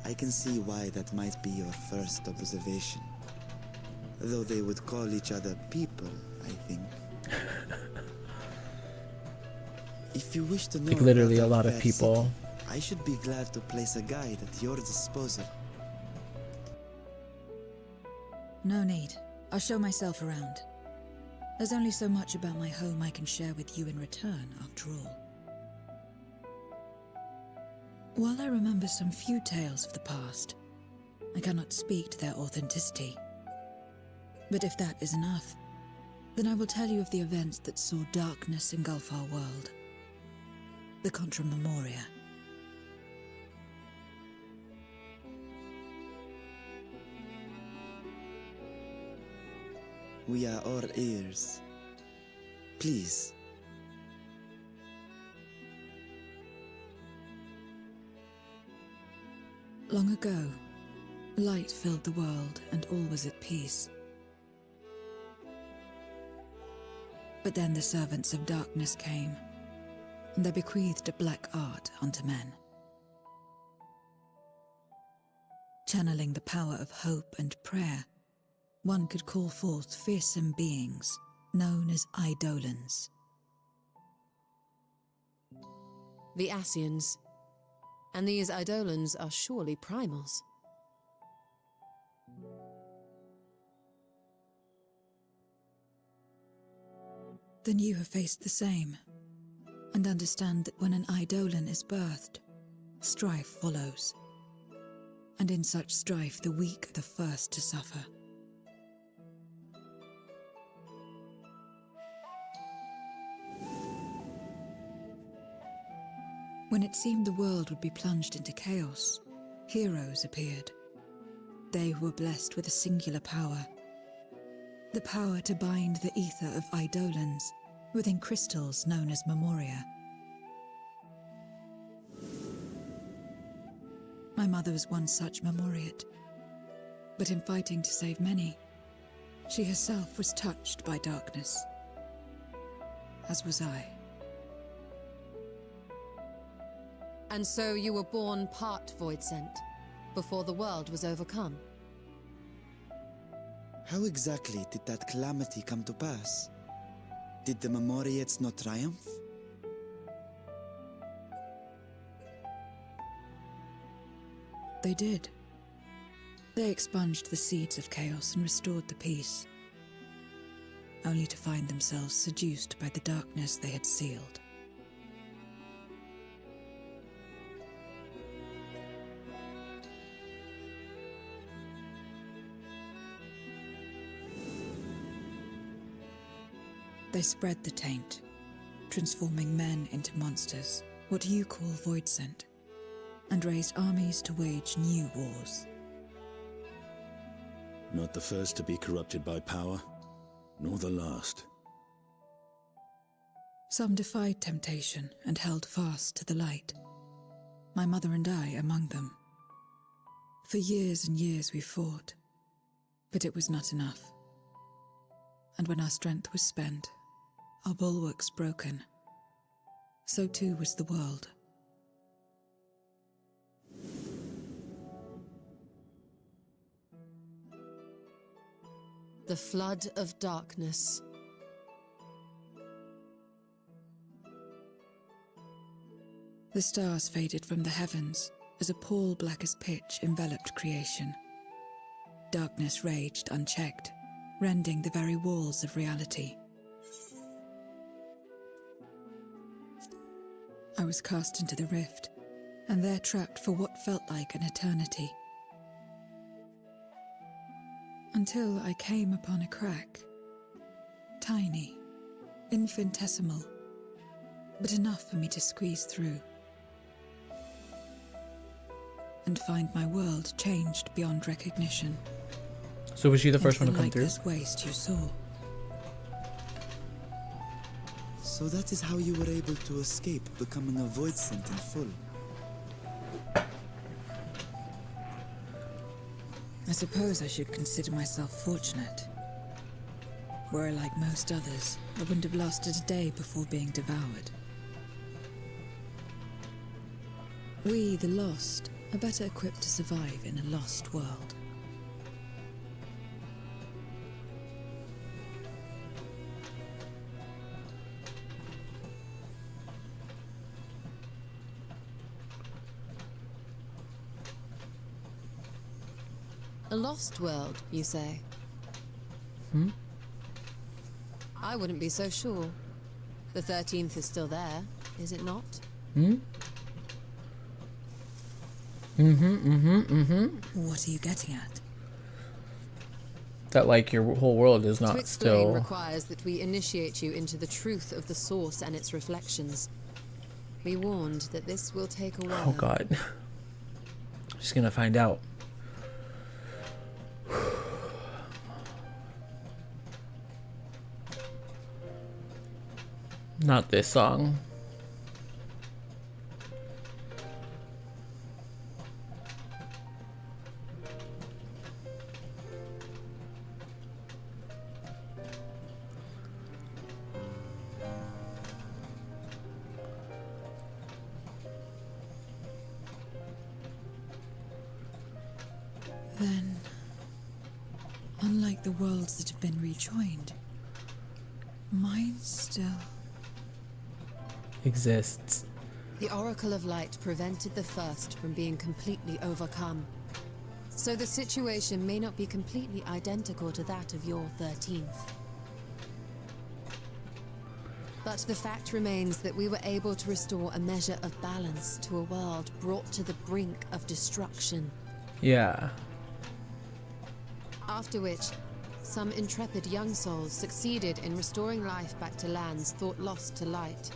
I can see why that might be your first observation. Though they would call each other people, I think. If you wish to know Like literally about a lot of Fair people. City, I should be glad to place a guide at your disposal. No need. I'll show myself around. There's only so much about my home I can share with you in return, after all. While I remember some few tales of the past, I cannot speak to their authenticity. But if that is enough, then I will tell you of the events that saw darkness engulf our world. The Contra Memoria. We are all ears. Please. Long ago, light filled the world and all was at peace. But then the servants of darkness came, and they bequeathed a black art unto men. Channeling the power of hope and prayer, one could call forth fearsome beings known as Eidolons. The Ascians. And these Eidolons are surely primals. Then you have faced the same, and understand that when an Eidolon is birthed, strife follows. And in such strife, the weak are the first to suffer. When it seemed the world would be plunged into chaos, heroes appeared. They who were blessed with a singular power. The power to bind the ether of Eidolons within crystals known as Memoria. My mother was one such Memoriate, but in fighting to save many, she herself was touched by darkness, as was I. And so you were born part Voidsent, before the world was overcome. How exactly did that calamity come to pass? Did the Memoriates not triumph? They did. They expunged the seeds of chaos and restored the peace, only to find themselves seduced by the darkness they had sealed. They spread the taint, transforming men into monsters, what you call Voidsent, and raised armies to wage new wars. Not the first to be corrupted by power, nor the last. Some defied temptation and held fast to the light. My mother and I among them. For years and years we fought, but it was not enough. And when our strength was spent, our bulwarks broken, so too was the world. The flood of darkness. The stars faded from the heavens as a pall black as pitch enveloped creation. Darkness raged unchecked, rending the very walls of reality. I was cast into the rift, and there trapped for what felt like an eternity. Until I came upon a crack. Tiny, infinitesimal, but enough for me to squeeze through. And find my world changed beyond recognition. So was she the first one to come through? This waste you saw. So that is how you were able to escape becoming a void scent in full. I suppose I should consider myself fortunate. Were I like most others, I wouldn't have lasted a day before being devoured. We, the lost, are better equipped to survive in a lost world. A lost world, you say? I wouldn't be so sure. The 13th is still there, is it not? What are you getting at? That, like, your whole world is To not explain still... requires that we initiate you into the truth of the source and its reflections. We warned that this will take a while. Oh god. Just gonna find out. Not this song. Then, unlike the worlds that have been rejoined, mine still Exists. The Oracle of Light prevented the first from being completely overcome. So the situation may not be completely identical to that of your 13th. But the fact remains that we were able to restore a measure of balance to a world brought to the brink of destruction. Yeah. After which, some intrepid young souls succeeded in restoring life back to lands thought lost to light.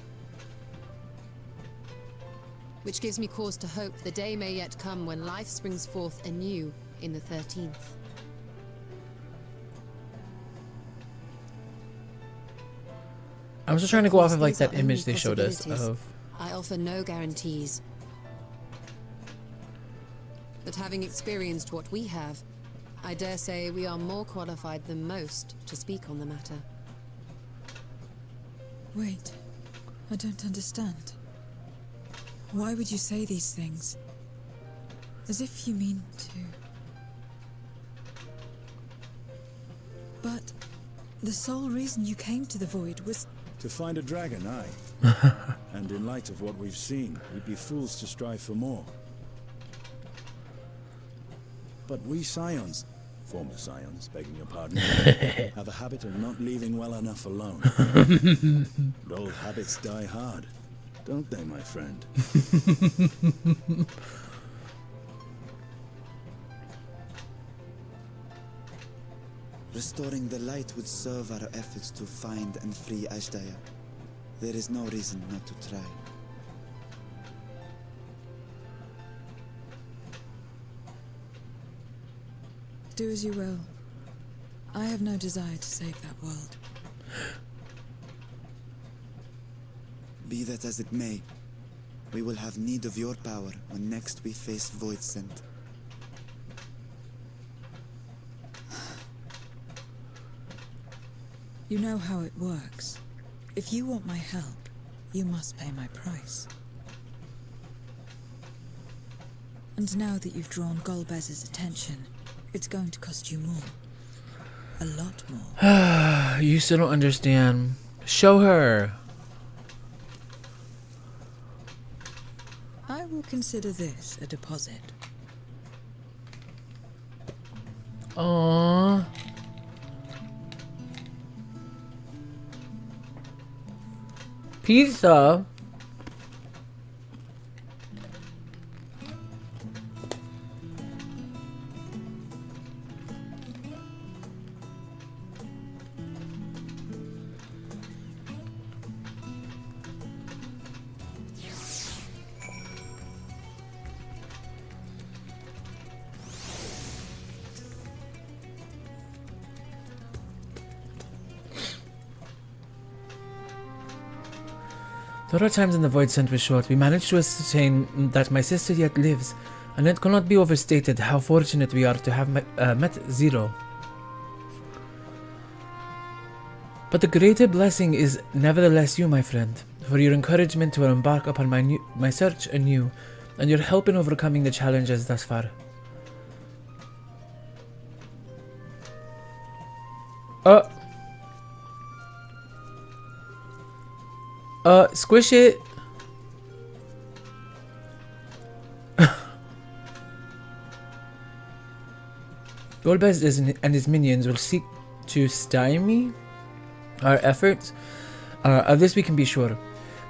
Which gives me cause to hope the day may yet come when life springs forth anew in the 13th. I was just trying to go off of like that image they showed us of... I offer no guarantees. But having experienced what we have, I dare say we are more qualified than most to speak on the matter. Wait, I don't understand. Why would you say these things? As if you mean to... But the sole reason you came to the Void was... To find a dragon, aye. And in light of what we've seen, we'd be fools to strive for more. But we Scions, former Scions, begging your pardon, have a habit of not leaving well enough alone. And old habits die hard, don't they, my friend? Restoring the light would serve our efforts to find and free Ashdaya. There is no reason not to try. Do as you will. I have no desire to save that world. Be that as it may, we will have need of your power when next we face Void Scent. You know how it works. If you want my help, you must pay my price. And now that you've drawn Golbez's attention, it's going to cost you more. A lot more. You still don't understand. Show her. I will consider this a deposit. Aww. Pizza. Though our times in the Void Scent was short, we managed to ascertain that my sister yet lives, and it cannot be overstated how fortunate we are to have met Zero. But the greater blessing is nevertheless you, my friend, for your encouragement to embark upon my search anew, and your help in overcoming the challenges thus far. Squish it. Golbez and his minions will seek to stymie our efforts. Of this we can be sure.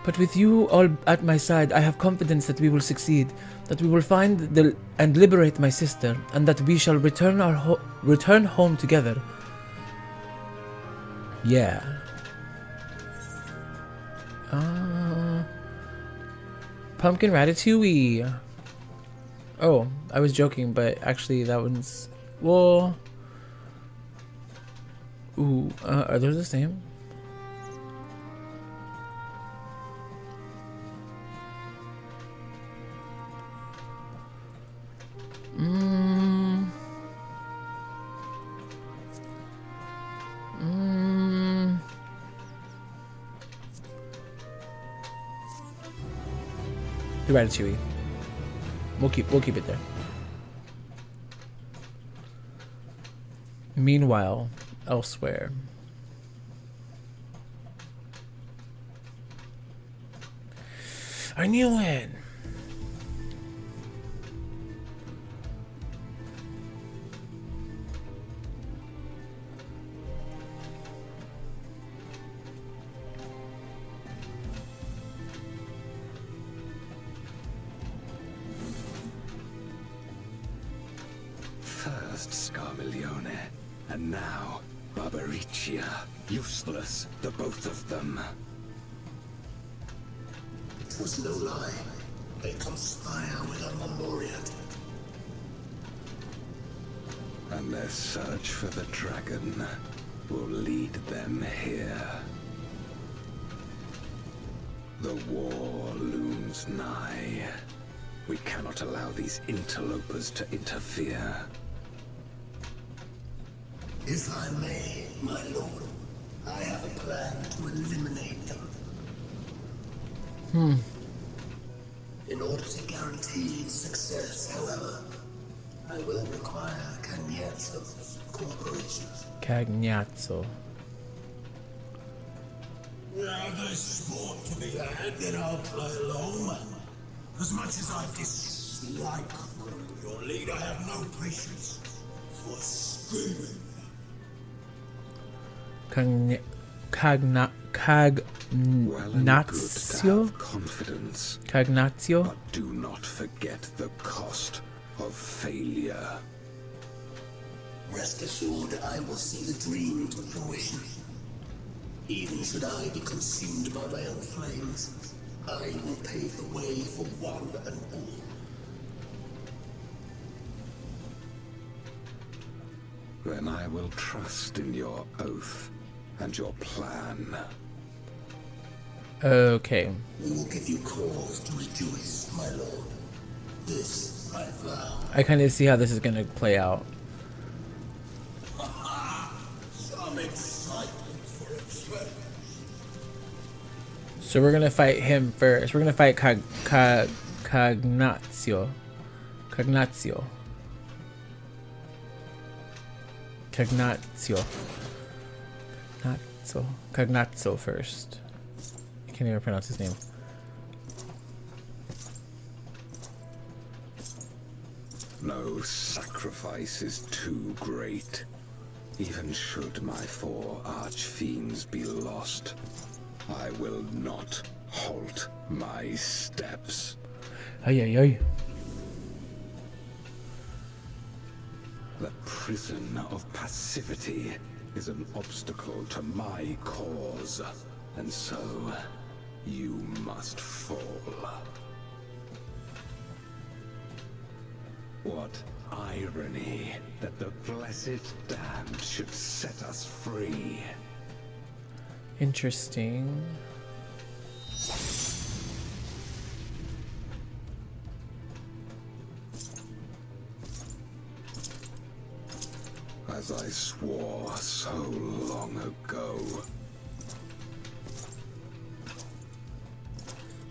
But with you all at my side, I have confidence that we will succeed, that we will find and liberate my sister, and that we shall return home together. Yeah. Pumpkin ratatouille. Oh, I was joking, but actually that one's... Well... Ooh, are those the same? The ratatouille. We'll keep it there. Meanwhile, elsewhere. I knew it. And now, Barbaricia. Useless, the both of them. It was no lie. They conspire with a Memoriat. And their search for the dragon will lead them here. The war looms nigh. We cannot allow these interlopers to interfere. If I may, my lord, I have a plan to eliminate them. In order to guarantee success, however, I will require Cagnazzo's cooperation. Cagnazzo. Now there's sport to be had, then I'll play along, man. As much as I dislike your lead, I have no patience for screaming. Cagnazio? Confidence. Cagnazio? But do not forget the cost of failure. Rest assured, I will see the dream to fruition. Even should I be consumed by my own flames, I will pave the way for one and all. Then I will trust in your oath and your plan. Okay. We will give you cause to rejoice, my lord. This I vow. I kind of see how this is going to play out. Some excitement for a change. So we're going to fight him first. We're going to fight Cagnazio. Cagnazio. Cagnazzo first. I can't even pronounce his name. No sacrifice is too great. Even should my 4 archfiends be lost, I will not halt my steps. Ay, ay, ay. The prison of passivity is an obstacle to my cause, and so you must fall. What irony that the blessed damned should set us free. Interesting. As I swore so long ago.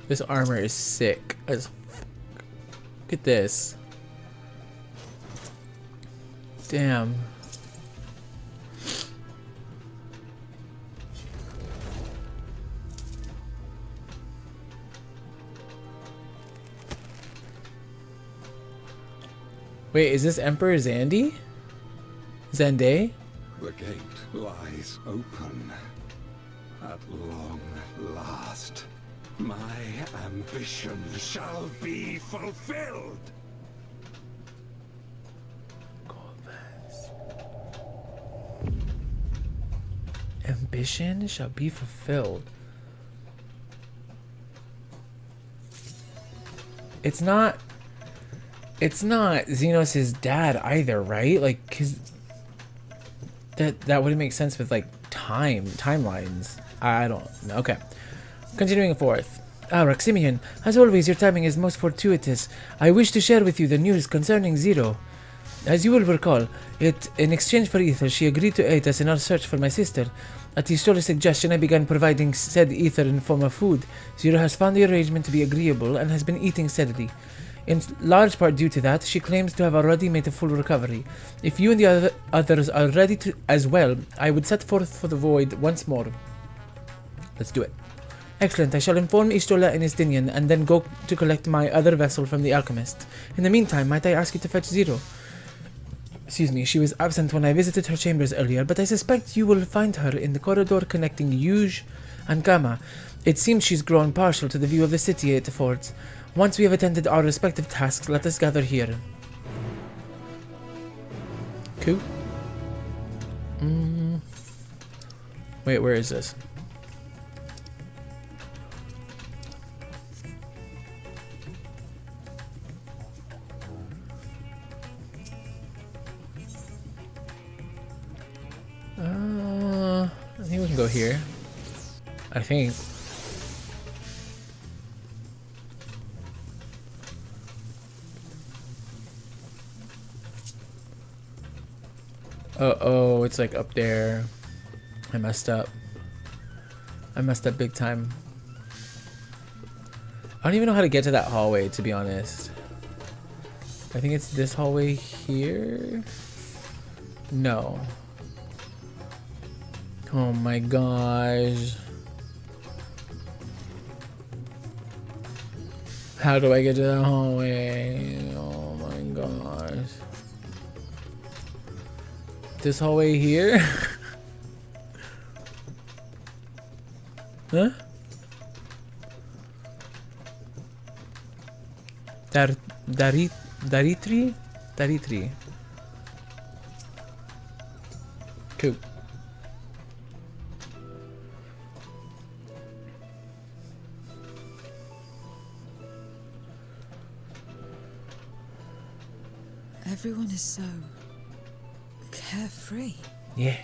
This armor is sick as fuck. Look at this. Damn. Wait, is this Emperor Zandy? Zende? The gate lies open. At long last, my ambition shall be fulfilled. Ambition shall be fulfilled. It's not Xenos' dad either, right? Like, cause that wouldn't make sense with like timelines. I don't know. Okay. Continuing forth. Raximian, as always, your timing is most fortuitous. I wish to share with you the news concerning Zero. As you will recall, in exchange for ether, she agreed to aid us in our search for my sister. At his sole suggestion, I began providing said ether in form of food. Zero has found the arrangement to be agreeable and has been eating steadily. In large part due to that, she claims to have already made a full recovery. If you and the others are ready to as well, I would set forth for the void once more. Let's do it. Excellent, I shall inform Ishtola and Istinian and then go to collect my other vessel from the alchemist. In the meantime, might I ask you to fetch Zero? Excuse me, she was absent when I visited her chambers earlier, but I suspect you will find her in the corridor connecting Yuj and Gamma. It seems she's grown partial to the view of the city it affords. Once we have attended our respective tasks, let us gather here. Cool. Wait, where is this? I think we can go here. I think. Uh-oh, it's like up there. I messed up. I messed up big time. I don't even know how to get to that hallway, to be honest. I think it's this hallway here. No. Oh my gosh. How do I get to that hallway? Oh my gosh. This hallway here? Huh? Daritri? Daritri. Cool. Everyone is so carefree. Yeah.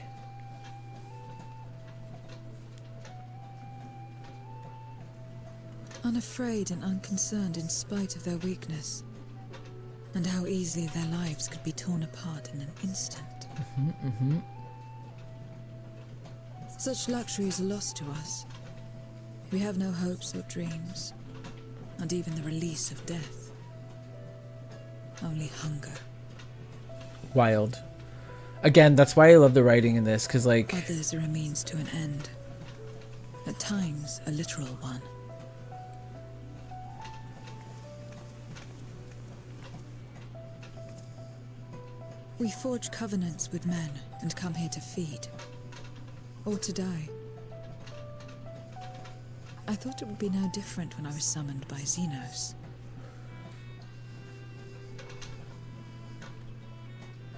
Unafraid and unconcerned in spite of their weakness. And how easily their lives could be torn apart in an instant. Such luxuries are lost to us. We have no hopes or dreams, not even the release of death. Only hunger. Wild. Again, that's why I love the writing in this, because like Others are a means to an end. At times, a literal one. We forge covenants with men and come here to feed. Or to die. I thought it would be no different when I was summoned by Xenos.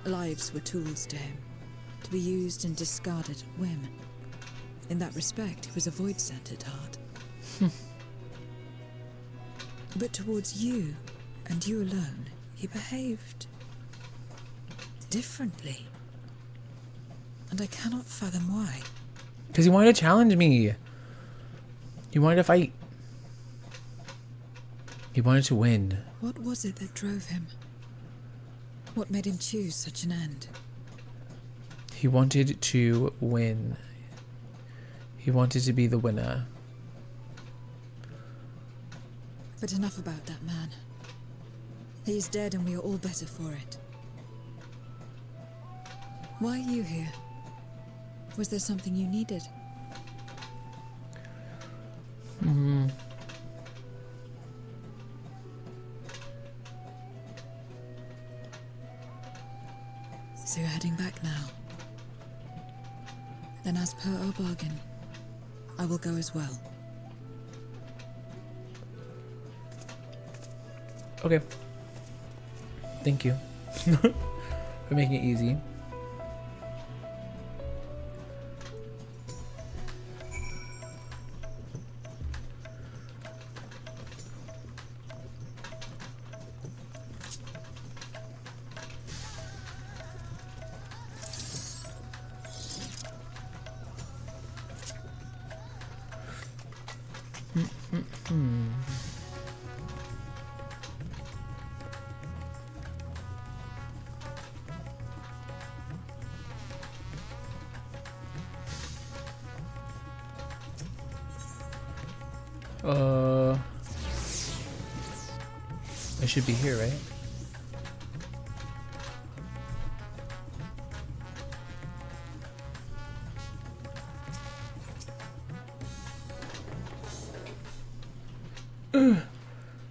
Lives were tools to him, to be used and discarded at whim. In that respect, he was a void-sent at heart. But towards you, and you alone, he behaved differently. And I cannot fathom why. because he wanted to challenge me. He wanted to fight. He wanted to win. What was it that drove him? What made him choose such an end? He wanted to win. He wanted to be the winner. But enough about that man. He is dead and we are all better for it. Why are you here? Was there something you needed? So you're heading back now. Then as per our bargain, I will go as well. Okay. Thank you for making it easy. It should be here, right?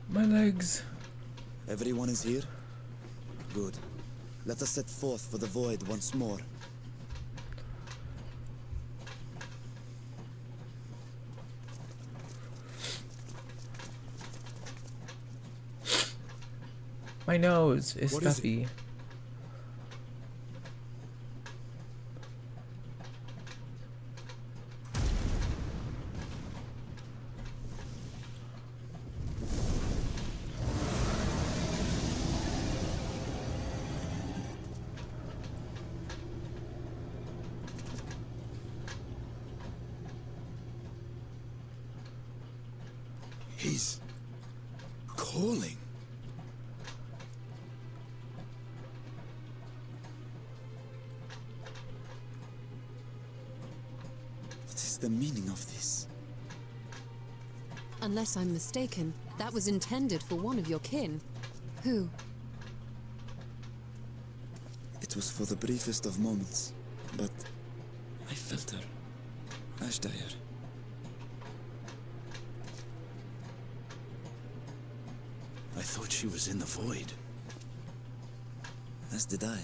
My legs. Everyone is here? Good. Let us set forth for the void once more. My nose is What is it? stuffy. He's calling. What is the meaning of this? Unless I'm mistaken, that was intended for one of your kin. Who? It was for the briefest of moments, but I felt her. Ashdire. I thought she was in the void. As did I.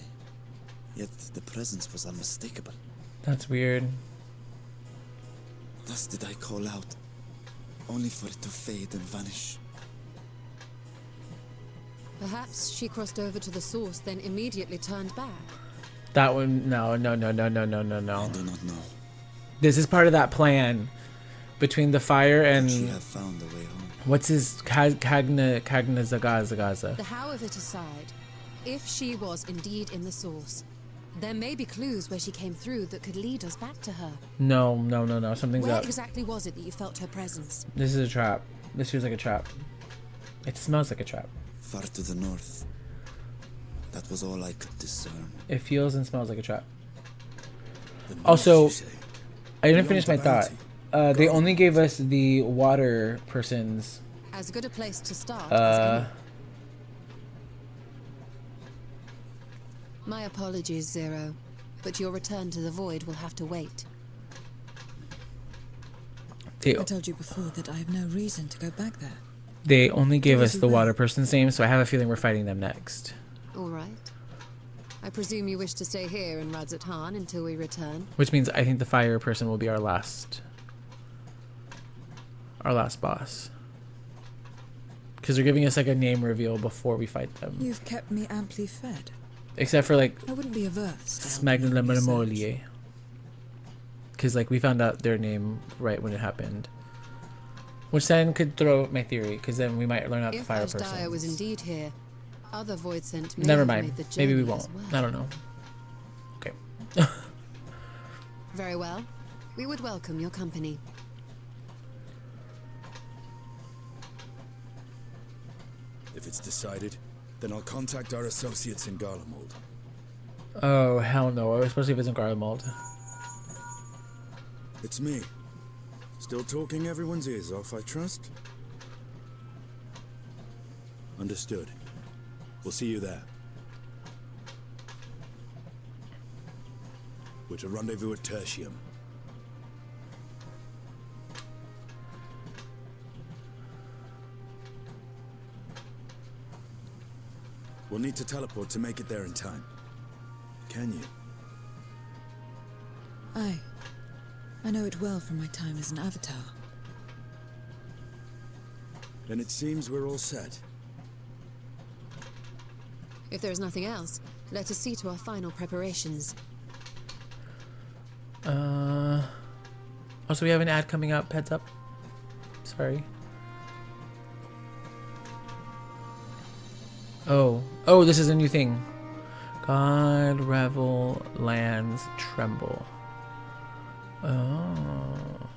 Yet the presence was unmistakable. That's weird. Thus did I call out, only for it to fade and vanish. Perhaps she crossed over to the source, then immediately turned back. That one, no. I do not know. This is part of that plan between the fire Could she and have found a way home? what's his Kagna Zagaza. The how of it aside, if she was indeed in the source, there may be clues where she came through that could lead us back to her. No. Something's Where up. exactly was it that you felt her presence? This is a trap. This feels like a trap. It smells like a trap. Far to the north. That was all I could discern. It feels and smells like a trap. The north, Also, you say? I didn't Beyond finish my the thought. bounty. They only gave us the water person's. As good a place to start as any. My apologies, Zero. but your return to the void will have to wait. I told you before that I have no reason to go back there. They only gave us the water person's name, so I have a feeling we're fighting them next. All right. I presume you wish to stay here in Radzatan until we return. Which means I think the fire person will be our last boss. Because they're giving us like a name reveal before we fight them. You've kept me amply fed. Except for like I wouldn't be averse to Smagnalamolier. Because like we found out their name right when it happened. Which then could throw out my theory, because then we might learn out the fire person. If Ashdaya was indeed here, other void sent may Never have mind. made the Maybe we journey won't. as well. I don't know. Okay. Very well. We would welcome your company. If it's decided, then I'll contact our associates in Garlemald. Oh, hell no. Especially if it's in Garlemald. It's me. Still talking everyone's ears off, I trust? Understood. We'll see you there. We're to rendezvous at Tertium. We'll need to teleport to make it there in time. Can you? Aye. I know it well from my time as an avatar. Then it seems we're all set. If there is nothing else, let us see to our final preparations. Also, we have an ad coming up. Heads up. Sorry. Oh, this is a new thing. God, revel, lands, tremble. Oh.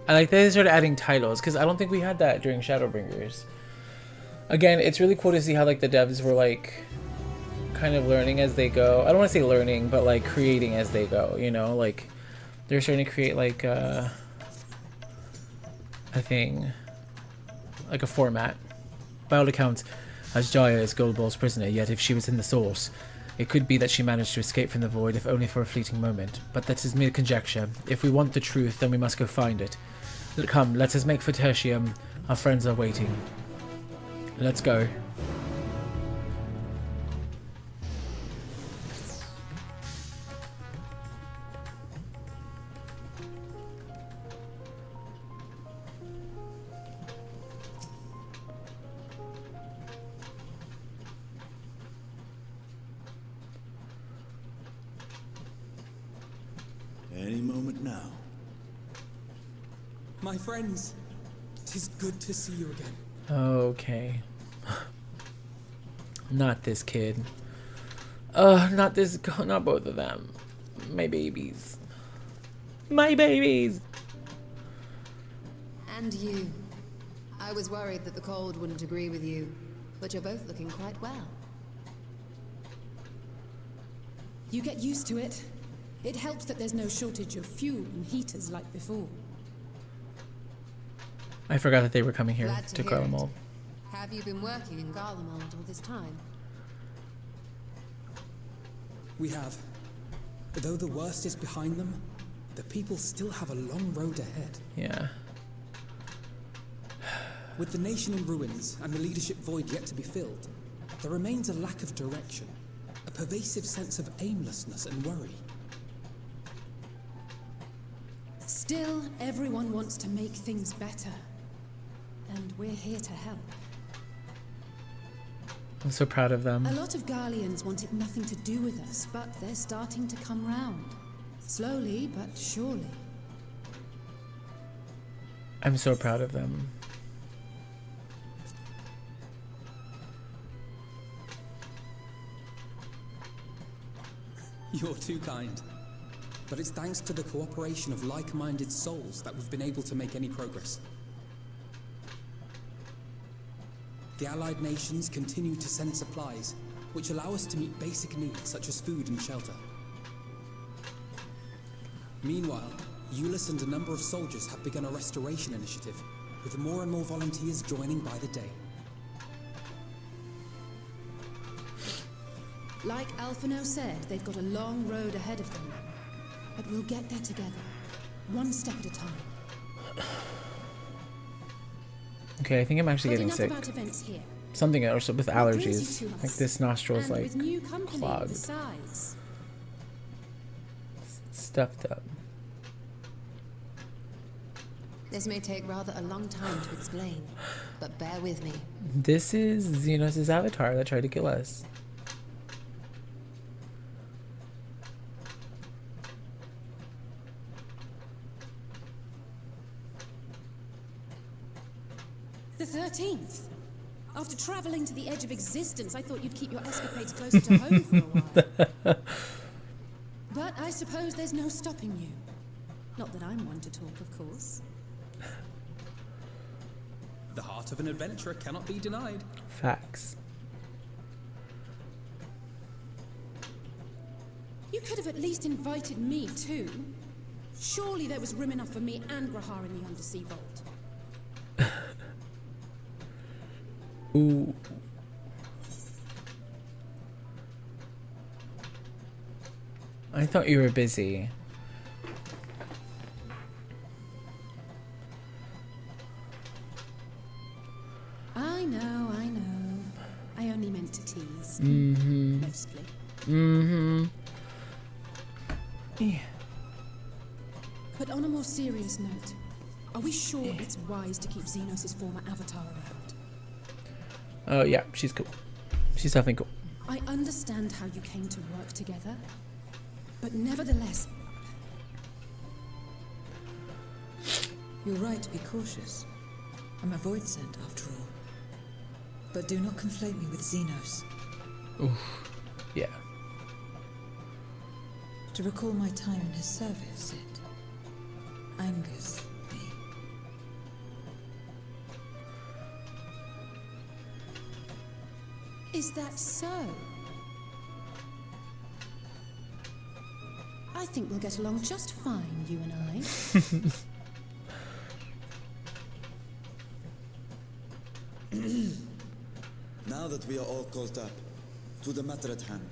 I like that they started adding titles, because I don't think we had that during Shadowbringers. Again, it's really cool to see how like the devs were like kind of learning as they go. I don't want to say learning, but like creating as they go, you know? Like they're starting to create like a thing, like a format. By all accounts, Ashdaya is Goldball's prisoner, yet if she was in the source, it could be that she managed to escape from the void, if only for a fleeting moment. But that is mere conjecture. If we want the truth, then we must go find it. Come, let us make for Tertium. Our friends are waiting. Let's go. Any moment now. My friends, 'tis good to see you again. Okay. Not this kid. Not both of them. My babies. My babies! And you. I was worried that the cold wouldn't agree with you, but you're both looking quite well. You get used to it. It helps that there's no shortage of fuel and heaters like before. I forgot that they were coming here Glad to hear it. Garlemald. Have you been working in Garlemald all this time? We have. Though the worst is behind them, the people still have a long road ahead. Yeah. With the nation in ruins and the leadership void yet to be filled, there remains a lack of direction, a pervasive sense of aimlessness and worry. Still, everyone wants to make things better. And we're here to help. I'm so proud of them. A lot of Garleans wanted nothing to do with us, but they're starting to come round. Slowly, but surely. I'm so proud of them. You're too kind. But it's thanks to the cooperation of like-minded souls that we've been able to make any progress. The allied nations continue to send supplies, which allow us to meet basic needs such as food and shelter. Meanwhile, Euless and a number of soldiers have begun a restoration initiative, with more and more volunteers joining by the day. Like Alphino said, they've got a long road ahead of them. But we'll get there together, one step at a time. Okay, I think I'm actually getting sick. About events here. Something else with allergies. Like this nostril's like with new company clogged. Besides. Stuffed up. This may take rather a long time to explain, but bear with me. This is Xenos' avatar that tried to kill us. The 13th. After traveling to the edge of existence, I thought you'd keep your escapades closer to home for a while. But I suppose there's no stopping you. Not that I'm one to talk, of course. The heart of an adventurer cannot be denied. Facts. You could have at least invited me too. Surely there was room enough for me and Grahar in the undersea vault. Ooh. I thought you were busy. I know. I only meant to tease. Mm-hmm. Mostly. Mm-hmm. Yeah. But on a more serious note, are we sure it's wise to keep Xenos' former avatar around? Oh yeah, she's cool. She's definitely cool. I understand how you came to work together, but nevertheless... You're right to be cautious. I'm a void sent after all. But do not conflate me with Xenos. Oof. Yeah. To recall my time in his service, it angers me. Is that so? I think we'll get along just fine, you and I. Now that we are all caught up, to the matter at hand.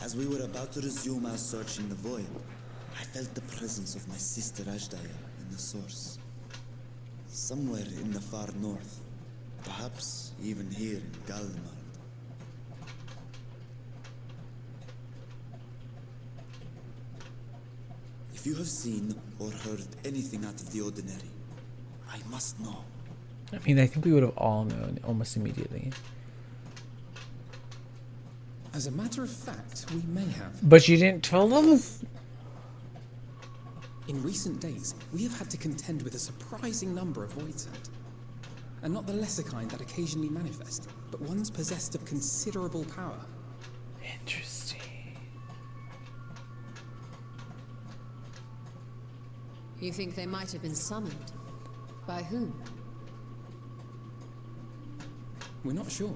As we were about to resume our search in the void, I felt the presence of my sister Ajdaya in the source. Somewhere in the far north, perhaps even here in Galmard. If you have seen or heard anything out of the ordinary, I must know. I mean, I think we would have all known almost immediately. As a matter of fact, we may have. But you didn't tell them? In recent days, we have had to contend with a surprising number of void sent. And not the lesser kind that occasionally manifest, but ones possessed of considerable power. Interesting. You think they might have been summoned? By whom? We're not sure.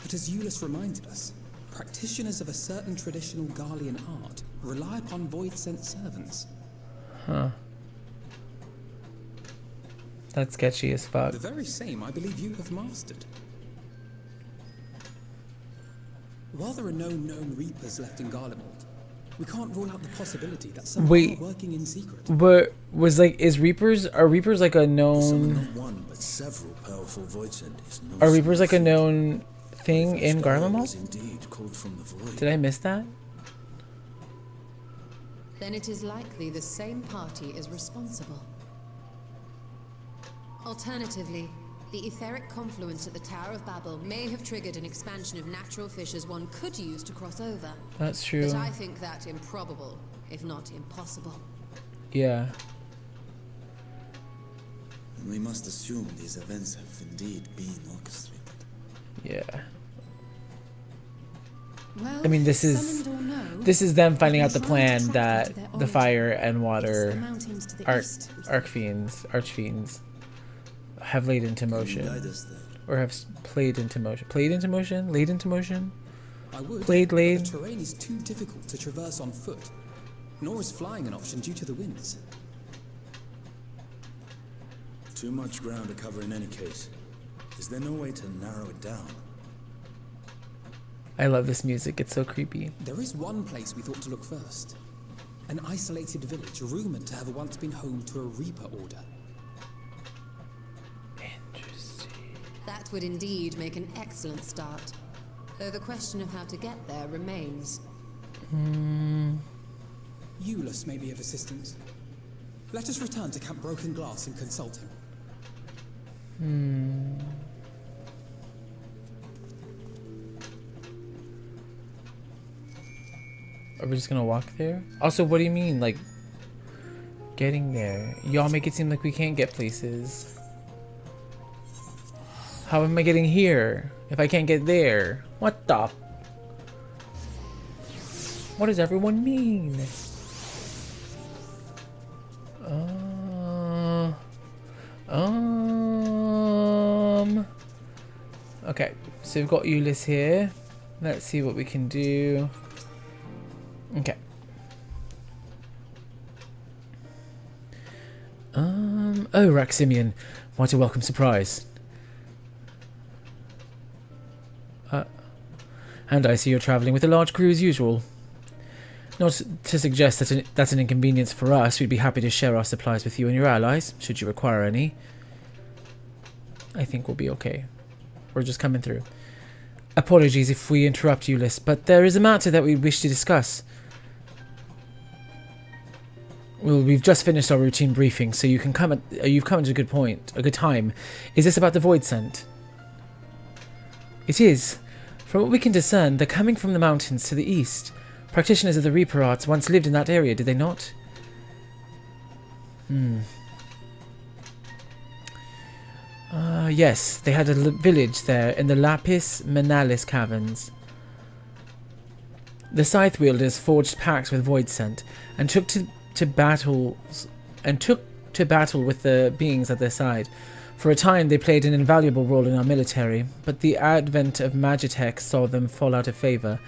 But as Euless reminded us, practitioners of a certain traditional Garlean art rely upon void-sent servants. Huh. That's sketchy as fuck. The very same I believe you have mastered. While there are no known Reapers left in Garlemald, we can't rule out the possibility that some are working in secret. But are Reapers like a known? Not one, but several powerful void sent is no Are Reapers like a known thing in Garlemald? Indeed called from the void. Did I miss that? Then it is likely the same party is responsible. Alternatively, the etheric confluence at the Tower of Babel may have triggered an expansion of natural fissures one could use to cross over. That's true. But I think that improbable, if not impossible. Yeah. And we must assume these events have indeed been orchestrated. Yeah. Well, I mean, this is them finding out the plan that the fire and water archfiends have laid into motion, or have played into motion. Played into motion? Laid into motion? I would. Laid. The terrain is too difficult to traverse on foot, nor is flying an option due to the winds. Too much ground to cover in any case. Is there no way to narrow it down? I love this music. It's so creepy. There is one place we thought to look first. An isolated village rumoured to have once been home to a Reaper order. That would indeed make an excellent start. Though the question of how to get there remains. Euless may be of assistance. Let us return to Camp Broken Glass and consult him. Are we just gonna walk there? Also, what do you mean, like, getting there? Y'all make it seem like we can't get places. How am I getting here if I can't get there? What the? What does everyone mean? Okay, so we've got Ulyss here. Let's see what we can do. Okay. Oh, Raximian, what a welcome surprise. And I see you're travelling with a large crew as usual. Not to suggest that that's an inconvenience for us. We'd be happy to share our supplies with you and your allies, should you require any. I think we'll be okay. We're just coming through. Apologies if we interrupt you, Ulyss, but there is a matter that we wish to discuss. Well, we've just finished our routine briefing, so you've come at a good time. Is this about the Void Scent? It is. From what we can discern, they're coming from the mountains to the east. Practitioners of the Reaper arts once lived in that area, did they not? Yes, they had a village there in the Lapis Menalis caverns. The Scythe wielders forged pacts with Void Scent and took to battle with the beings at their side. For a time, they played an invaluable role in our military, but the advent of Magitech saw them fall out of favor.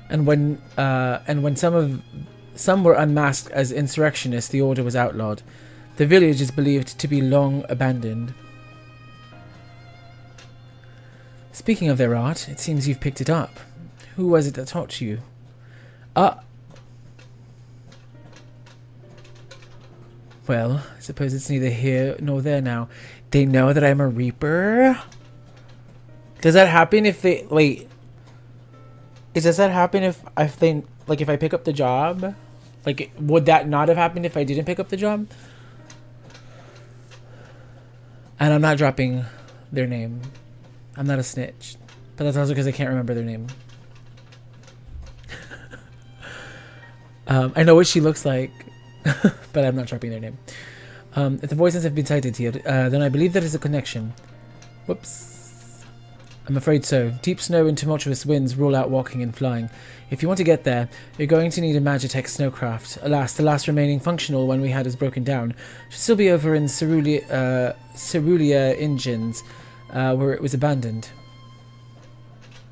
And when some were unmasked as insurrectionists, the order was outlawed. The village is believed to be long abandoned. Speaking of their art, it seems you've picked it up. Who was it that taught you? Well, I suppose it's neither here nor there now. They know that I'm a Reaper? Does that happen if they... Wait. Does that happen if they... Like, if I pick up the job? Like, would that not have happened if I didn't pick up the job? And I'm not dropping their name. I'm not a snitch. But that's also because I can't remember their name. I know what she looks like. But I'm not dropping their name. If the voices have been cited here, then I believe there is a connection. Whoops. I'm afraid so. Deep snow and tumultuous winds rule out walking and flying. If you want to get there, you're going to need a Magitech snowcraft. Alas, the last remaining functional one we had is broken down. Should still be over in Cerulia Engines, where it was abandoned.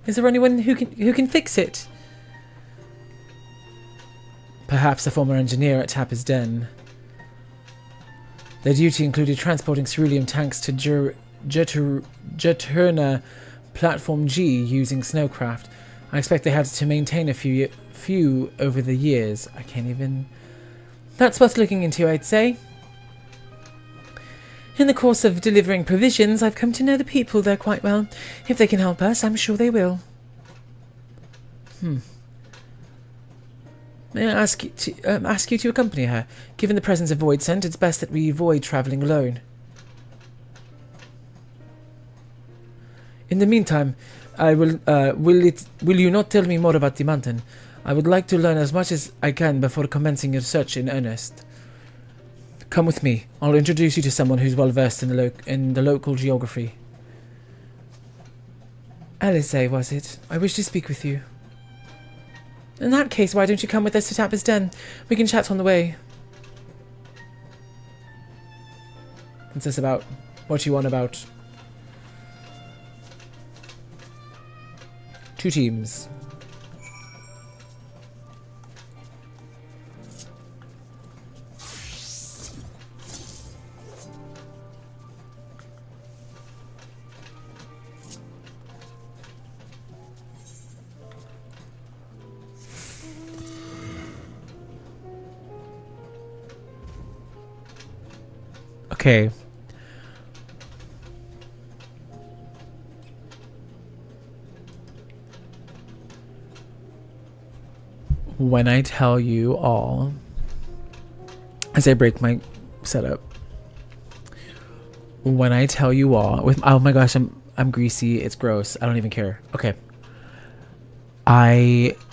Is there anyone who can fix it? Perhaps a former engineer at Tapper's Den. Their duty included transporting ceruleum tanks to Juturna Platform G using snowcraft. I expect they had to maintain a few over the years. I can't even... That's worth looking into, I'd say. In the course of delivering provisions, I've come to know the people there quite well. If they can help us, I'm sure they will. May I ask you to accompany her? Given the presence of Void Scent, it's best that we avoid travelling alone. In the meantime, will you not tell me more about the mountain? I would like to learn as much as I can before commencing your search in earnest. Come with me. I'll introduce you to someone who's well versed in the local geography. Alice, was it? I wish to speak with you. In that case, why don't you come with us to Tapper's Den? We can chat on the way. What's this about? What you on about? 2 teams. Okay. When I tell you all, as I break my setup, when I tell you all, with oh my gosh, I'm greasy. It's gross. I don't even care. Okay.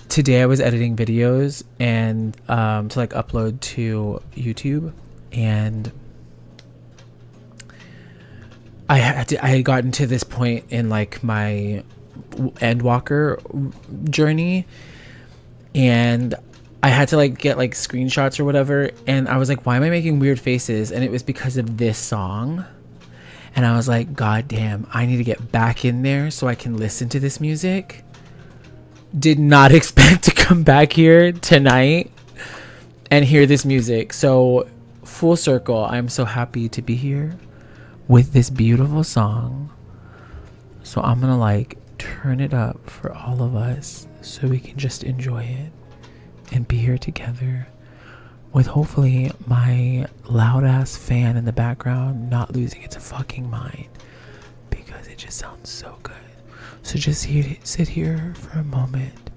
Today I was editing videos and to like upload to YouTube, and I had gotten to this point in like my Endwalker journey, and I had to like get like screenshots or whatever, and I was like, why am I making weird faces? And it was because of this song. And I was like, God damn, I need to get back in there so I can listen to this music. Did not expect to come back here tonight and hear this music. So full circle, I'm so happy to be here with this beautiful song. So I'm gonna like turn it up for all of us so we can just enjoy it and be here together with hopefully my loud ass fan in the background not losing its fucking mind, because it just sounds so good. So just sit here for a moment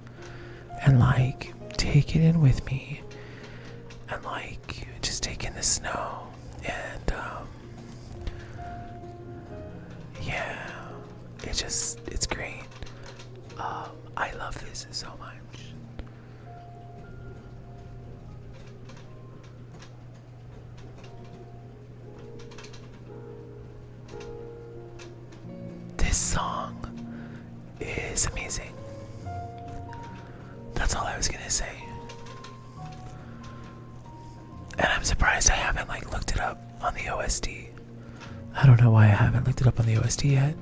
and like take it in with me, and like just take in the snow, and yeah, it's great. I love this so much. This song is amazing. That's all I was gonna say. And I'm surprised I haven't like looked it up on the OST. I don't know why I haven't looked it up on the OST yet.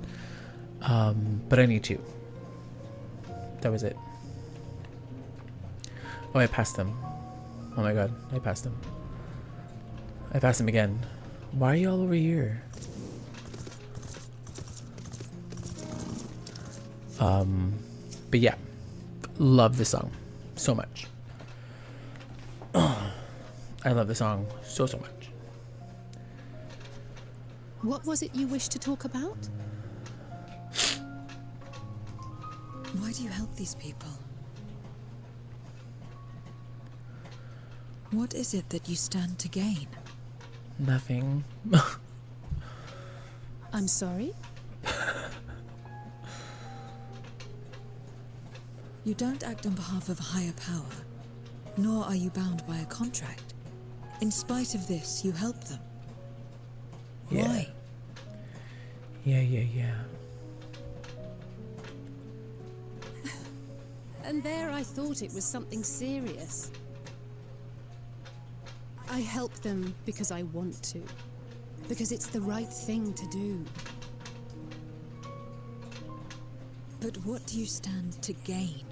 But I need to. That was it. Oh, I passed them. Oh my god, I passed them. I passed them again. Why are you all over here? But yeah, love this song so much. I love the song so much. What was it you wished to talk about? Why do you help these people? What is it that you stand to gain? Nothing. I'm sorry? You don't act on behalf of a higher power, nor are you bound by a contract. In spite of this, you help them. Yeah. Why? Yeah. And there I thought it was something serious. I help them because I want to. Because it's the right thing to do. But what do you stand to gain?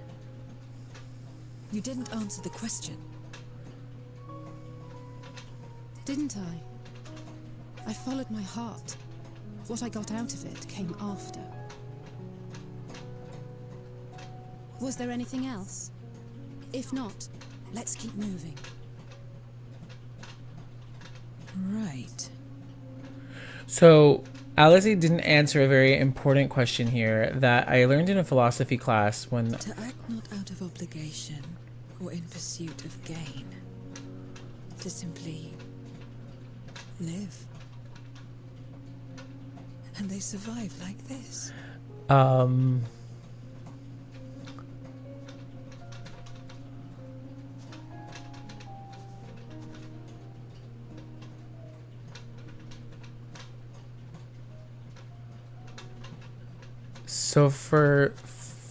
You didn't answer the question. Didn't I? I followed my heart. What I got out of it came after. Was there anything else? If not, let's keep moving. Right. So Alice didn't answer a very important question here that I learned in a philosophy class when... To act not out of obligation or in pursuit of gain. To simply live. And they survive like this. So for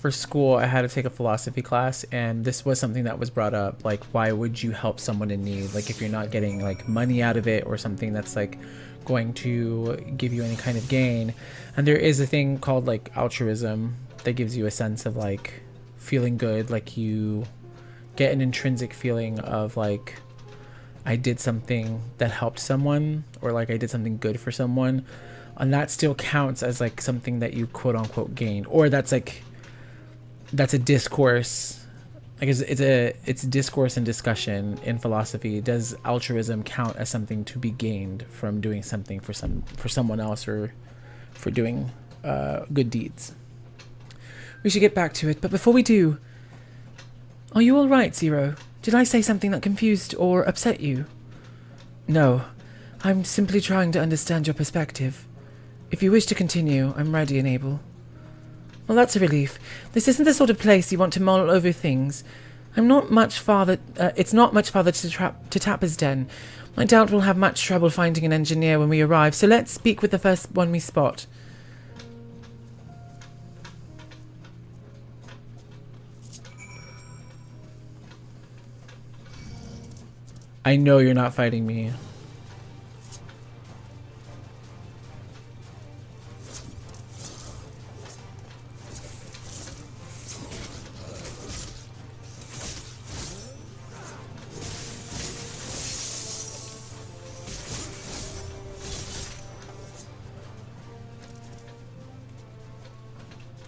school, I had to take a philosophy class, and this was something that was brought up. Like, why would you help someone in need? Like, if you're not getting like money out of it or something that's like going to give you any kind of gain. And there is a thing called like altruism that gives you a sense of like feeling good, like you get an intrinsic feeling of like, I did something that helped someone, or like I did something good for someone. And that still counts as like something that you quote unquote gain, or that's a discourse like it's discourse and discussion in philosophy. Does altruism count as something to be gained from doing something for someone else, or for doing good deeds? We should get back to it, but before we do, are you all right, Zero? Did I say something that confused or upset you? No, I'm simply trying to understand your perspective. If you wish to continue, I'm ready and able. Well, that's a relief. This isn't the sort of place you want to mull over things. It's not much farther to Tapper's Den. I doubt we'll have much trouble finding an engineer when we arrive, so let's speak with the first one we spot. I know you're not fighting me.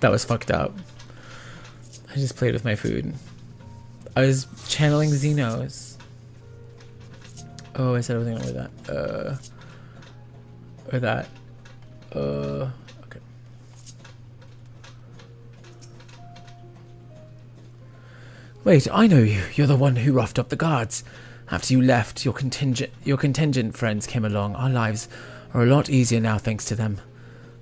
That was fucked up. I just played with my food. I was channeling Xenos. Oh, I said everything with that. Or that. Okay. Wait, I know you. You're the one who roughed up the guards. After you left, your contingent friends came along. Our lives are a lot easier now thanks to them.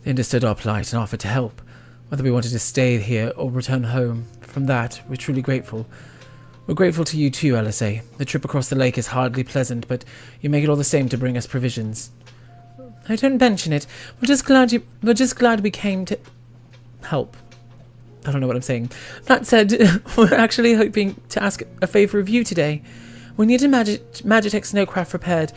They understood our plight and offered to help, whether we wanted to stay here or return home. From that, we're truly grateful. We're grateful to you too, LSA. The trip across the lake is hardly pleasant, but you make it all the same to bring us provisions. I don't mention it. We're just glad we came to help. I don't know what I'm saying. That said, we're actually hoping to ask a favor of you today. We need a Magitech snowcraft repaired.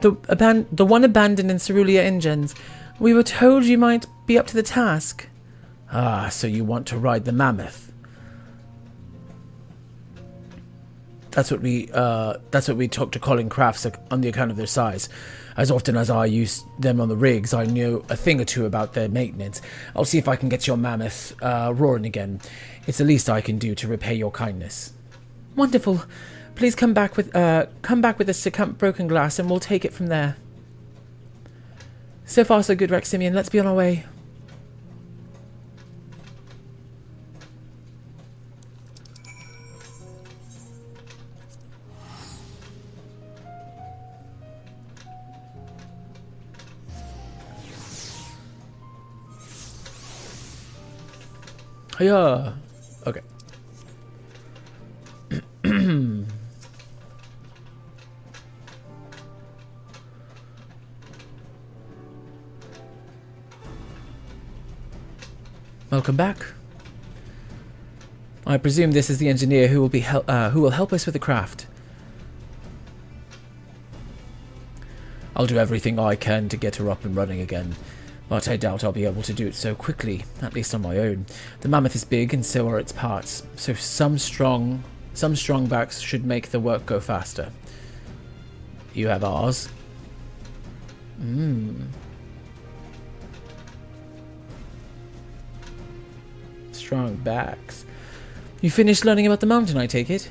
The one abandoned in Cerulean Engines. We were told you might be up to the task. Ah, so you want to ride the mammoth? That's what we talked to Colin Crafts on the account of their size. As often as I use them on the rigs, I know a thing or two about their maintenance. I'll see if I can get your mammoth roaring again. It's the least I can do to repay your kindness. Wonderful. Please come back with a broken glass, and we'll take it from there. So far, so good, Reximian. Let's be on our way. Yeah. Okay. Welcome back. I presume this is the engineer who will help us with the craft. I'll do everything I can to get her up and running again, but I doubt I'll be able to do it so quickly, at least on my own. The mammoth is big and so are its parts, so some strong backs should make the work go faster. You have ours? Strong backs. You finished learning about the mountain, I take it?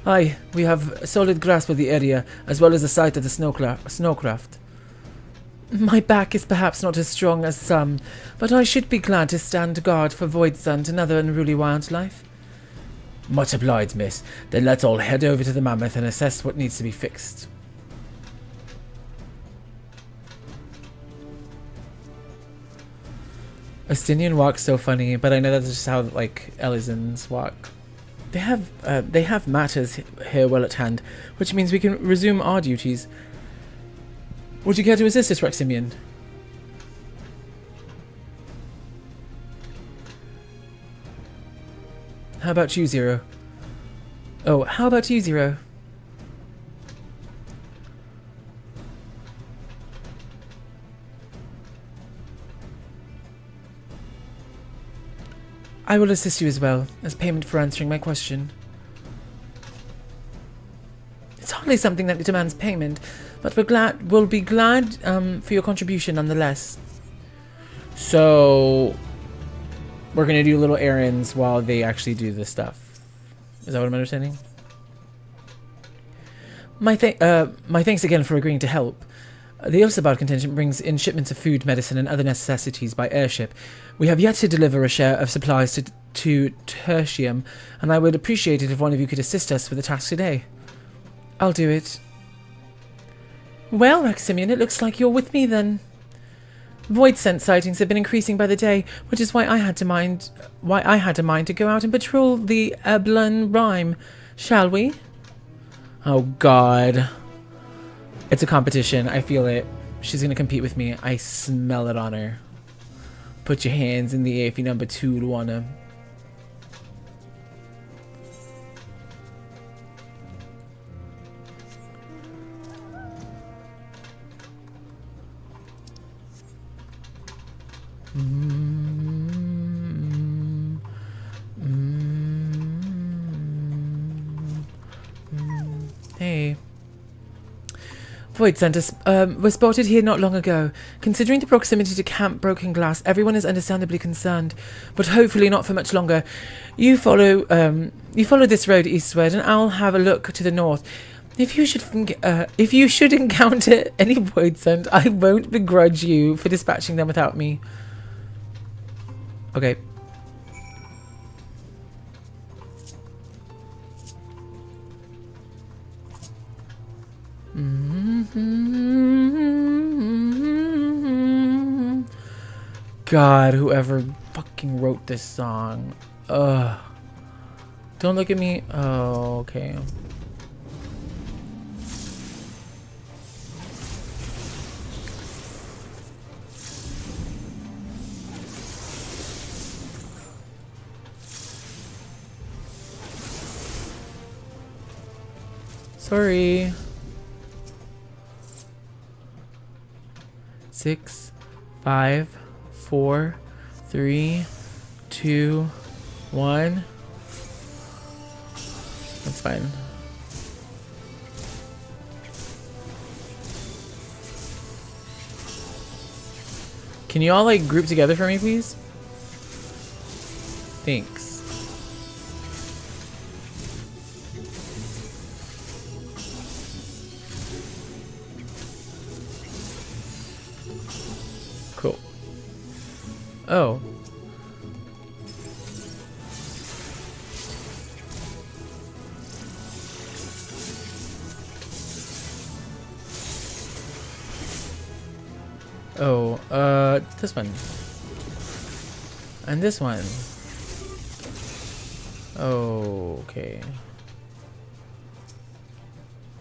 Aye, we have a solid grasp of the area, as well as the site of the snowcraft. My back is perhaps not as strong as some, but I should be glad to stand guard for Voidsent and other unruly wildlife. Much obliged, miss. Then let's all head over to the mammoth and assess what needs to be fixed. Estinian walk's so funny, but I know that's just how, like, Elizans walk. They have matters here well at hand, which means we can resume our duties. Would you care to assist us, Reximian? How about you, Zero? Oh, how about you, Zero? I will assist you as well, as payment for answering my question. It's hardly something that demands payment, but we'll be glad for your contribution nonetheless. So, we're gonna do little errands while they actually do this stuff. Is that what I'm understanding? My thanks again for agreeing to help. The Osabad contingent brings in shipments of food, medicine, and other necessities by airship. We have yet to deliver a share of supplies to Tertium, and I would appreciate it if one of you could assist us with the task today. I'll do it. Well, Maximian, it looks like you're with me then. Void scent sightings have been increasing by the day, which is why I had a mind to go out and patrol the Eblin Rime. Shall we? Oh God. It's a competition. I feel it. She's gonna compete with me. I smell it on her. Put your hands in the air if you're number 2 to wanna. Hey. Void Center was spotted here not long ago. Considering the proximity to Camp Broken Glass, everyone is understandably concerned, but hopefully not for much longer. You follow this road eastward, and I'll have a look to the north. If you should encounter any Void Scent, I won't begrudge you for dispatching them without me. Okay. God, whoever fucking wrote this song. Ugh. Don't look at me. Oh, okay. Sorry. 6, 5, 4, 3, 2, 1. That's fine. Can you all like group together for me, please? Thanks. Cool. Oh. Oh, this one. And this one. Oh, okay.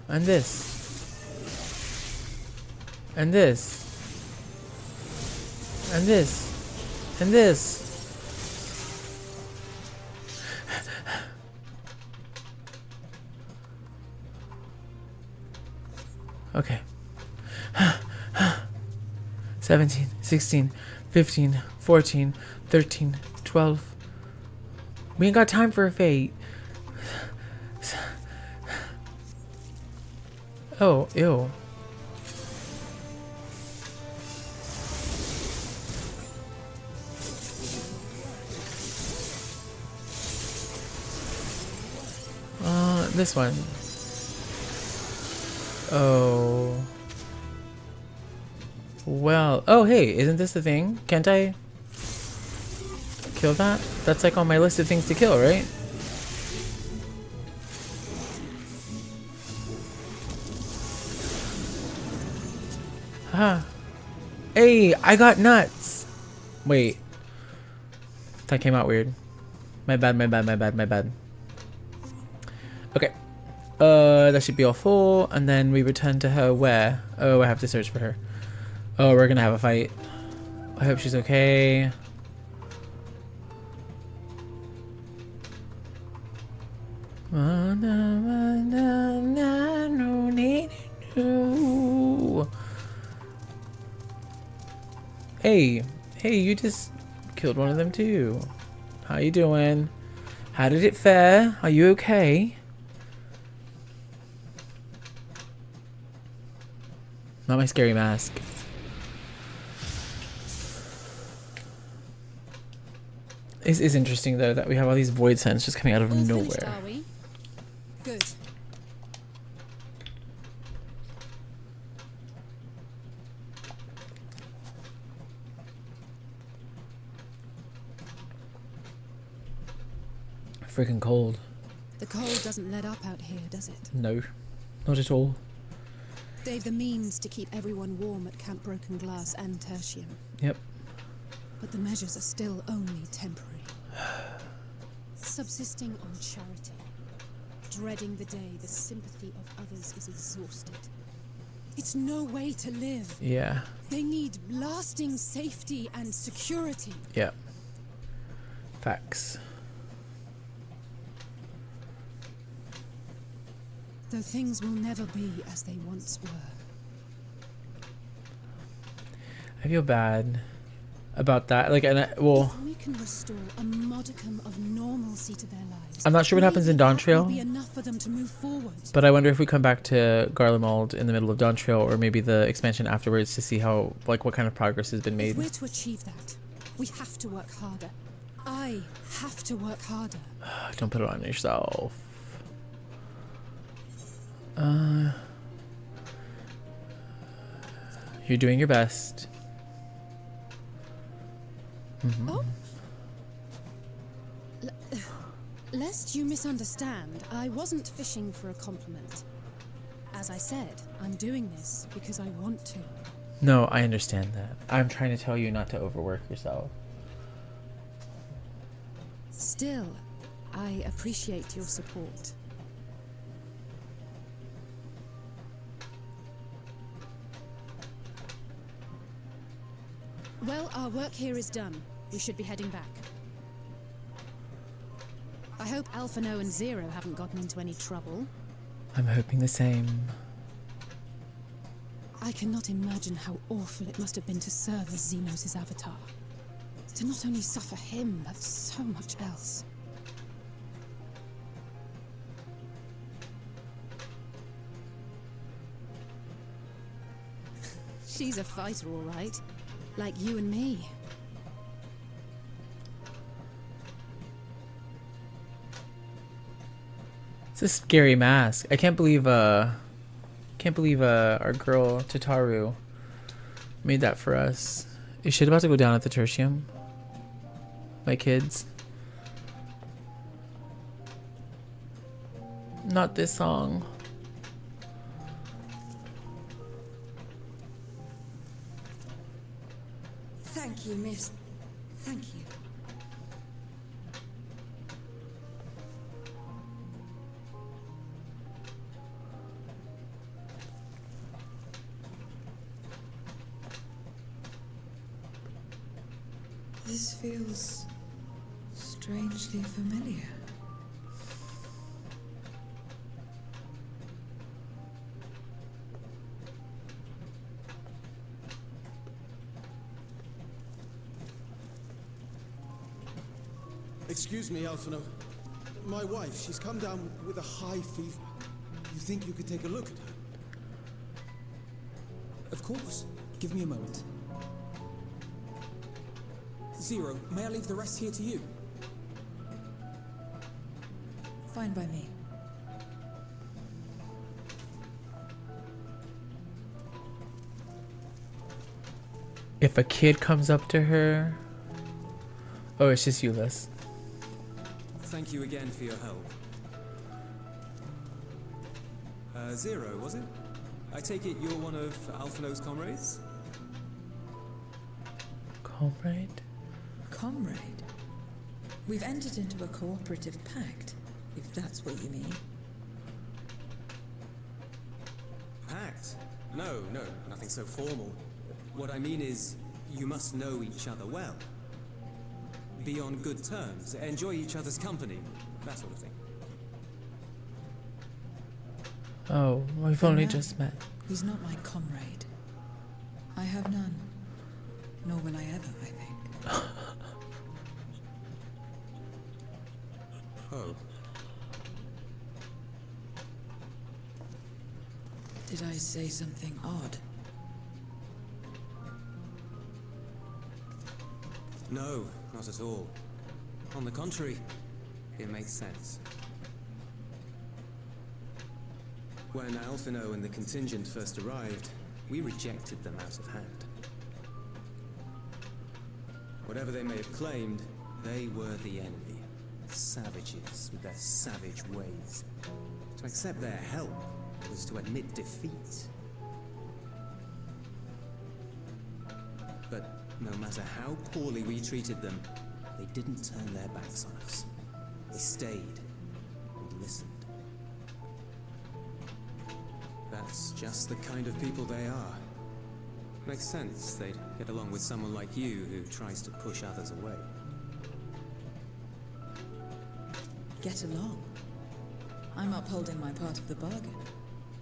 And this. And this. And this. And this. Okay. 17, 16, 15, 14, 13, 12. We ain't got time for a fate. Oh, ew. This one. Oh. Well, oh hey, isn't this the thing? Can't I kill that? That's like on my list of things to kill, right? Haha. Hey, I got nuts! Wait. That came out weird. My bad, my bad, my bad, my bad. Okay. That should be all full, and then we return to her where? Oh, I have to search for her. Oh, we're gonna have a fight. I hope she's okay. Hey, hey, you just killed one of them too. How you doing? How did it fare? Are you okay? Not my scary mask. It is interesting though that we have all these void scents just coming out of All finished, nowhere. are we? Good. Freaking cold. The cold doesn't let up out here, does it? No, not at all. They've the means to keep everyone warm at Camp Broken Glass and Tertium. Yep. But the measures are still only temporary. Subsisting on charity. Dreading the day the sympathy of others is exhausted. It's no way to live. Yeah. They need lasting safety and security. Yeah. Facts. Though things will never be as they once were. I feel bad about that. Like, and well, If we can restore a modicum of normalcy to their lives, I'm not sure what happens in maybe that will DawnTrail, be enough for them to move forward. but I wonder if we come back to Garlemald in the middle of DawnTrail, or maybe the expansion afterwards, to see how, like, what kind of progress has been If made. we're to achieve that, we have to work harder. I have to work harder. Don't put it on yourself. You're doing your best. Oh? Lest you misunderstand, I wasn't fishing for a compliment. As I said, I'm doing this because I want to. No, I understand that. I'm trying to tell you not to overwork yourself. Still, I appreciate your support. Well, our work here is done. We should be heading back. I hope Alphino and Zero haven't gotten into any trouble. I'm hoping the same. I cannot imagine how awful it must have been to serve as Xenos' avatar. To not only suffer him, but so much else. She's a fighter, all right. Like you and me. It's a scary mask. I can't believe our girl Tataru made that for us. Is shit about to go down at the Tertium? My kids. Not this song. Thank you, miss. Thank you. This feels strangely familiar. Excuse me, Alphino. My wife, she's come down with a high fever. You think you could take a look at her? Of course. Give me a moment. Zero, may I leave the rest here to you? Fine by me. If a kid comes up to her... Oh, it's just Euless. Thank you again for your help. Zero, was it? I take it you're one of Alphino's comrades? Comrade? Comrade? We've entered into a cooperative pact, if that's what you mean. Pact? No, nothing so formal. What I mean is, you must know each other well. Be on good terms, enjoy each other's company, that sort of thing. Oh, we've only just met. He's not my comrade. I have none. Nor will I ever, I think. Oh. Did I say something odd? No, not at all. On the contrary, it makes sense. When Alphino and the contingent first arrived, we rejected them out of hand. Whatever they may have claimed, they were the enemy. Savages with their savage ways. To accept their help was to admit defeat. But no matter how poorly we treated them, they didn't turn their backs on us. They stayed and listened. That's just the kind of people they are. Makes sense they'd get along with someone like you who tries to push others away. Get along? I'm upholding my part of the bargain.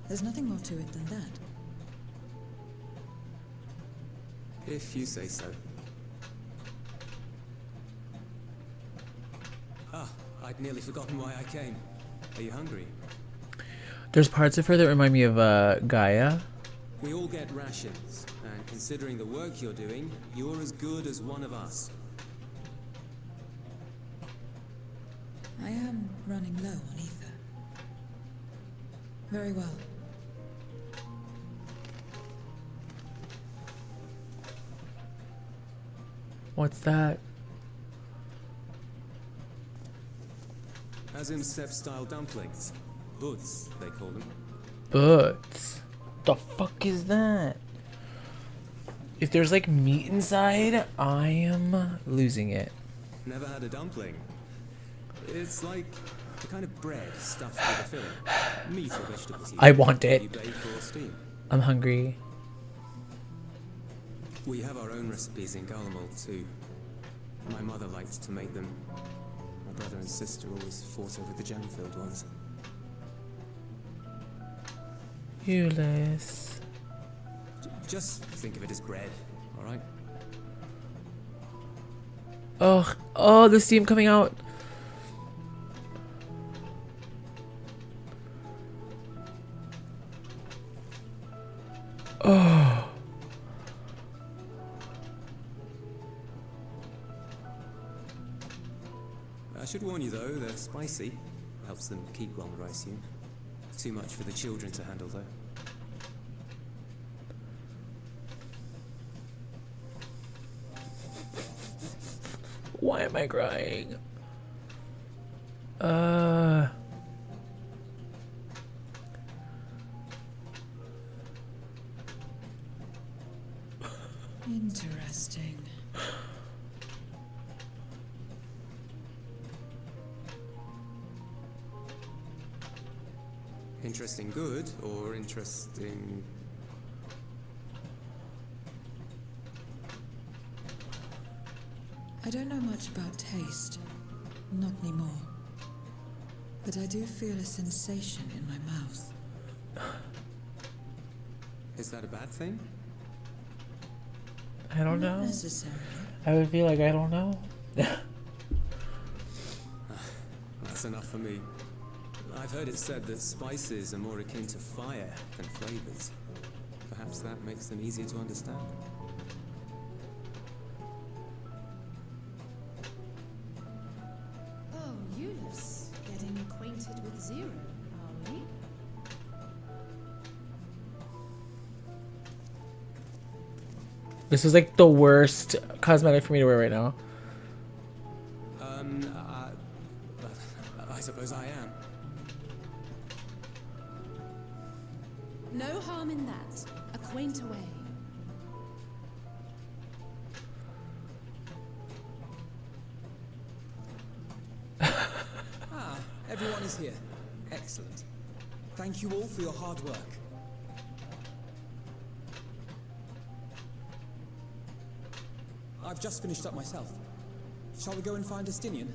There's nothing more to it than that. If you say so. Ah, I'd nearly forgotten why I came. Are you hungry? There's parts of her that remind me of Gaia. We all get rations, and considering the work you're doing, you're as good as one of us. I am running low on ether. Very well. What's that? Azim-Step style dumplings. Butts, they call them. Butts. The fuck is that? If there's like meat inside, I am losing it. Never had a dumpling. It's like the kind of bread stuffed with a filling. Meat or vegetables. I want it. You bake or steam. I'm hungry. We have our own recipes in Garlemald too. My mother liked to make them. My brother and sister always fought over the jam-filled ones. Ulyss. Just think of it as bread, alright? Oh, the steam coming out. Oh. I should warn you though, they're spicy. Helps them keep longer, I assume. Too much for the children to handle though. Why am I crying? Interesting. Interesting good, or interesting... I don't know much about taste. Not anymore. But I do feel a sensation in my mouth. Is that a bad thing? I don't know. Not necessarily. I would feel like I don't know. That's enough for me. I've heard it said that spices are more akin to fire than flavors. Perhaps that makes them easier to understand. Oh, Ulyss, getting acquainted with Zero, are we? This is like the worst cosmetic for me to wear right now. I suppose I am. No harm in that. Acquaint away. Everyone is here. Excellent. Thank you all for your hard work. I've just finished up myself. Shall we go and find Estinian?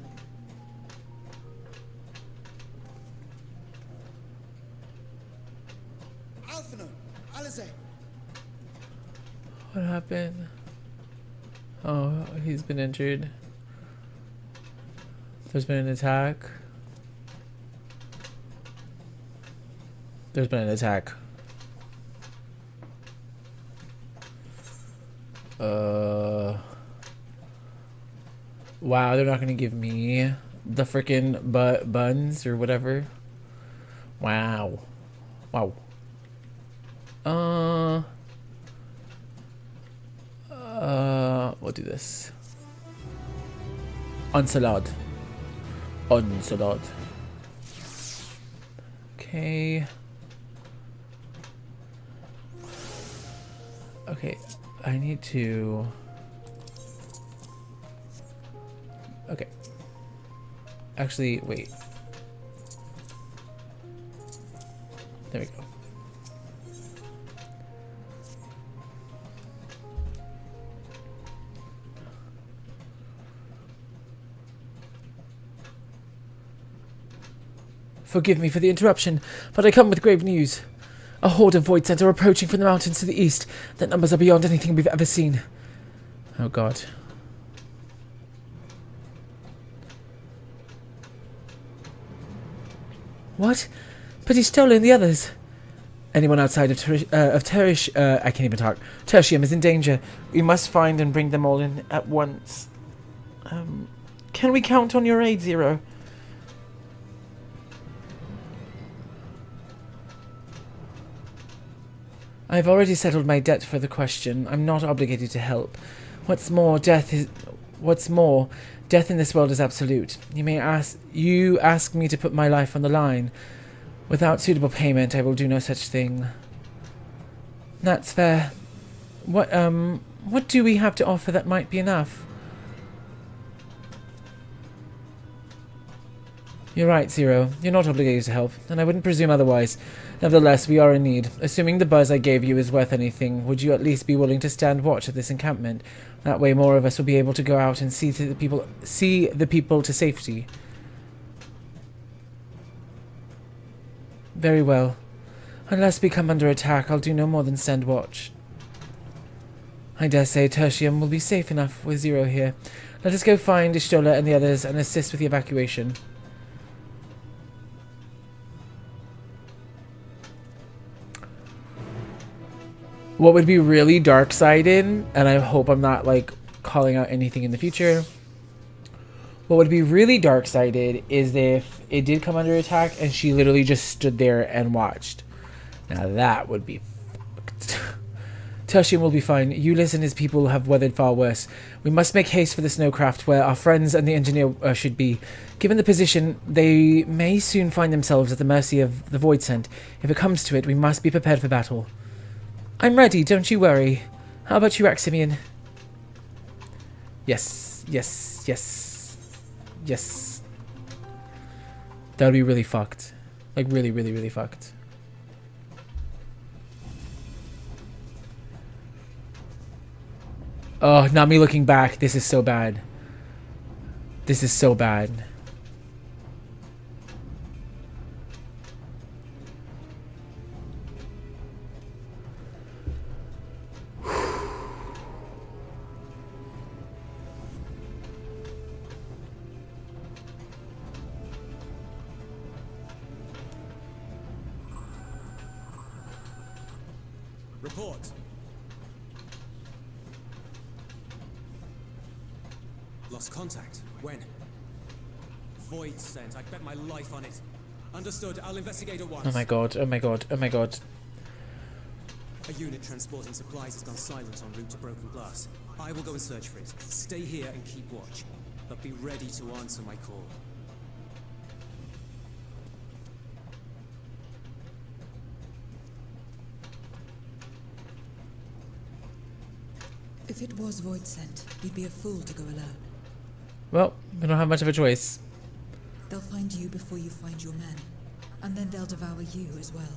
Alphino! Alize! What happened? Oh, he's been injured. There's been an attack. There's been an attack. Wow, they're not gonna give me the frickin' buns or whatever. Wow. Wow. We'll do this. Unsalad. Unsalad. Okay. Okay, I need to... Okay. Actually, wait. There we go. Forgive me for the interruption, but I come with grave news. A horde of Void Center are approaching from the mountains to the east. Their numbers are beyond anything we've ever seen. Oh god. What? But he's stolen the others. Anyone outside of Tertium is in danger. We must find and bring them all in at once. Can we count on your aid, Zero? I've already settled my debt for the question. I'm not obligated to help. What's more, death in this world is absolute. You ask me to put my life on the line. Without suitable payment, I will do no such thing. That's fair. What do we have to offer that might be enough? You're right, Zero. You're not obligated to help, and I wouldn't presume otherwise. Nevertheless, we are in need. Assuming the buzz I gave you is worth anything, would you at least be willing to stand watch at this encampment? That way more of us will be able to go out and see the people to safety. Very well. Unless we come under attack, I'll do no more than stand watch. I dare say Tertium will be safe enough with Zero here. Let us go find Ishtola and the others and assist with the evacuation. What would be really dark-sided, and I hope I'm not, like, calling out anything in the future. What would be really dark-sided is if it did come under attack and she literally just stood there and watched. Now that would be fucked. Tertium will be fine. Ulyss and his people have weathered far worse. We must make haste for the snowcraft where our friends and the engineer should be. Given the position, they may soon find themselves at the mercy of the Void Scent. If it comes to it, we must be prepared for battle. I'm ready, don't you worry. How about you, Aximian? Yes, yes, yes, yes. That would be really fucked. Like, really, really, really fucked. Oh, not me looking back. This is so bad. This is so bad. Report. Lost contact. When? Void Scent. I bet my life on it. Understood. I'll investigate at once. Oh my god, oh my god, oh my god. A unit transporting supplies has gone silent en route to Broken Glass. I will go and search for it. Stay here and keep watch. But be ready to answer my call. If it was Void Scent, we'd be a fool to go alone. Well, we don't have much of a choice. They'll find you before you find your men. And then they'll devour you as well.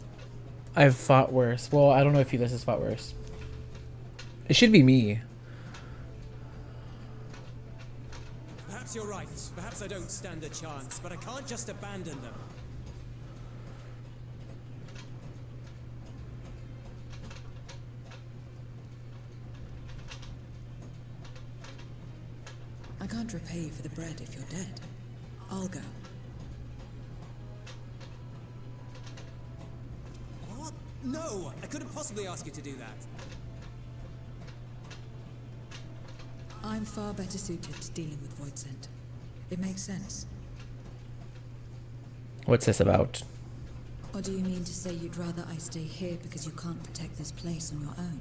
I've fought worse. Well, I don't know if Ulyss has fought worse. It should be me. Perhaps you're right. Perhaps I don't stand a chance, but I can't just abandon them. I can't repay you for the bread if you're dead. I'll go. What? No! I couldn't possibly ask you to do that. I'm far better suited to dealing with void scent. It makes sense. What's this about? Or do you mean to say you'd rather I stay here because you can't protect this place on your own?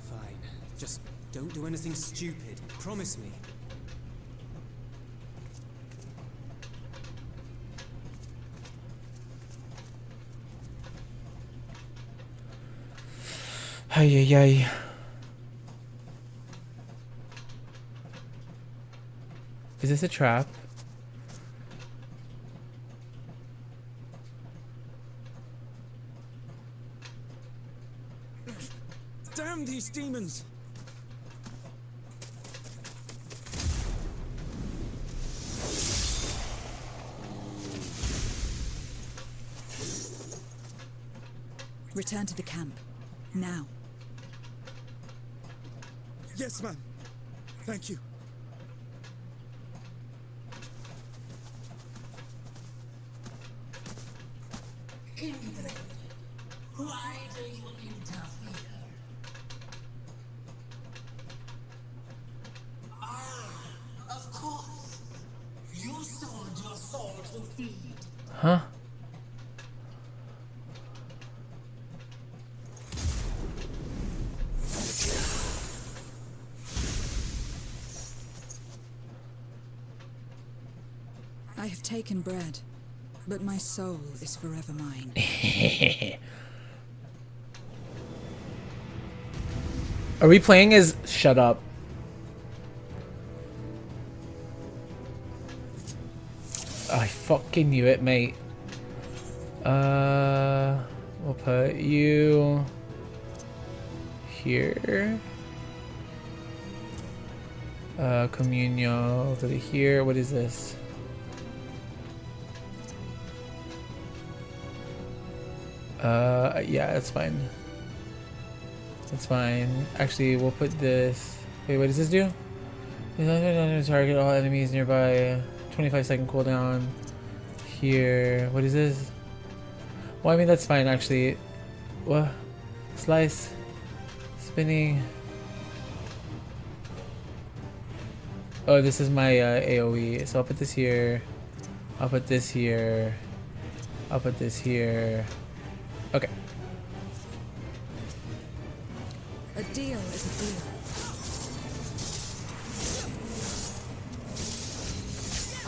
Fine. Just don't do anything stupid. Promise me. Ay, ay, ay. Is this a trap? Damn these demons! Return to the camp. Now. Yes, ma'am. Thank you. Kindred, why do you interfere? Ah, of course. You sold your soul to feed. Huh? I have taken bread, but my soul is forever mine. Are we playing as shut up? I fucking knew it, mate. We'll put you here. Communio, put it here. What is this? Yeah, that's fine. That's fine. Actually, we'll put this. Wait, what does this do? Target all enemies nearby. 25-second cooldown. Here. What is this? Well, I mean, that's fine, actually. What? Slice. Spinning. Oh, this is my AoE. So I'll put this here. I'll put this here. I'll put this here. Okay. A deal is a deal.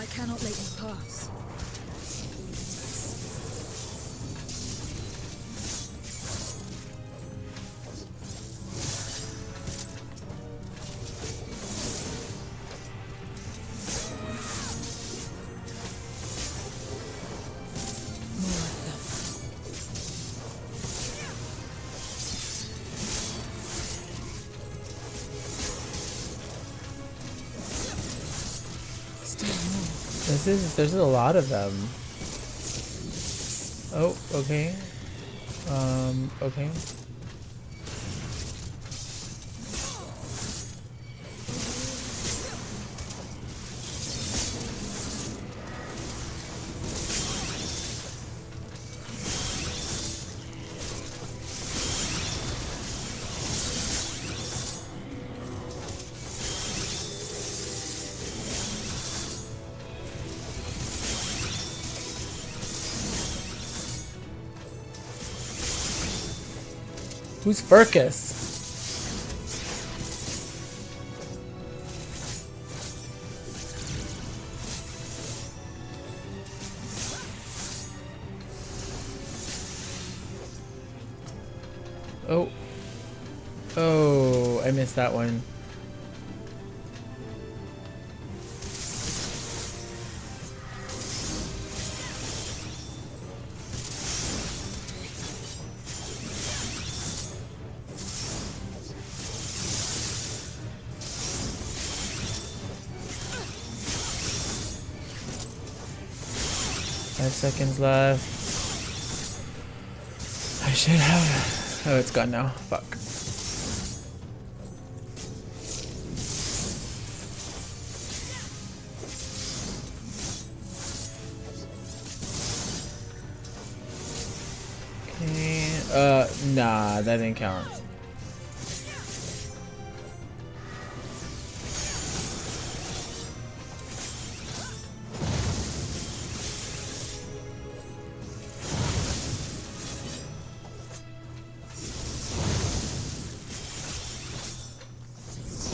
I cannot let you pass. There's a lot of them. Oh, okay. Okay. Who's Furcus? Oh. Oh, I missed that one. Seconds left. I should have. Oh, it's gone now. Fuck. Okay. Nah, that didn't count.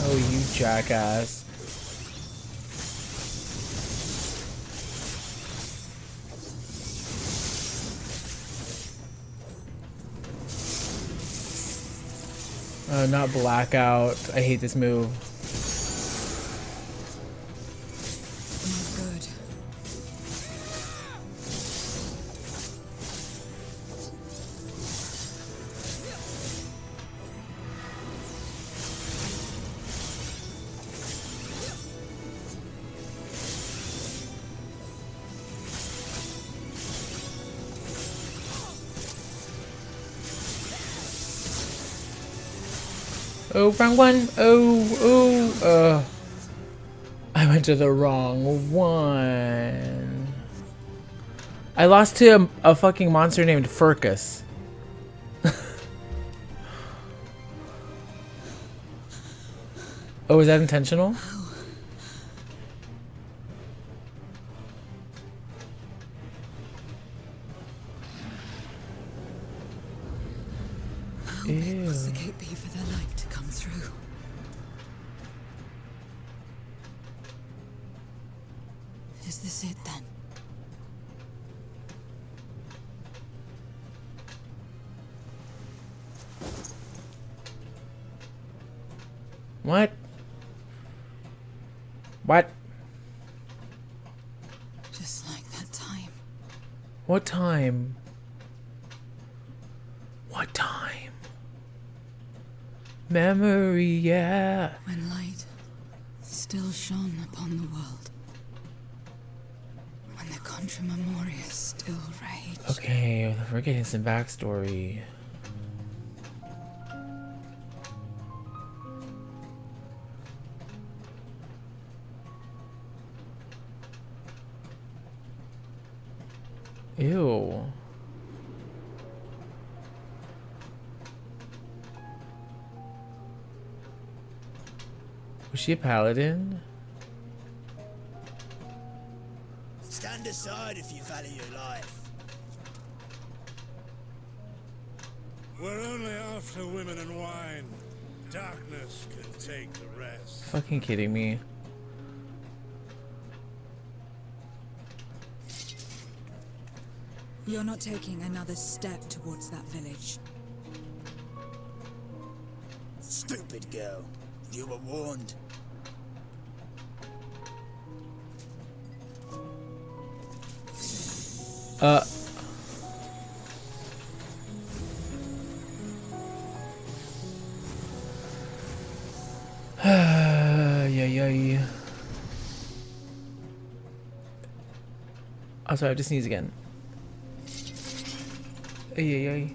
Oh, you jackass. Not blackout. I hate this move. Not good. Oh, wrong one. Oh. I went to the wrong one. I lost to a fucking monster named Furcus. Oh, is that intentional? Ew. Must the gate be for the light to come through? Is this it then? What? What? Just like that time. What time? What time? Memory, yeah. When light still shone upon the world. When the Contra Memoria still raged. Okay, we're getting some backstory. Ew. Was she a paladin? Stand aside if you value your life. We're only after women and wine. Darkness can take the rest. Fucking kidding me. You're not taking another step towards that village. Stupid girl. You were warned. Yeah. Oh, sorry, I have to sneeze again. Yeah.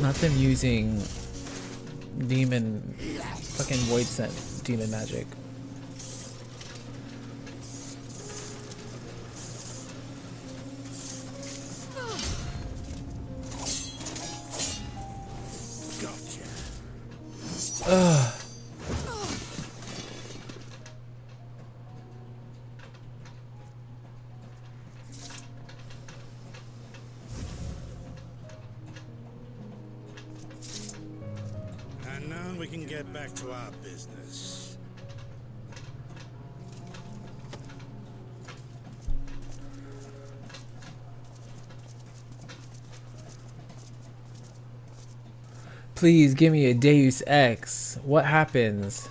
Not them using demon, fucking void scent demon magic. Ugh. And now we can get back to our business. Please give me a Deus Ex. What happens?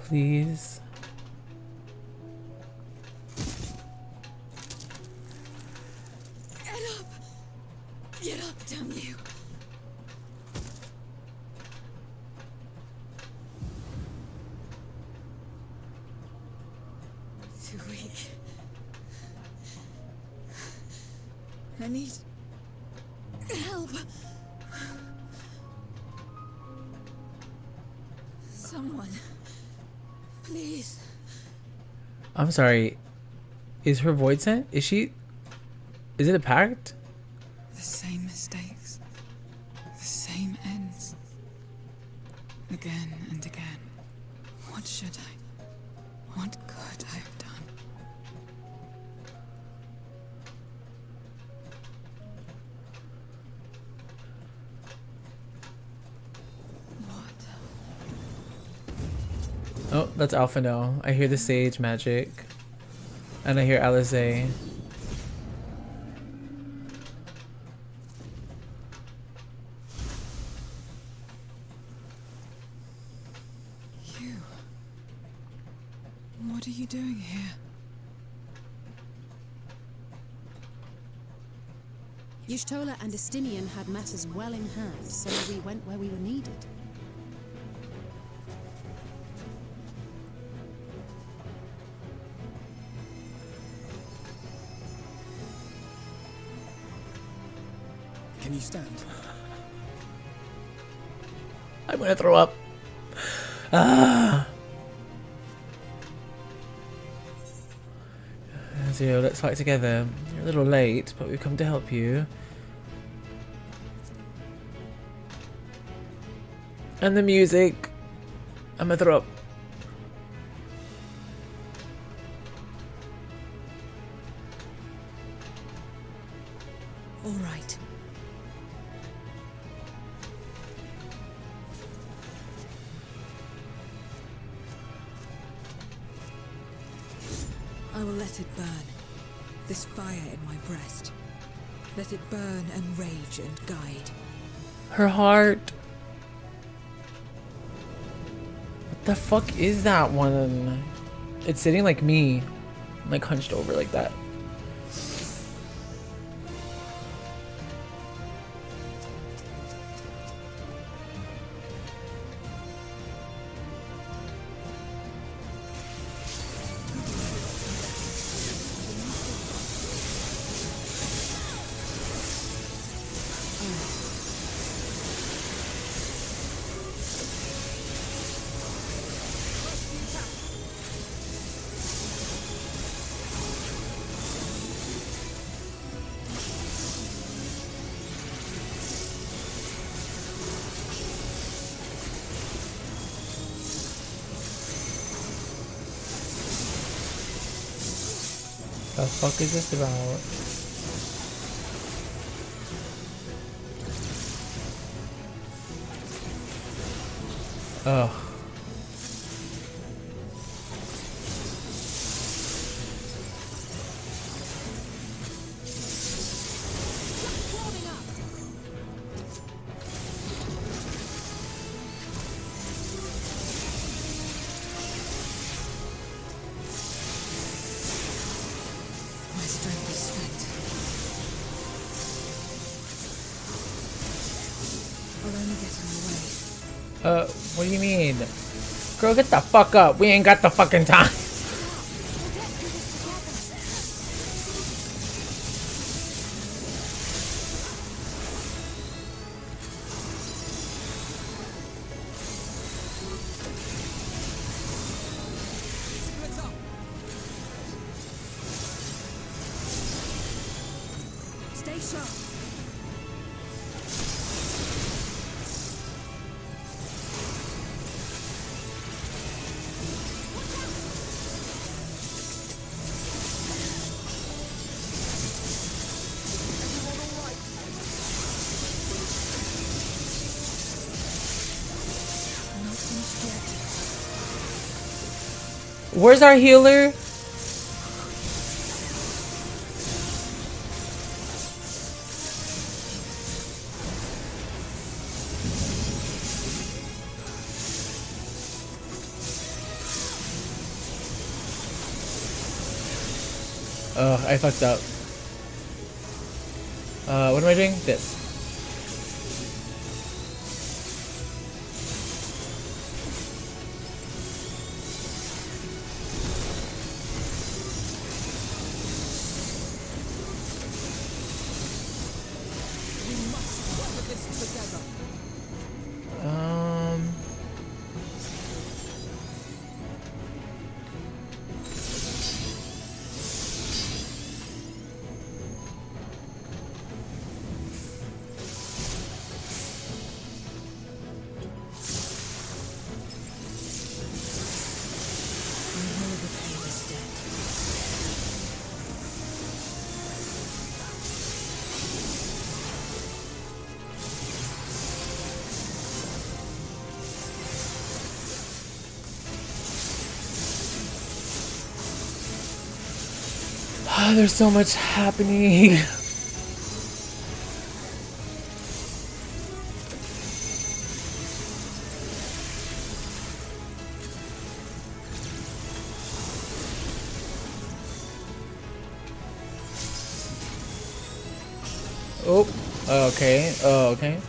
Please. Get up! Get up, damn you! Too weak. I need help. Someone, please. I'm sorry. Is her void sent? Is she? Is it a pact? The same mistakes, the same ends, again and again. What should I? What could I have done? Oh, that's Alpha No. I hear the sage magic. And I hear Alizé. You. What are you doing here? Y'shtola and Estinian had matters well in hand, so we went where we were needed. Can you stand? I'm gonna throw up. Ah. Zero, let's fight together. You're a little late, but we've come to help you. And the music. I'm gonna throw up. All right. I will let it burn. This fire in my breast. Let it burn and rage and guide. Her heart. What the fuck is that one? It's sitting like me. Like hunched over like that. The fuck is this about? Ugh. My strength is spent. I'll only get in the way. What do you mean? Girl, get the fuck up. We ain't got the fucking time. Stay sharp. Not finished yet. Where's our healer? Oh, I fucked up. What am I doing? This. this together. Oh, there's so much happening. Oh, okay. Oh, okay.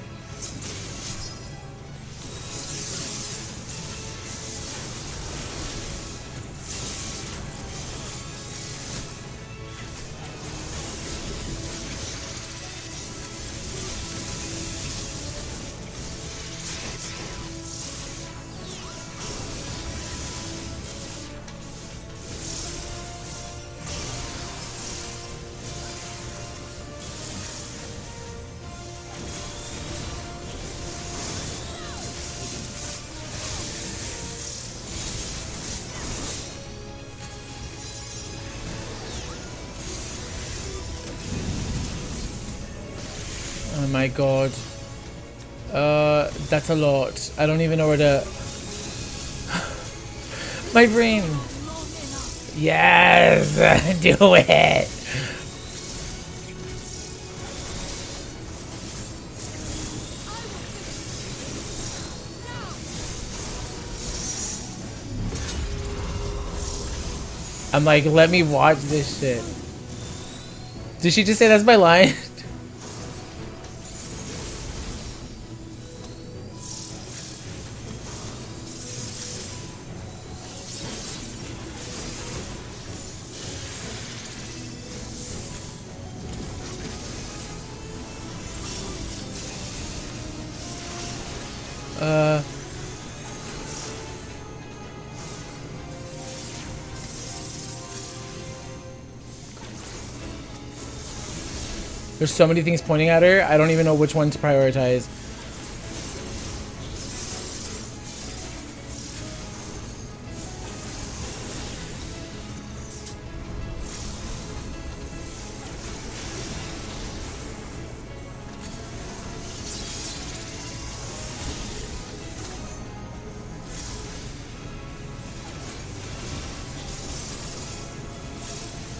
Oh my god. That's a lot. I don't even know where to... My brain! Yes! Do it! I'm like, let me watch this shit. Did she just say that's my line? There's so many things pointing at her, I don't even know which one to prioritize.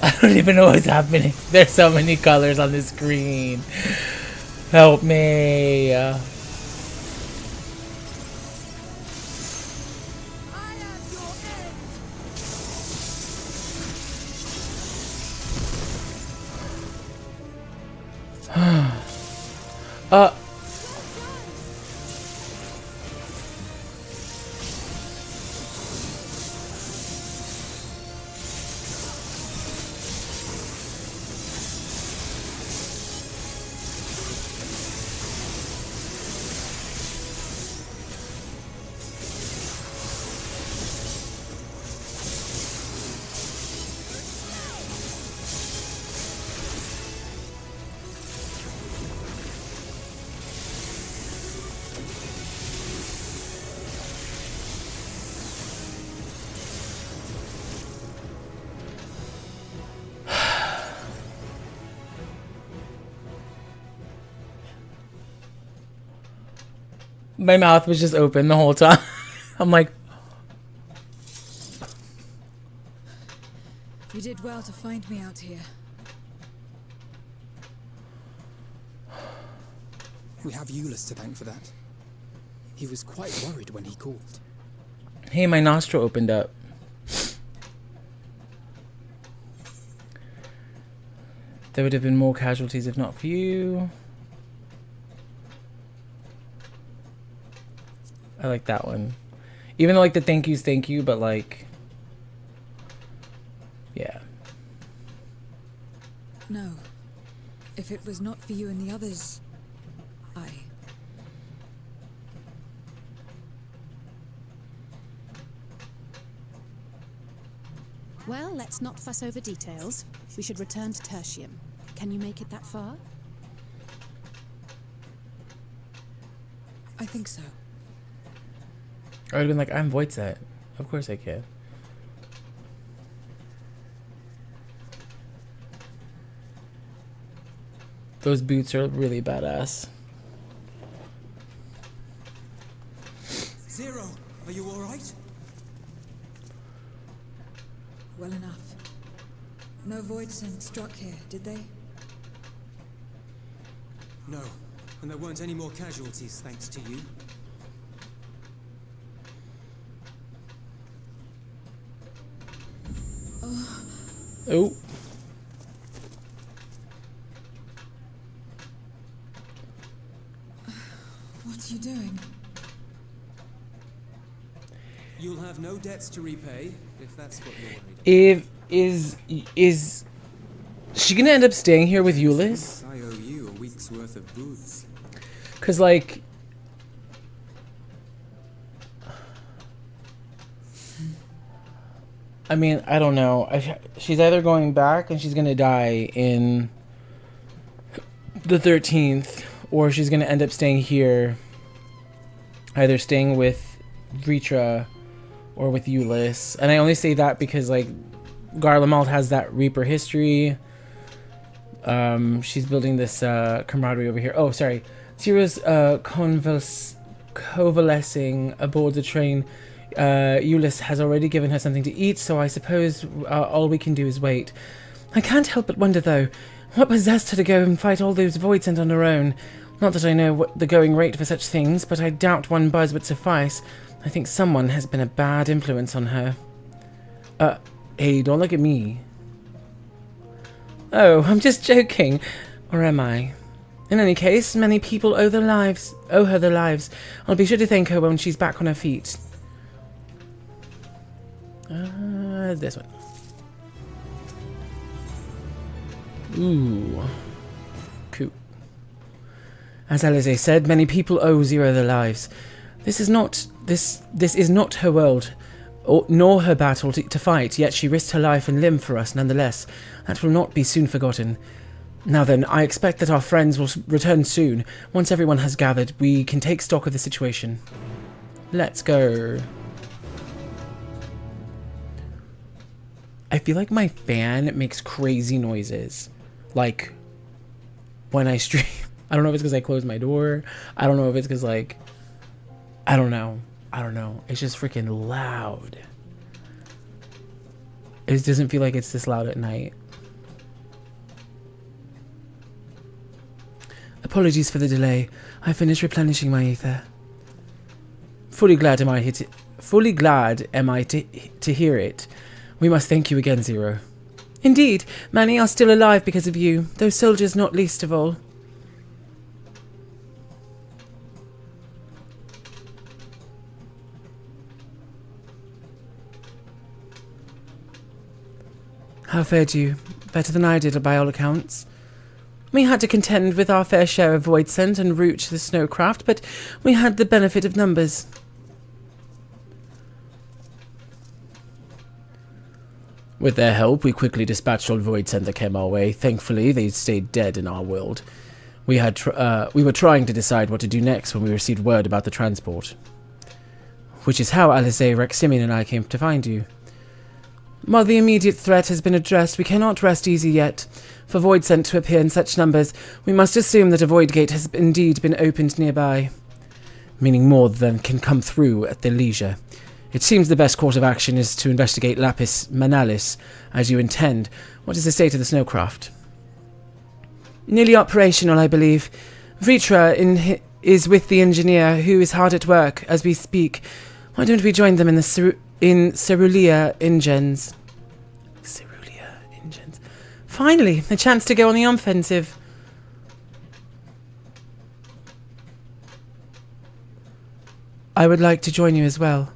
I don't even know what's happening. There's so many colors on the screen. Help me. My mouth was just open the whole time. I'm like... You did well to find me out here. We have Euless to thank for that. He was quite worried when he called. Hey, my nostril opened up. There would have been more casualties if not for you. I like that one. Even though like the thank you, but like... Yeah. No. If it was not for you and the others, I Well, let's not fuss over details. We should return to Tertium. Can you make it that far? I think so. I would have been like, I'm Voidset. Of course I can. Those boots are really badass. Zero, are you alright? Well enough. No void synth struck here, did they? No, and there weren't any more casualties thanks to you. Oh. What are you doing? You'll have no debts to repay, if that's what you're worried about. Is she gonna end up staying here with Euless? I owe you a week's worth of booths. Cause like, I mean, I don't know. She's either going back and she's gonna die in the 13th, or she's gonna end up staying here, either staying with Vritra or with Euless. And I only say that because like Garlemald has that Reaper history. She's building this camaraderie over here. Oh, sorry. Zero's convalescing aboard the train. Euless has already given her something to eat, so I suppose all we can do is wait. I can't help but wonder, though, what possessed her to go and fight all those voids and on her own? Not that I know what the going rate for such things, but I doubt one buzz would suffice. I think someone has been a bad influence on her. Hey, don't look at me. Oh, I'm just joking. Or am I? In any case, many people owe her their lives. I'll be sure to thank her when she's back on her feet. This one. Ooh. Cool. As Alize said, many people owe Zero their lives. This is not her world, nor her battle to fight, yet she risked her life and limb for us nonetheless. That will not be soon forgotten. Now then, I expect that our friends will return soon. Once everyone has gathered, we can take stock of the situation. Let's go. I feel like my fan makes crazy noises. Like, when I stream. I don't know if it's because I closed my door. I don't know if it's because, like, I don't know. It's just freaking loud. It doesn't feel like it's this loud at night. Apologies for the delay. I finished replenishing my ether. Fully glad am I to hear it. We must thank you again, Zero. Indeed, many are still alive because of you, those soldiers not least of all. How fared you? Better than I did, by all accounts. We had to contend with our fair share of void scent en route to the snowcraft, but we had the benefit of numbers. With their help, we quickly dispatched all void scent that came our way. Thankfully, they stayed dead in our world. We were trying to decide what to do next when we received word about the transport. Which is how Alice, Reximian, and I came to find you. While the immediate threat has been addressed, we cannot rest easy yet. For void scent to appear in such numbers, we must assume that a void gate has indeed been opened nearby. Meaning more than can come through at their leisure. It seems the best course of action is to investigate Lapis Manalis, as you intend. What is the state of the snowcraft? Nearly operational, I believe. Vritra is with the engineer, who is hard at work as we speak. Why don't we join them in the Cerulean Ingens? Cerulean Ingens. Finally, a chance to go on the offensive. I would like to join you as well.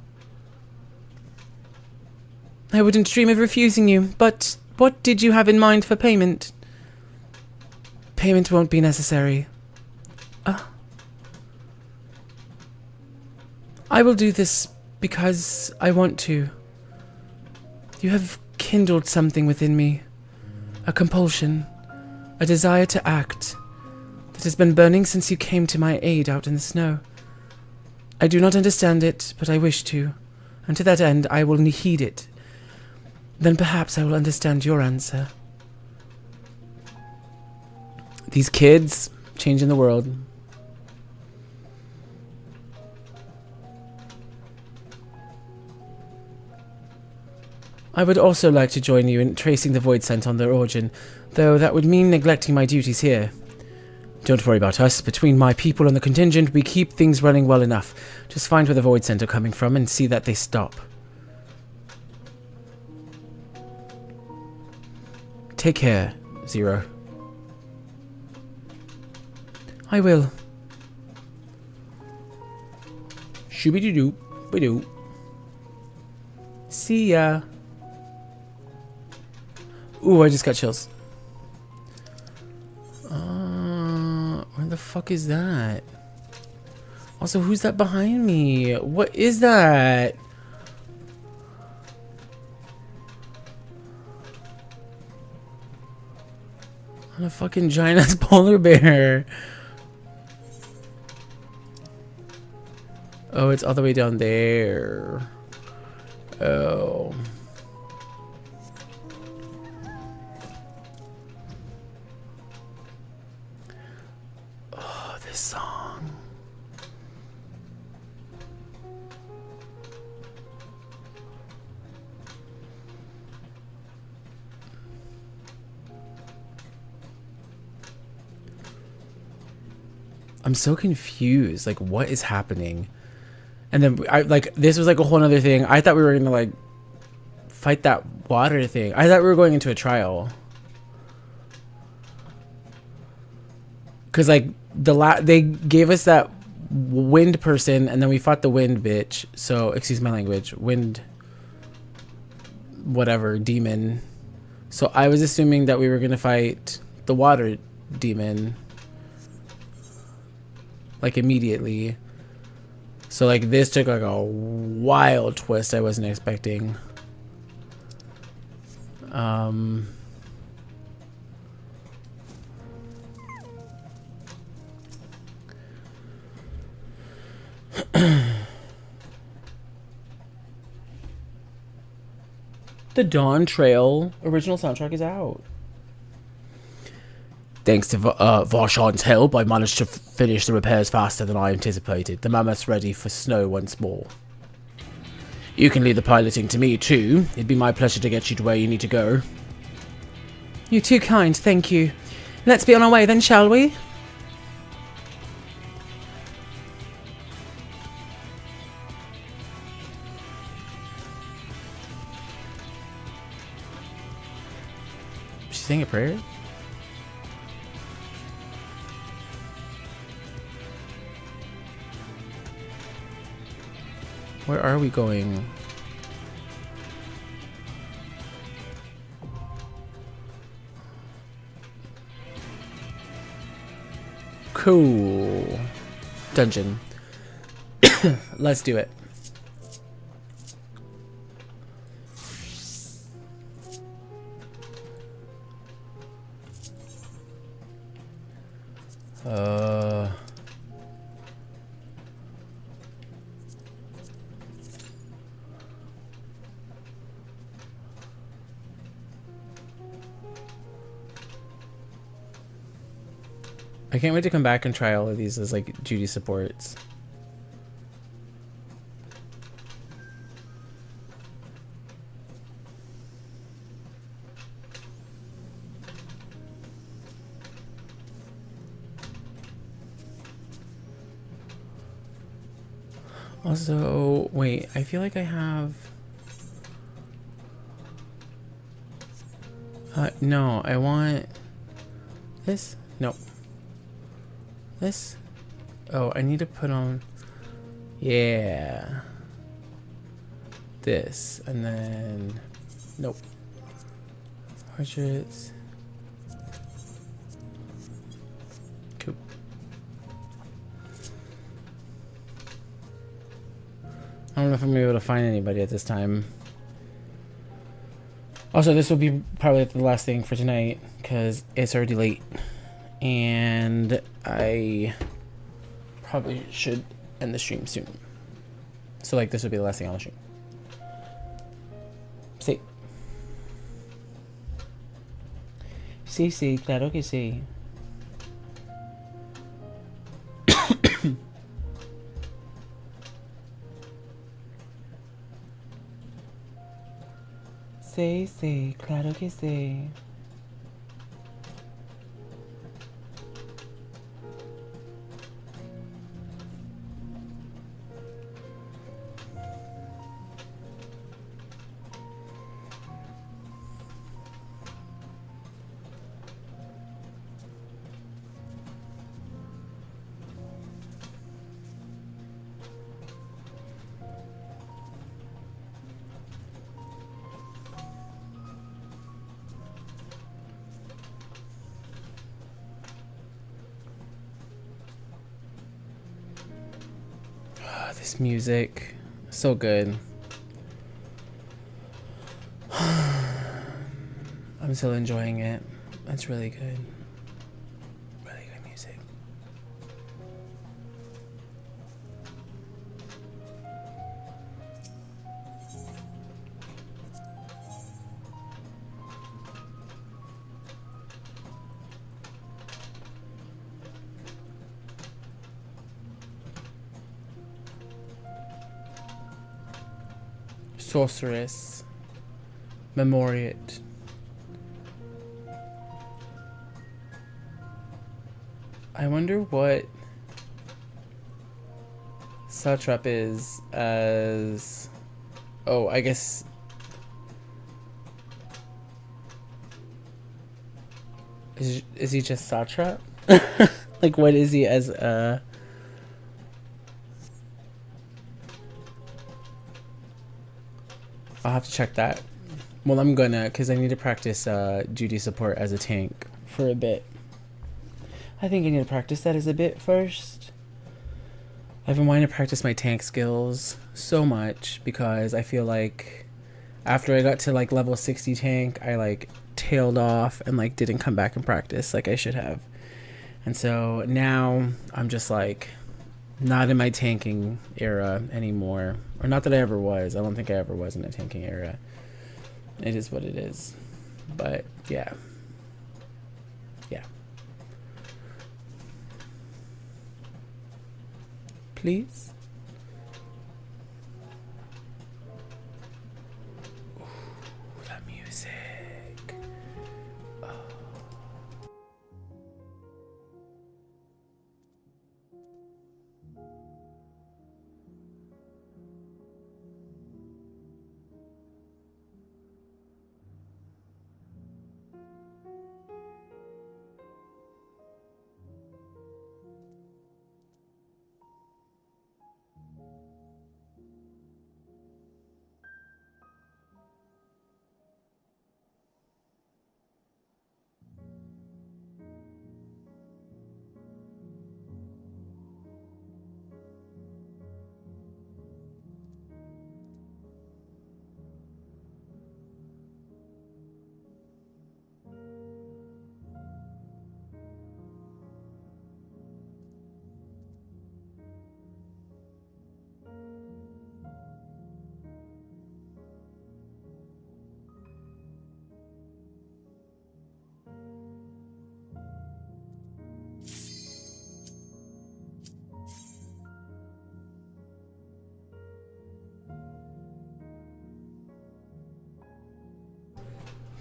I wouldn't dream of refusing you, but what did you have in mind for payment? Payment won't be necessary. I will do this because I want to. You have kindled something within me. A compulsion. A desire to act. That has been burning since you came to my aid out in the snow. I do not understand it, but I wish to. And to that end, I will heed it. Then perhaps I will understand your answer. These kids changing the world. I would also like to join you in tracing the void scent on their origin, though that would mean neglecting my duties here. Don't worry about us. Between my people and the contingent, we keep things running well enough. Just find where the void scent are coming from and see that they stop. Take care, Zero. I will. Shooby-doo, ba-doo. See ya. Ooh, I just got chills. Where the fuck is that? Also, who's that behind me? What is that? On a fucking giant ass polar bear. Oh, it's all the way down there. Oh. Oh, this song. I'm so confused. Like, what is happening? And then this was like a whole other thing. I thought we were gonna like fight that water thing. I thought we were going into a trial. Cause like they gave us that wind person, and then we fought the wind bitch. So excuse my language, wind, whatever demon. So I was assuming that we were gonna fight the water demon, like immediately. So like this took like a wild twist I wasn't expecting. The DawnTrail original soundtrack is out. Thanks to Varshan's help, I managed to finish the repairs faster than I anticipated. The mammoth's ready for snow once more. You can leave the piloting to me too. It'd be my pleasure to get you to where you need to go. You're too kind, thank you. Let's be on our way then, shall we? She's saying a prayer? Where are we going? Cool. Dungeon. Let's do it. I can't wait to come back and try all of these as like duty supports. Also, wait, I feel like I have... no, I want... this? Nope. This? Oh, I need to put on... yeah. This, and then... nope. Portraits. Cool. I don't know if I'm gonna be able to find anybody at this time. Also, this will be probably the last thing for tonight because it's already late. And I probably should end the stream soon. So, like, this will be the last thing on the stream. Sí. Sí, sí, claro que sí. Sí, sí, claro que sí. This music, so good. I'm still enjoying it. It's really good. Really good music. Sorceress. Memoriate. I wonder what Satrap is as... Oh, I guess... Is he just Satrap? Like, what is he as a... I'll have to check that. Well, I'm gonna, because I need to practice duty support as a tank for a bit. I think I need to practice that as a bit first. I've been wanting to practice my tank skills so much because I feel like after I got to like level 60 tank, I like tailed off and like didn't come back and practice like I should have. And so now I'm just like not in my tanking era anymore. Or not that I ever was. I don't think I ever was in a tanking era. It is what it is. But yeah. Yeah. Please. Ooh, that music. Oh.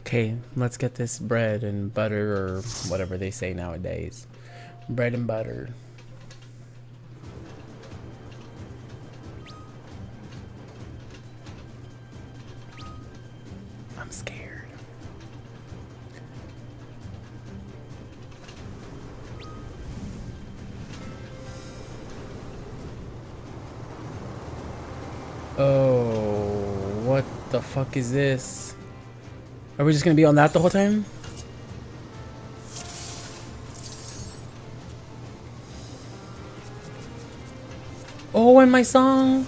Okay, let's get this bread and butter or whatever they say nowadays. Bread and butter. I'm scared. Oh, what the fuck is this? Are we just gonna be on that the whole time? Oh, and my song.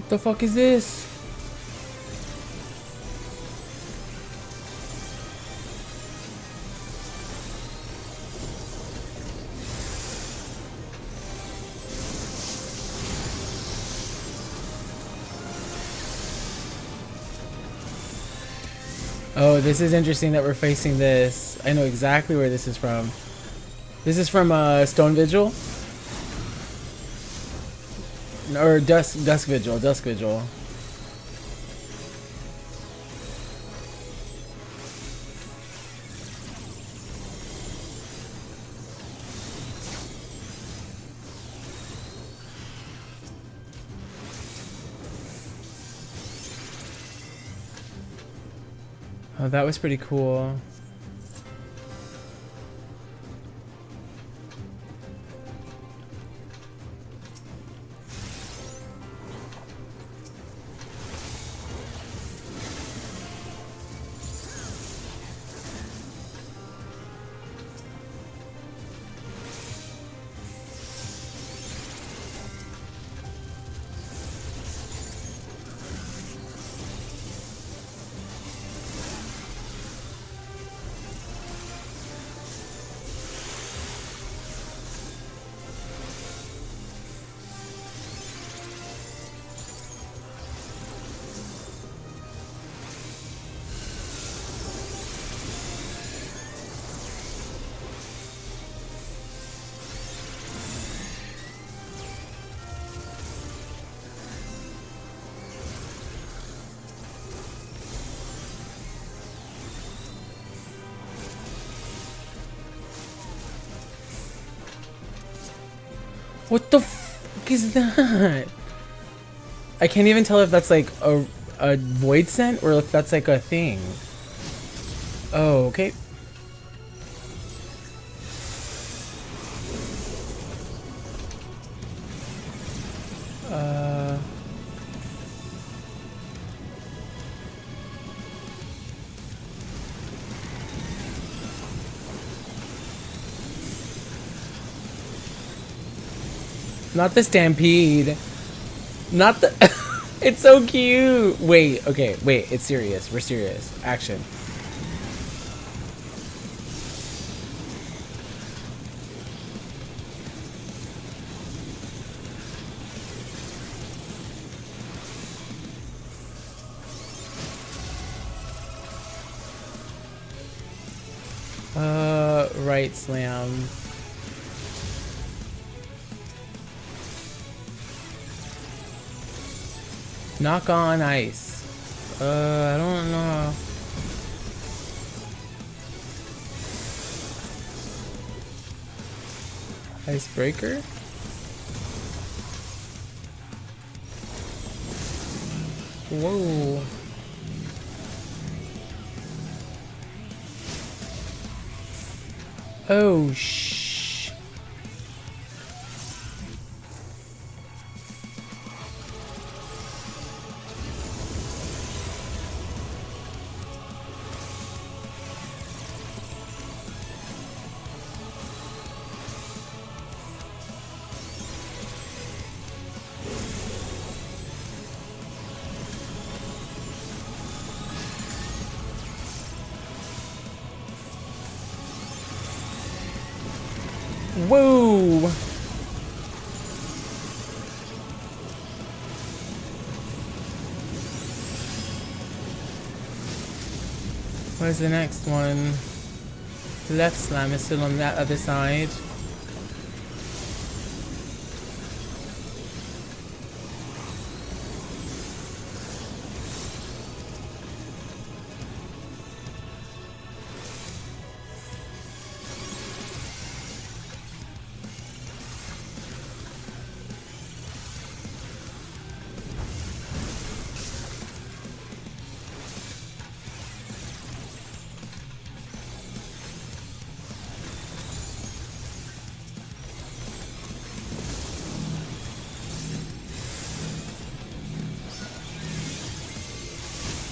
The fuck is this? Oh, this is interesting that we're facing this. I know exactly where this is from. This is from Stone Vigil? Or Dusk Vigil, Dusk Vigil. Oh, that was pretty cool. What the fuck is that? I can't even tell if that's like a void scent or if that's like a thing. Oh, okay. Not the stampede. Not the... It's so cute. Wait, okay, wait. It's serious. We're serious. Action. Right slam. Knock on ice. I don't know. Icebreaker? Whoa. Oh, shh. Whoa! Where's the next one? The left slam is still on that other side.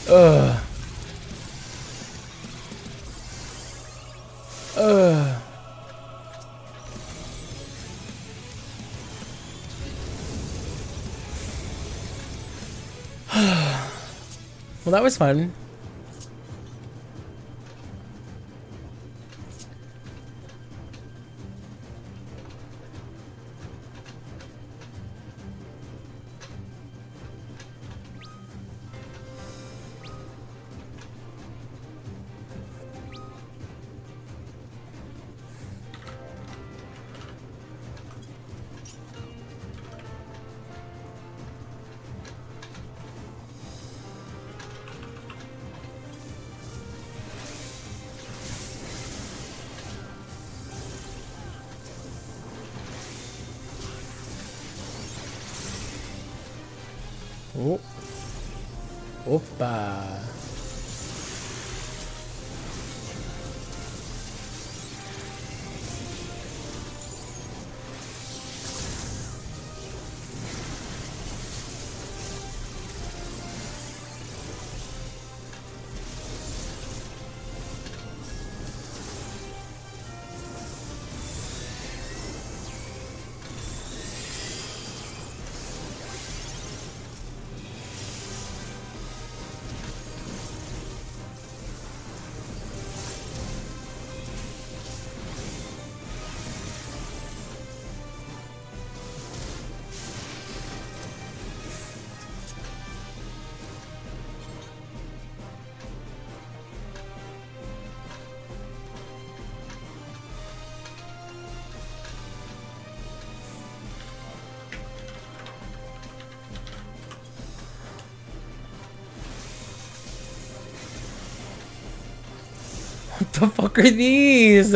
Ugh. Ugh. Well, that was fun. Oh. Opa. What the fuck are these?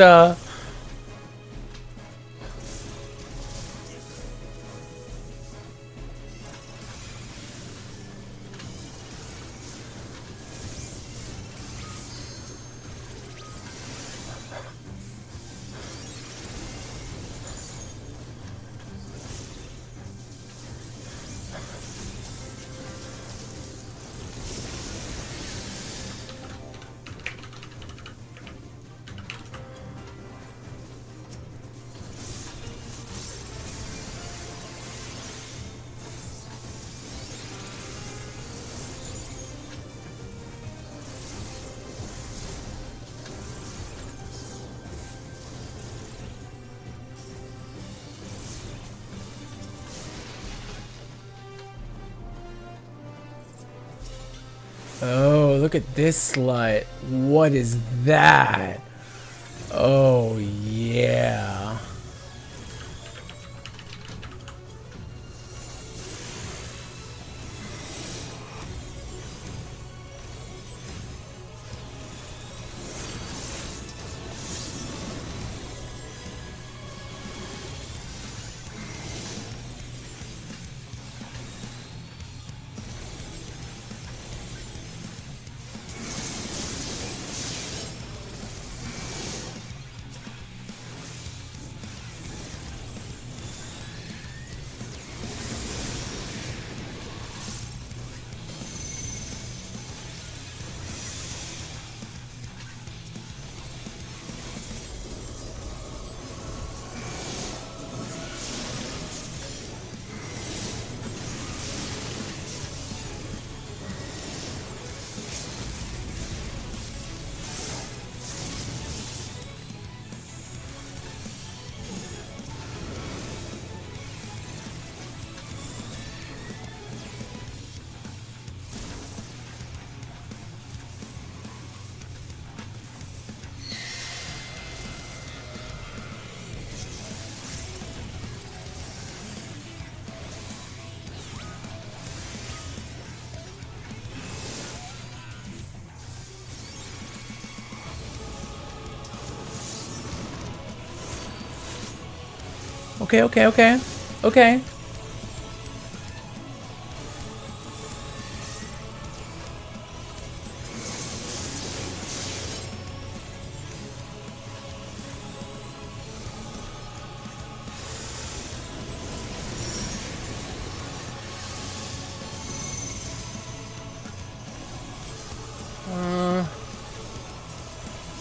Oh, look at this slut. What is that? Oh, yeah. Okay, okay, okay. Okay.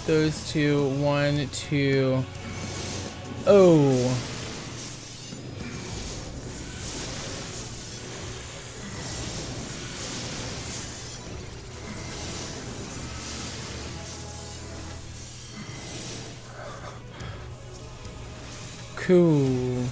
Those two, 1, 2. Oh. Cool.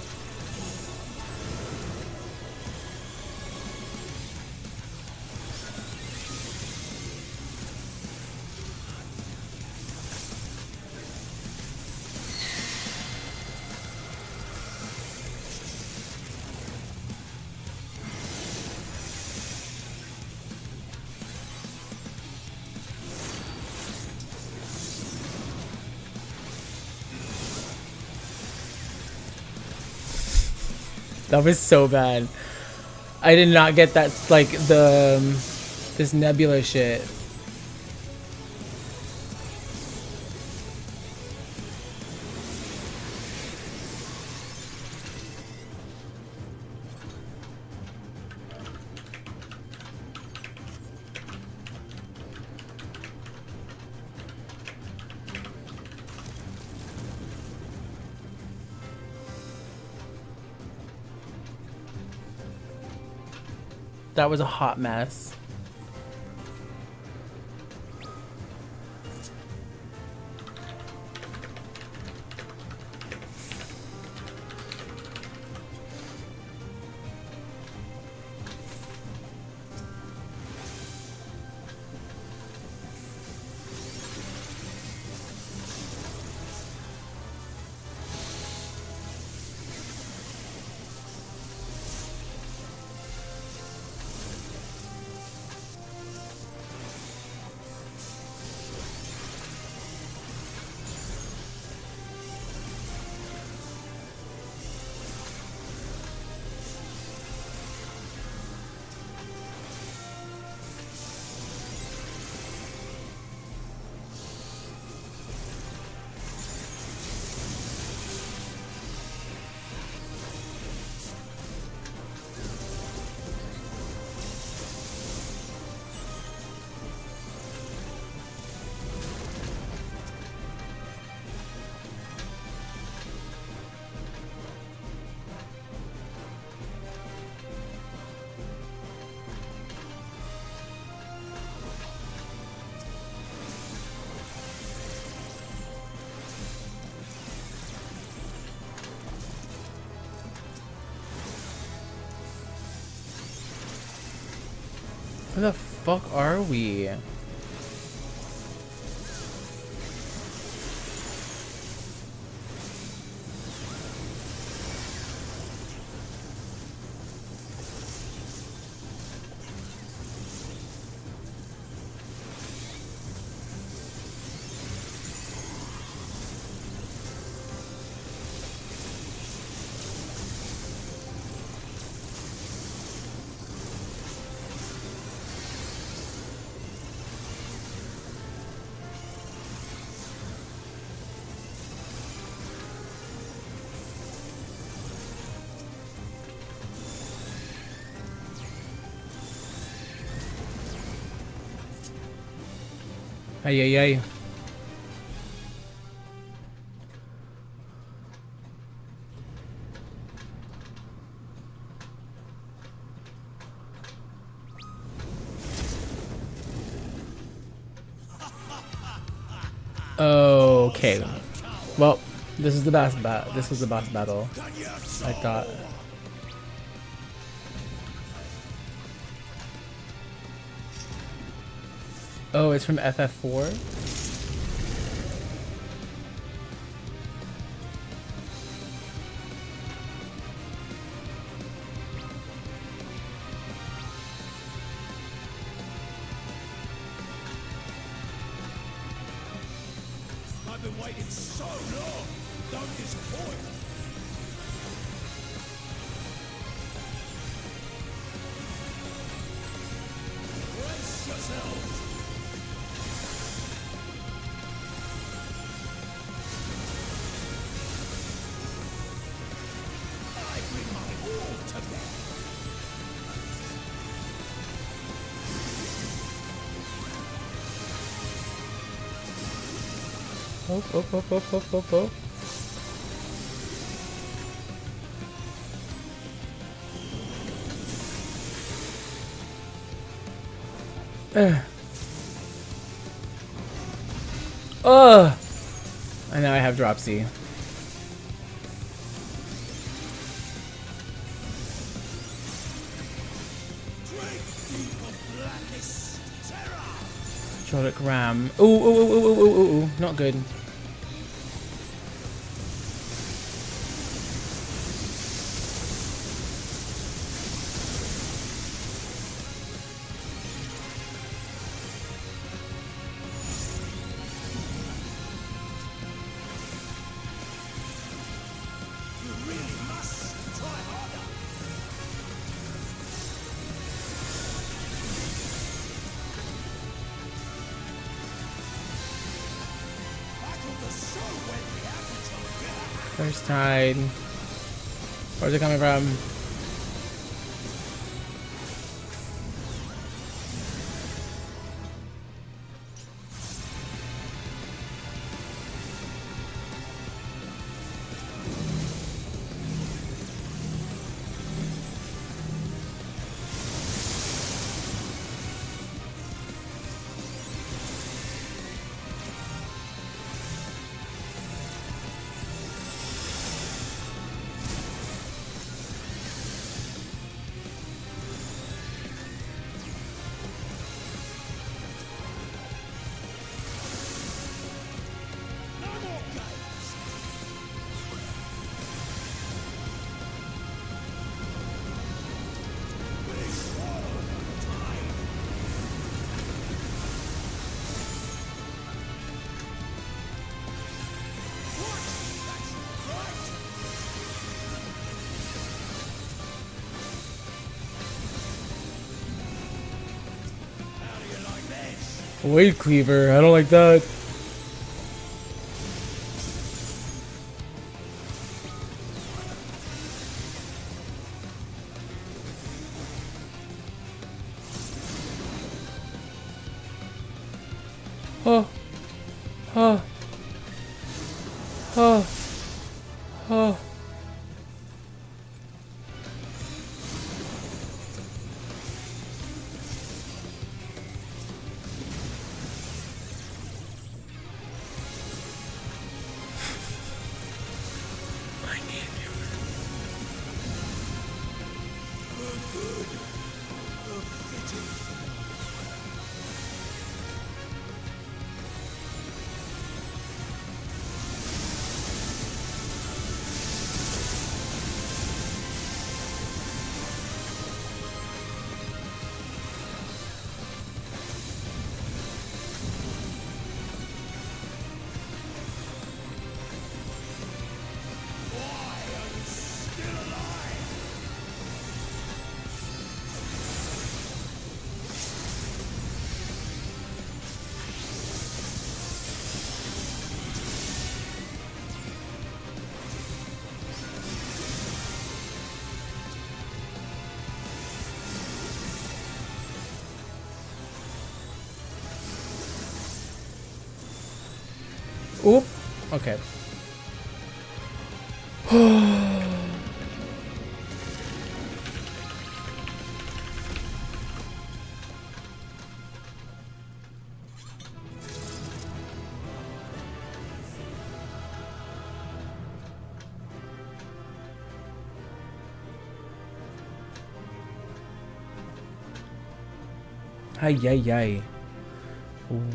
That was so bad. I did not get that, like, this nebula shit. That was a hot mess. Where the fuck are we? Ay, ay, ay. Okay. Well, this is the boss battle. This was the boss battle. I thought. Oh, it's from FF4? I've been waiting so long. Don't disappoint. Brace yourselves. I bring my all to bear. Oh. Oh! And now I have Dropsy. Hydraulic ram. Ooh, ooh, ooh, ooh, ooh, ooh, ooh. Not good. First tide. Where's it coming from? Wait, Cleaver, I don't like that. Oh. Oh. Oh. Oh. Oop. Okay. Ay, ay, ay.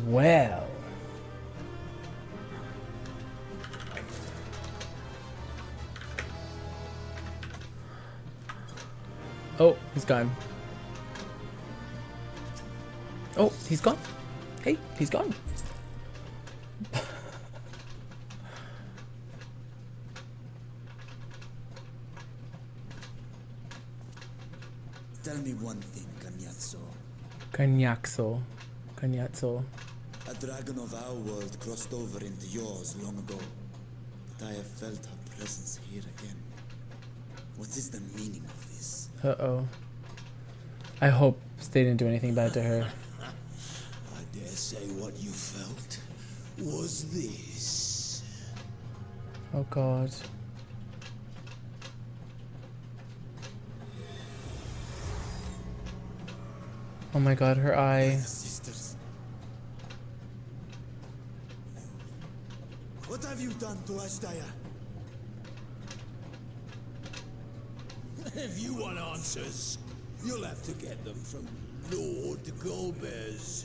Well. Oh, he's gone. Oh, he's gone. Hey, he's gone. Tell me one thing, Cagnazzo. Cagnazzo. Cagnazzo. A dragon of our world crossed over into yours long ago, but I have felt her presence here again. What is the meaning of this? Uh-oh. I hope they didn't do anything bad to her. I dare say what you felt was this. Oh God. Oh my God, her eye. Sisters. What have you done to Ashtaya? If you want answers, you'll have to get them from Lord Golbez.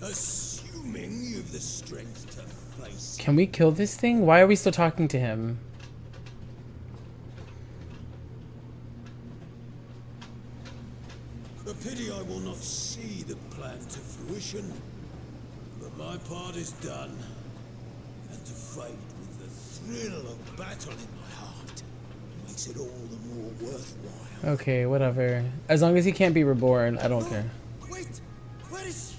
Assuming you've the strength to face. Can we kill this thing? Why are we still talking to him? A pity I will not see the plan to fruition, but my part is done. And to fight with the thrill of battle in my heart makes it all the more worthwhile. Okay, whatever. As long as he can't be reborn, I don't care. Wait! Where is she?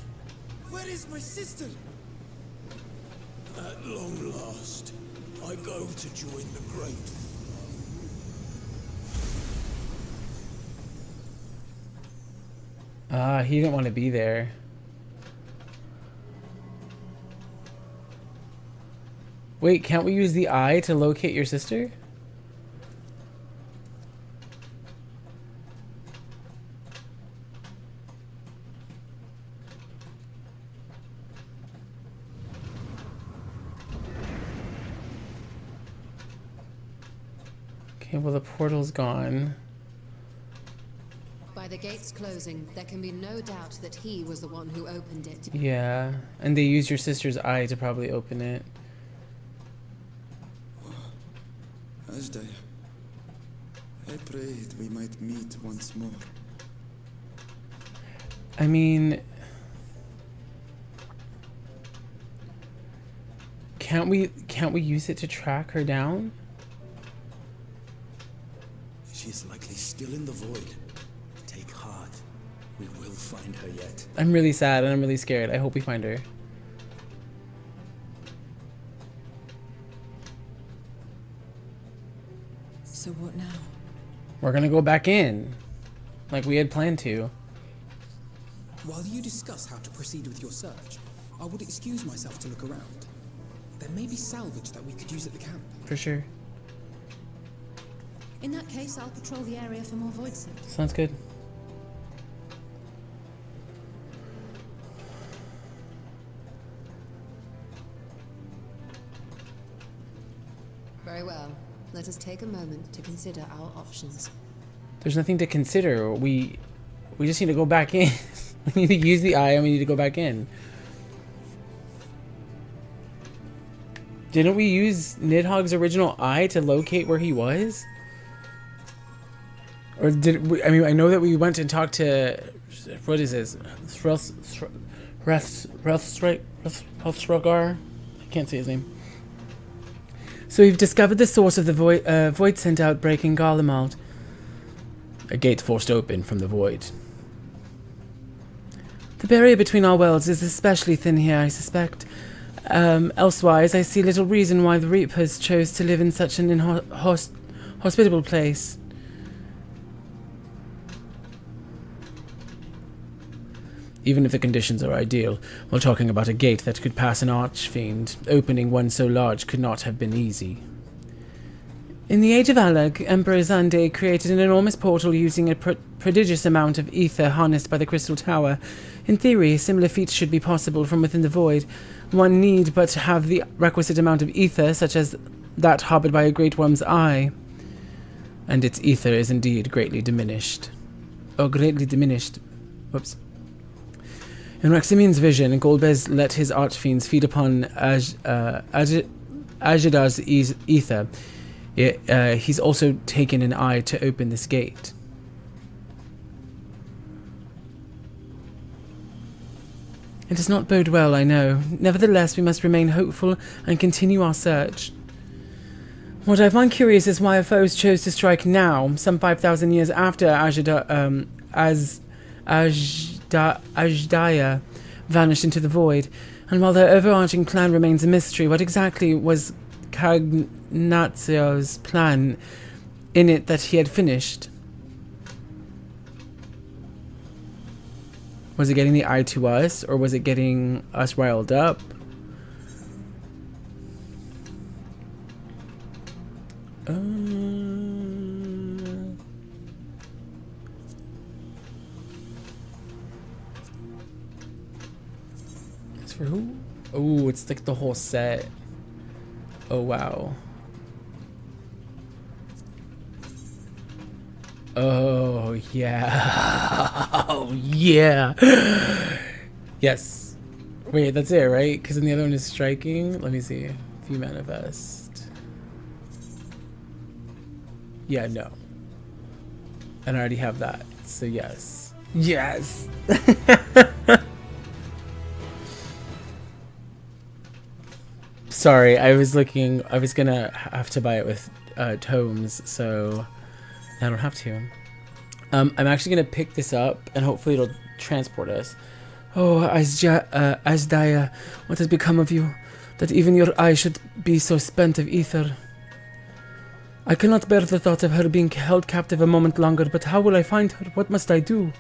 Where is my sister? At long last, I go to join the great. Ah, he didn't want to be there. Wait, can't we use the eye to locate your sister? Okay, well the portal's gone. By the gates closing, there can be no doubt that he was the one who opened it. Yeah, and they used your sister's eye to probably open it. Ajday, I prayed we might meet once more. I mean, can't we use it to track her down? She is likely still in the void. Take heart. We will find her yet. I'm really sad and I'm really scared. I hope we find her. So what now? We're gonna go back in, like we had planned to. While you discuss how to proceed with your search, I would excuse myself to look around. There may be salvage that we could use at the camp. For sure. In that case, I'll patrol the area for more void scent. Sounds good. Very well. Let us take a moment to consider our options. There's nothing to consider. We just need to go back in. We need to use the eye and we need to go back in. Didn't we use Nidhogg's original eye to locate where he was? Or did we, I mean, I know that we went and talked to, what is this? Hrothgar? I can't say his name. So we've discovered the source of the void scent outbreak in Garlemald. A gate forced open from the void. The barrier between our worlds is especially thin here, I suspect. Elsewise, I see little reason why the Reapers chose to live in such an hospitable place. Even if the conditions are ideal, we're talking about a gate that could pass an archfiend. Opening one so large could not have been easy. In the Age of Alag, Emperor Zande created an enormous portal using a prodigious amount of ether harnessed by the Crystal Tower. In theory, similar feats should be possible from within the void. One need but to have the requisite amount of ether, such as that harbored by a Great Worm's eye. And its ether is indeed greatly diminished. Oh, greatly diminished. Whoops. In Reximian's vision, Golbez let his archfiends feed upon Ajidar's ether. He's also taken an eye to open this gate. It does not bode well, I know. Nevertheless, we must remain hopeful and continue our search. What I find curious is why our foes chose to strike now, some 5,000 years after Ajdaya vanished into the void. And while their overarching plan remains a mystery, what exactly was Cagnazio's plan in it that he had finished? Was it getting the eye to us, or was it getting us riled up? It's for who? Oh, it's like the whole set. Oh, wow. Oh, yeah. Oh, yeah. Yes. Wait, that's it, right? Because then the other one is striking. Let me see. If you manifest. Yeah, no. And I already have that. So yes. Yes! Sorry, I was gonna have to buy it with tomes, so I don't have to. I'm actually gonna pick this up and hopefully it'll transport us. Oh, Asdaya, what has become of you, that even your eye should be so spent of ether? I cannot bear the thought of her being held captive a moment longer, but how will I find her? What must I do?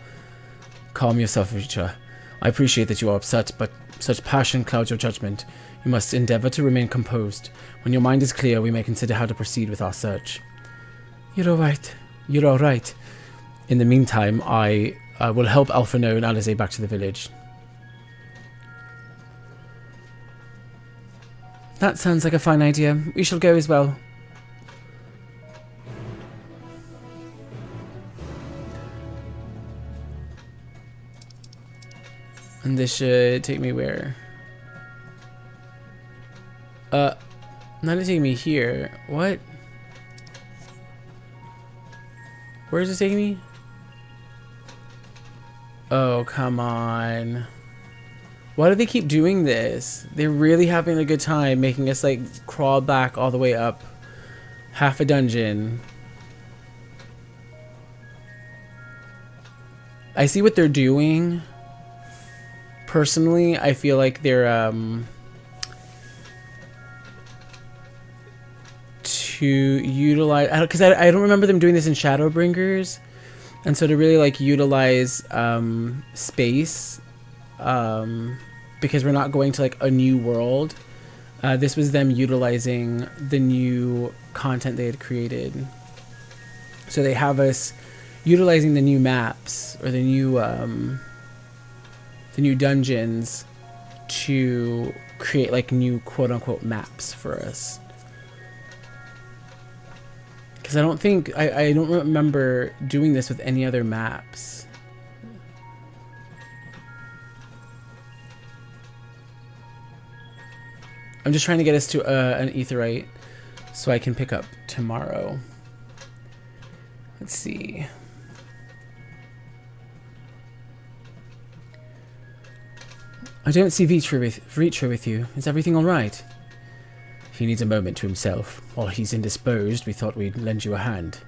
Calm yourself, Richa. I appreciate that you are upset, but such passion clouds your judgment. You must endeavor to remain composed. When your mind is clear, we may consider how to proceed with our search. You're all right. You're all right. In the meantime, I will help Alphino and Alize back to the village. That sounds like a fine idea. We shall go as well. And this should take me where? Not to take me here. What? Where is it taking me? Oh, come on. Why do they keep doing this? They're really having a good time making us like crawl back all the way up half a dungeon. I see what they're doing. Personally, I feel like they're to utilize, because I don't remember them doing this in Shadowbringers, and so to really like utilize space, because we're not going to like a new world. This was them utilizing the new content they had created. So they have us utilizing the new maps or the new dungeons to create like new quote-unquote maps for us. Because I don't think I don't remember doing this with any other maps. I'm just trying to get us to an aetheryte so I can pick up tomorrow. Let's see. I don't see Vitra with you. Is everything all right? He needs a moment to himself. While he's indisposed, we thought we'd lend you a hand.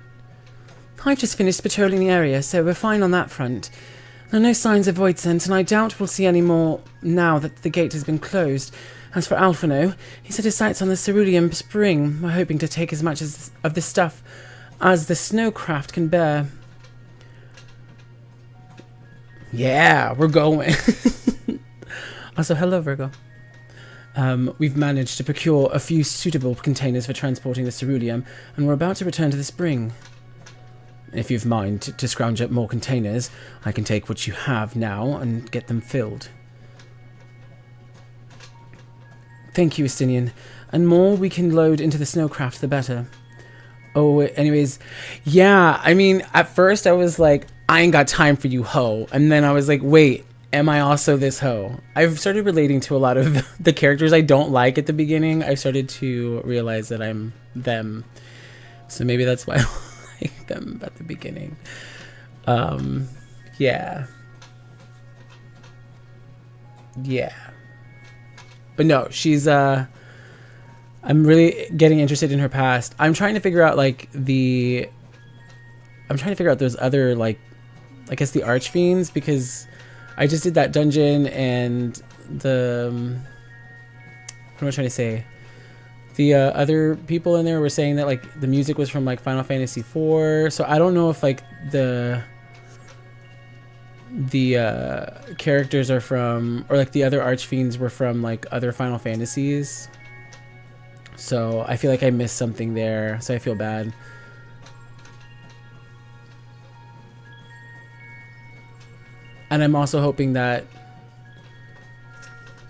I've just finished patrolling the area, so we're fine on that front. There are no signs of void scent, and I doubt we'll see any more now that the gate has been closed. As for Alphino, he set his sights on the cerulean spring. We're hoping to take as much of the stuff as the snowcraft can bear. Yeah, we're going. Also, hello, Virgo. We've managed to procure a few suitable containers for transporting the ceruleum, and we're about to return to the spring. If you've mind to scrounge up more containers, I can take what you have now and get them filled. Thank you, Estinian. And more we can load into the snowcraft, the better. Oh, anyways, yeah, I mean, at first I was like, I ain't got time for you, ho. And then I was like, wait, am I also this hoe? I've started relating to a lot of the characters I don't like at the beginning. I started to realize that I'm them. So maybe that's why I don't like them at the beginning. Yeah. Yeah. But no, she's, I'm really getting interested in her past. I'm trying to figure out, like, I'm trying to figure out those other, like, I guess the Archfiends, because I just did that dungeon and the, what am I trying to say? The other people in there were saying that like the music was from like Final Fantasy IV. So I don't know if like the characters are from, or like the other Archfiends were from like other Final Fantasies. So I feel like I missed something there. So I feel bad. And I'm also hoping that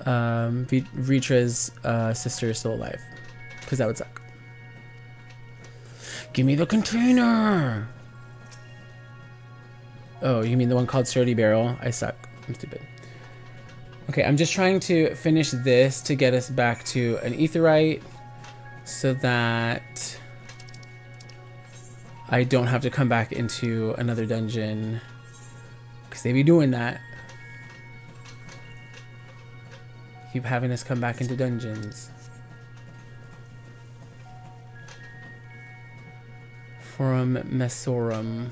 Vitra's sister is still alive, because that would suck. Give me the container! Oh, you mean the one called Sturdy Barrel? I suck. I'm stupid. Okay, I'm just trying to finish this to get us back to an Aetheryte so that I don't have to come back into another dungeon, because they be doing that. Keep having us come back into dungeons. Forum Messorum.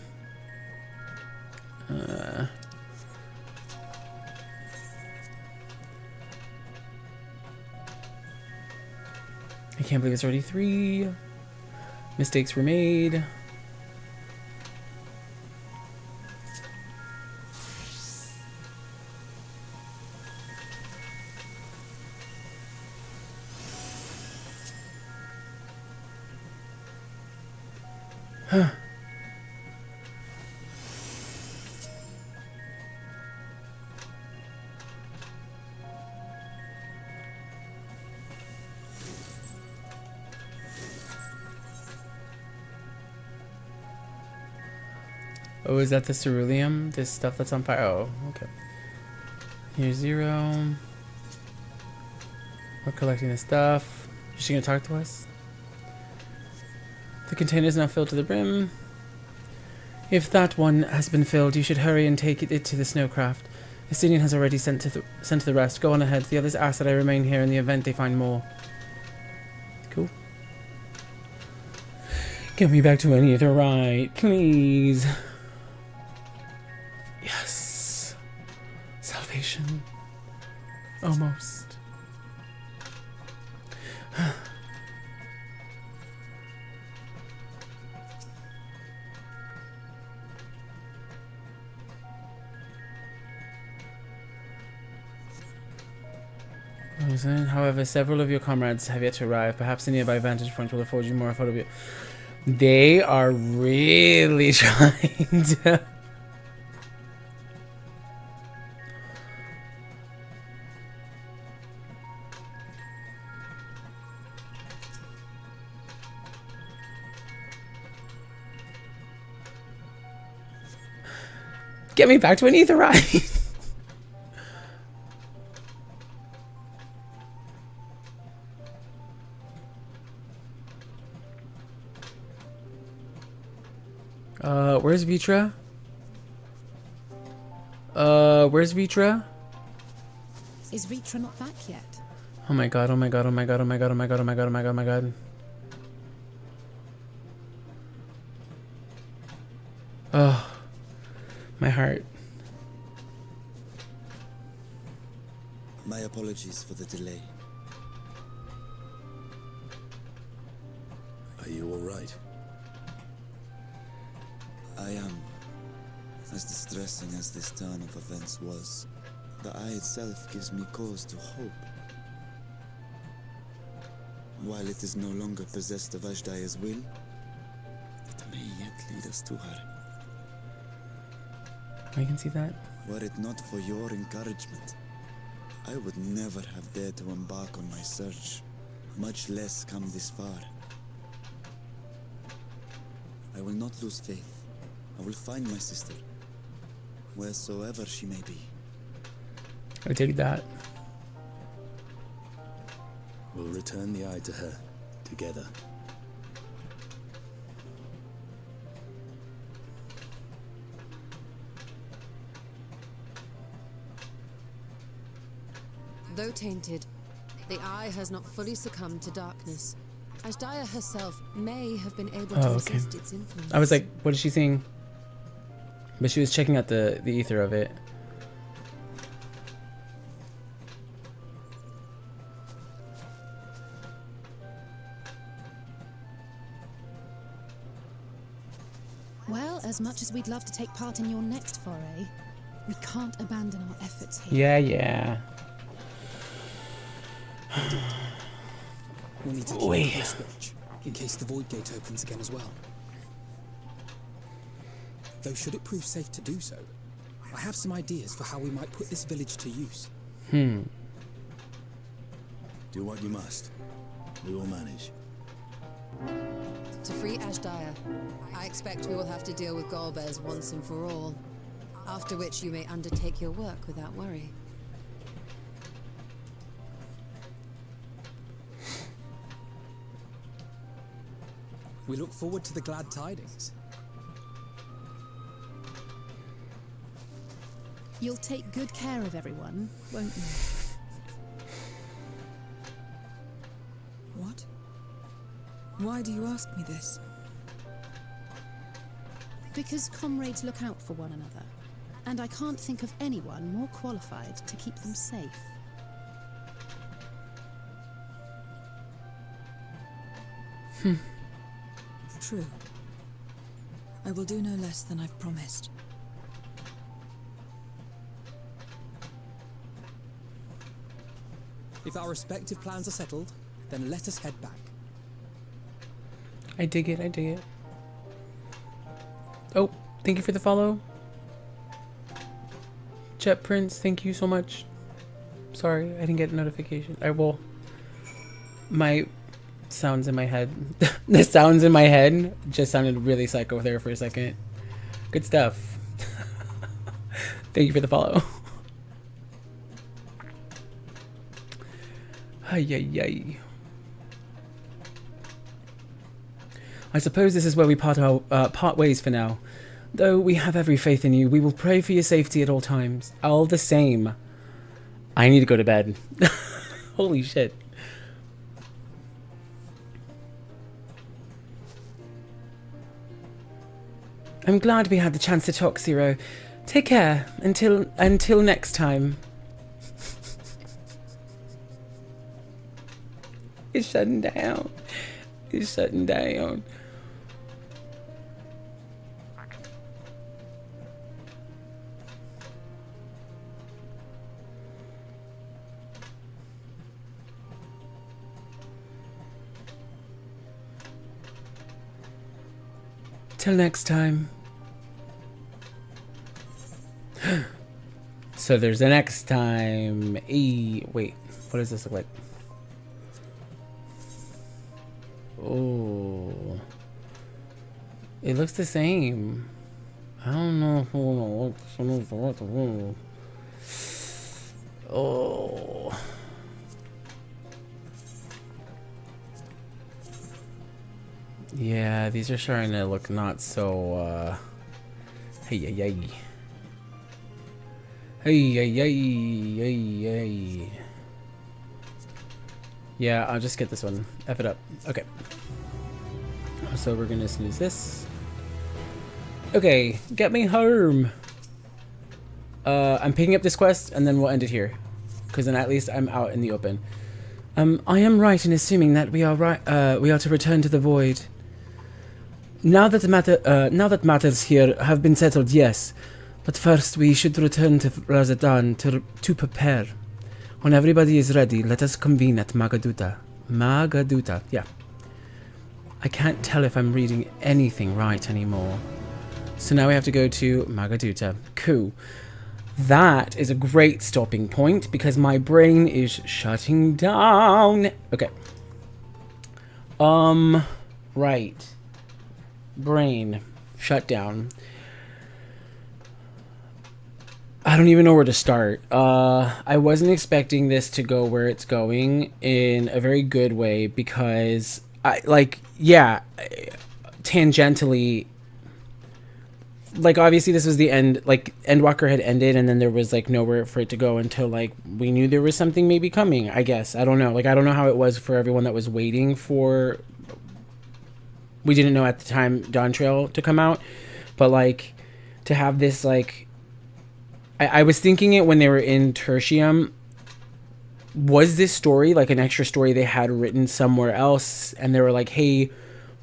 I can't believe it's already 3. Mistakes were made. Huh. Oh, is that the ceruleum? This stuff that's on fire? Oh, okay. Here's 0. We're collecting the stuff. Is she gonna talk to us? The container is now filled to the brim. If that one has been filled, you should hurry and take it to the snowcraft. The Sidian has already sent to the rest. Go on ahead. The others ask that I remain here in the event they find more. Cool. Get me back to an Aetheryte, please. Yes. Salvation. Almost. However, several of your comrades have yet to arrive. Perhaps a nearby vantage point will afford you more affordable. They are really trying to... Get me back to an Aetheryte! Where's Vitra? Where's Vitra? Is Vitra not back yet? Oh my god, oh my god, oh my god, oh my god, oh my god, oh my god, oh my god, oh my god. Oh, my heart. My apologies for the delay. Are you all right? I am. As distressing as this turn of events was, the eye itself gives me cause to hope. While it is no longer possessed of Ashdaya's will, it may yet lead us to her. I can see that. Were it not for your encouragement, I would never have dared to embark on my search, much less come this far. I will not lose faith. I will find my sister, wheresoever she may be. I take that. We'll return the eye to her, together. Though tainted, the eye has not fully succumbed to darkness. Ashdaya herself may have been able to resist its influence. I was like, what is she saying? But she was checking out the ether of it. Well, as much as we'd love to take part in your next foray, we can't abandon our efforts here. Yeah, yeah. We'll need to keep a close watch, in case the Void Gate opens again as well. Though should it prove safe to do so, I have some ideas for how we might put this village to use. Do what you must. We will manage. To free Ashdaya, I expect we will have to deal with Golbez once and for all. After which you may undertake your work without worry. We look forward to the glad tidings. You'll take good care of everyone, won't you? What? Why do you ask me this? Because comrades look out for one another, and I can't think of anyone more qualified to keep them safe. True. I will do no less than I've promised. If our respective plans are settled, then let us head back. I dig it, I dig it. Oh, thank you for the follow. Jet Prince, thank you so much. Sorry, I didn't get a notification. I will. My sounds in my head. The sounds in my head just sounded really psycho there for a second. Good stuff. Thank you for the follow. Ay, ay, ay. I suppose this is where we part ways for now. Though we have every faith in you, we will pray for your safety at all times. All the same, I need to go to bed. Holy shit. I'm glad we had the chance to talk, Zero. Take care until next time. It's shutting down. It's shutting down. Till next time. So there's a next time. Wait, what does this look like? Oh, it looks the same. I don't know what. Oh. Yeah, these are starting to look not so, hey, hey, hey. Hey, hey, hey, hey, hey. Yeah, I'll just get this one. F it up. Okay. So we're gonna snooze this. Okay, get me home. I'm picking up this quest and then we'll end it here. Because then at least I'm out in the open. I am right in assuming that we are to return to the void. Now that matters here have been settled, yes. But first we should return to Razadan to prepare. When everybody is ready, let us convene at Magaduta. Magaduta, yeah. I can't tell if I'm reading anything right anymore. So now we have to go to Magaduta. Cool. That is a great stopping point because my brain is shutting down. Okay. Right. Brain shut down. I don't even know where to start. I wasn't expecting this to go where it's going in a very good way because tangentially, like obviously this was the end, like Endwalker had ended and then there was like nowhere for it to go until like we knew there was something maybe coming, I guess. I don't know. Like I don't know how it was for everyone that was waiting for, we didn't know at the time DawnTrail to come out, but like to have this like, I was thinking it when they were in Tertium. Was this story like an extra story they had written somewhere else? And they were like, hey,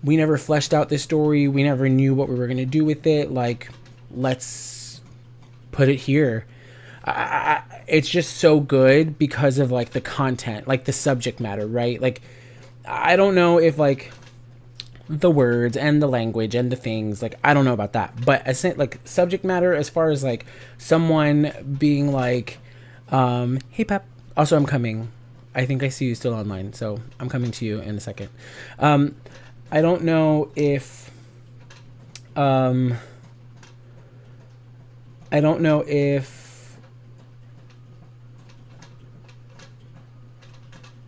we never fleshed out this story. We never knew what we were going to do with it. Like, let's put it here. It's just so good because of like the content, like the subject matter, right? Like, I don't know if like the words and the language and the things, like I don't know about that, but as like subject matter as far as like someone being like hey Pep, also I'm coming, I think I see you still online, so I'm coming to you in a second. I don't know if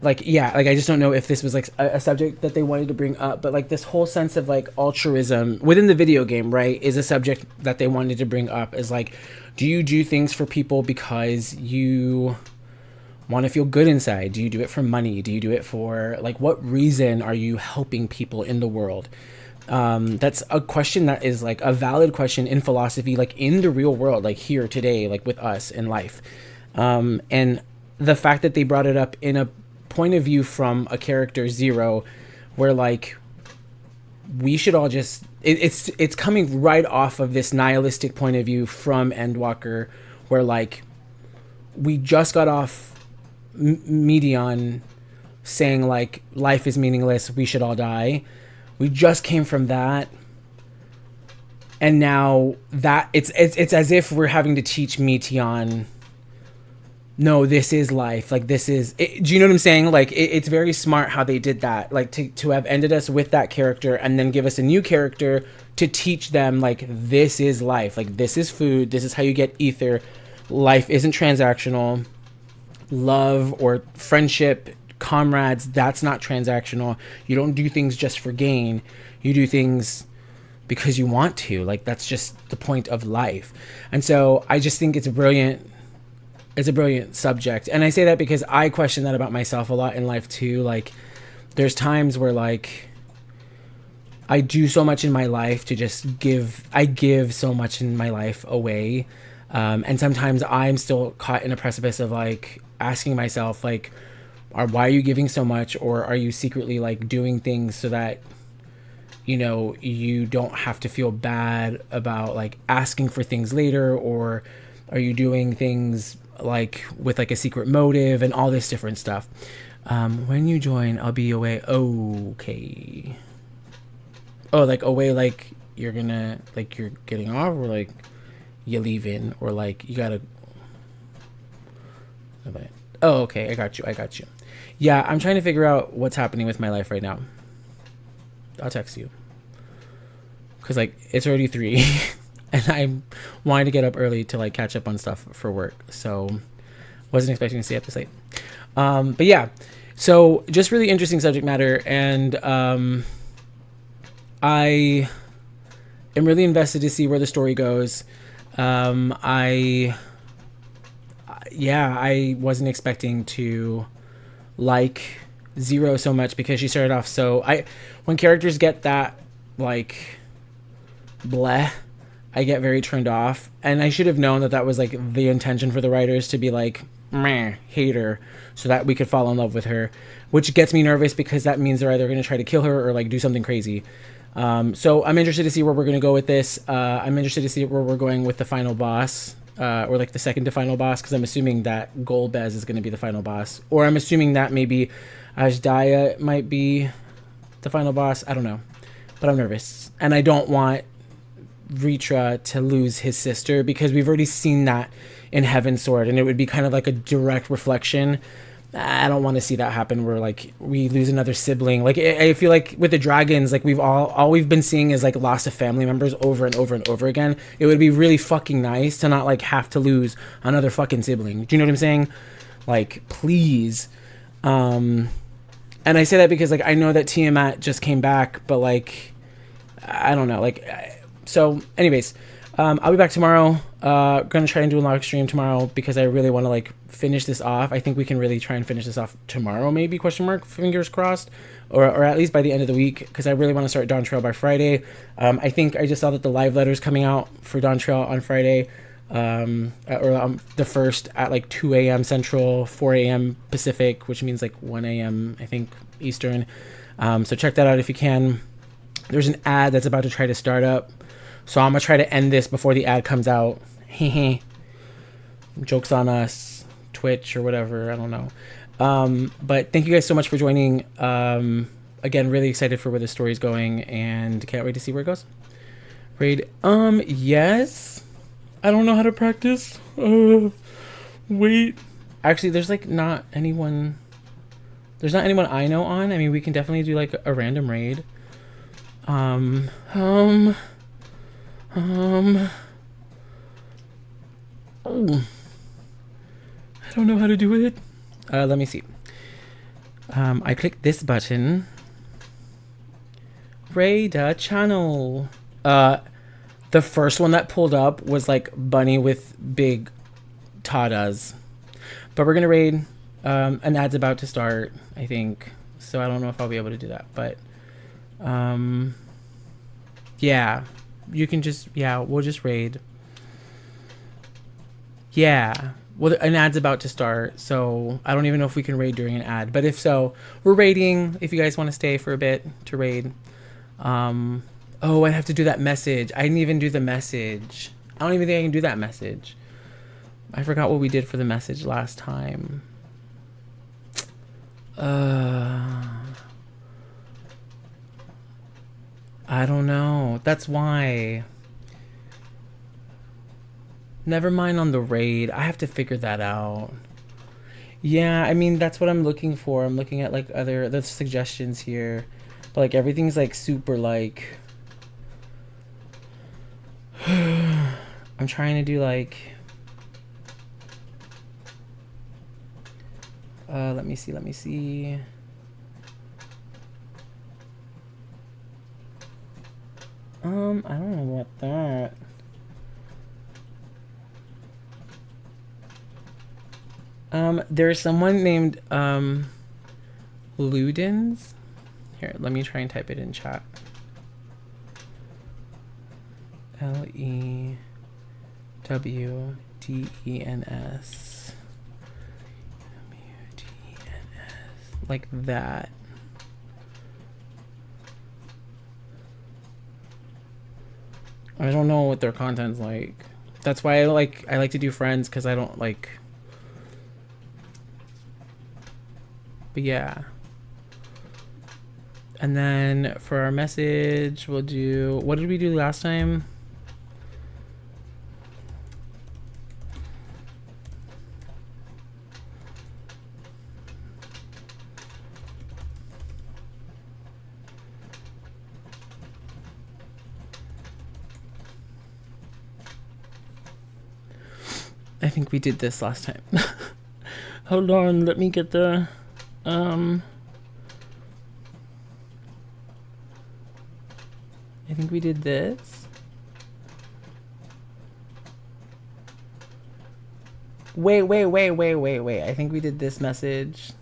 like, yeah, like I just don't know if this was like a subject that they wanted to bring up, but like this whole sense of like altruism within the video game, right, is a subject that they wanted to bring up. Is like, do you do things for people because you want to feel good inside? Do you do it for money? Do you do it for like, what reason are you helping people in the world? That's a question that is like a valid question in philosophy, like in the real world, like here today, like with us in life. And the fact that they brought it up in a point of view from a character Zero, where like we should all just it's coming right off of this nihilistic point of view from Endwalker, where like we just got off Medion saying like life is meaningless, we should all die. We just came from that, and now that it's as if we're having to teach Meteon, no, this is life. Like, this is it. Do you know what I'm saying? Like, it's very smart how they did that. Like, to have ended us with that character and then give us a new character to teach them, like, this is life. Like, this is food. This is how you get ether. Life isn't transactional. Love or friendship, comrades, that's not transactional. You don't do things just for gain. You do things because you want to. Like, that's just the point of life. And so I just think it's a brilliant subject. And I say that because I question that about myself a lot in life too. Like, there's times where like I do so much in my life to just give. I give so much in my life away. And sometimes I'm still caught in a precipice of like asking myself like, why are you giving so much? Or are you secretly like doing things so that, you know, you don't have to feel bad about like asking for things later? Or are you doing things like with like a secret motive and all this different stuff? When you join, I'll be away. Okay. Oh, like away, like you're gonna, like you're getting off, or like you leaving, or like you gotta. Oh, okay. I got you. Yeah, I'm trying to figure out what's happening with my life right now. I'll text you. Because like it's already 3. And I'm wanting to get up early to like catch up on stuff for work. So wasn't expecting to stay up this late. But yeah, so just really interesting subject matter. And I am really invested to see where the story goes. I wasn't expecting to like Zero so much because she started off so when characters get that like bleh, I get very turned off, and I should have known that was like the intention for the writers to be like meh, hate her, so that we could fall in love with her, which gets me nervous because that means they're either going to try to kill her or like do something crazy. So I'm interested to see where we're going to go with this. I'm interested to see where we're going with the final boss, or like the second to final boss, because I'm assuming that Golbez is going to be the final boss, or I'm assuming that maybe Ajdaya might be the final boss. I don't know, but I'm nervous, and I don't want Ritra to lose his sister, because we've already seen that in Heaven's Sword, and it would be kind of like a direct reflection. I don't want to see that happen where like we lose another sibling. Like I feel like with the dragons, like all we've been seeing is like loss of family members over and over and over again. It would be really fucking nice to not like have to lose another fucking sibling. Do you know what I'm saying? Like, please. And I say that because like I know that Tiamat just came back, but like I don't know, like so anyways, I'll be back tomorrow. Gonna try and do a live stream tomorrow because I really want to like finish this off. I think we can really try and finish this off tomorrow, maybe, question mark, fingers crossed, or at least by the end of the week, because I really want to start DawnTrail by Friday. I think I just saw that the live letter's coming out for DawnTrail on Friday, the first at like 2 a.m. Central, 4 a.m. Pacific, which means like 1 a.m. I think Eastern. So check that out if you can. There's an ad that's about to try to start up, so I'm gonna try to end this before the ad comes out. Jokes on us, Twitch or whatever, I don't know. But thank you guys so much for joining. Again, really excited for where the story's going, and can't wait to see where it goes. Raid, yes. I don't know how to practice. Wait. Actually, there's like not anyone. There's not anyone I know on. I mean, we can definitely do like a random raid. Oh. I don't know how to do it. Let me see. I click this button. Raid a channel. The first one that pulled up was like bunny with big tatas. But we're gonna raid. An ad's about to start, I think. So I don't know if I'll be able to do that. But yeah. You can just, yeah, we'll just raid. Yeah. Well, an ad's about to start, so I don't even know if we can raid during an ad. But if so, we're raiding. If you guys want to stay for a bit to raid. Oh, I have to do that message. I didn't even do the message. I don't even think I can do that message. I forgot what we did for the message last time. I don't know. That's why. Never mind on the raid. I have to figure that out. Yeah, I mean, that's what I'm looking for. I'm looking at like the suggestions here. But like everything's like super like... I'm trying to do like... let me see. I don't know about that. There's someone named Ludens. Here, let me try and type it in chat. Lewdens. Like that. I don't know what their content's like. That's why I like to do friends, because I don't like... But yeah. And then for our message, we'll do... What did we do last time? I think we did this last time. Hold on, let me get the... I think we did this. Wait. I think we did this message.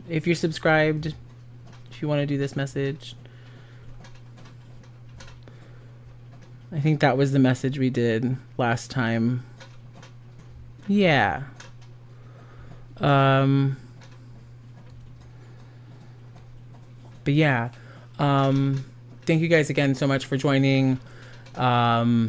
If you're subscribed, if you want to do this message. I think that was the message we did last time. Yeah. But yeah. Thank you guys again so much for joining. Yeah.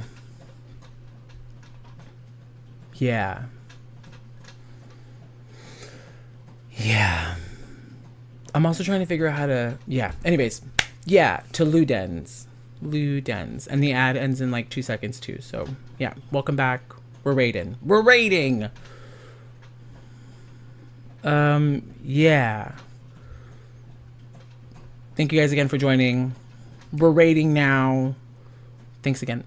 I'm also trying to figure out how to... Yeah. Anyways. Yeah. To Ludens. And the ad ends in like 2 seconds too. So yeah. Welcome back. We're raiding. Yeah. Thank you guys again for joining. We're raiding now. Thanks again.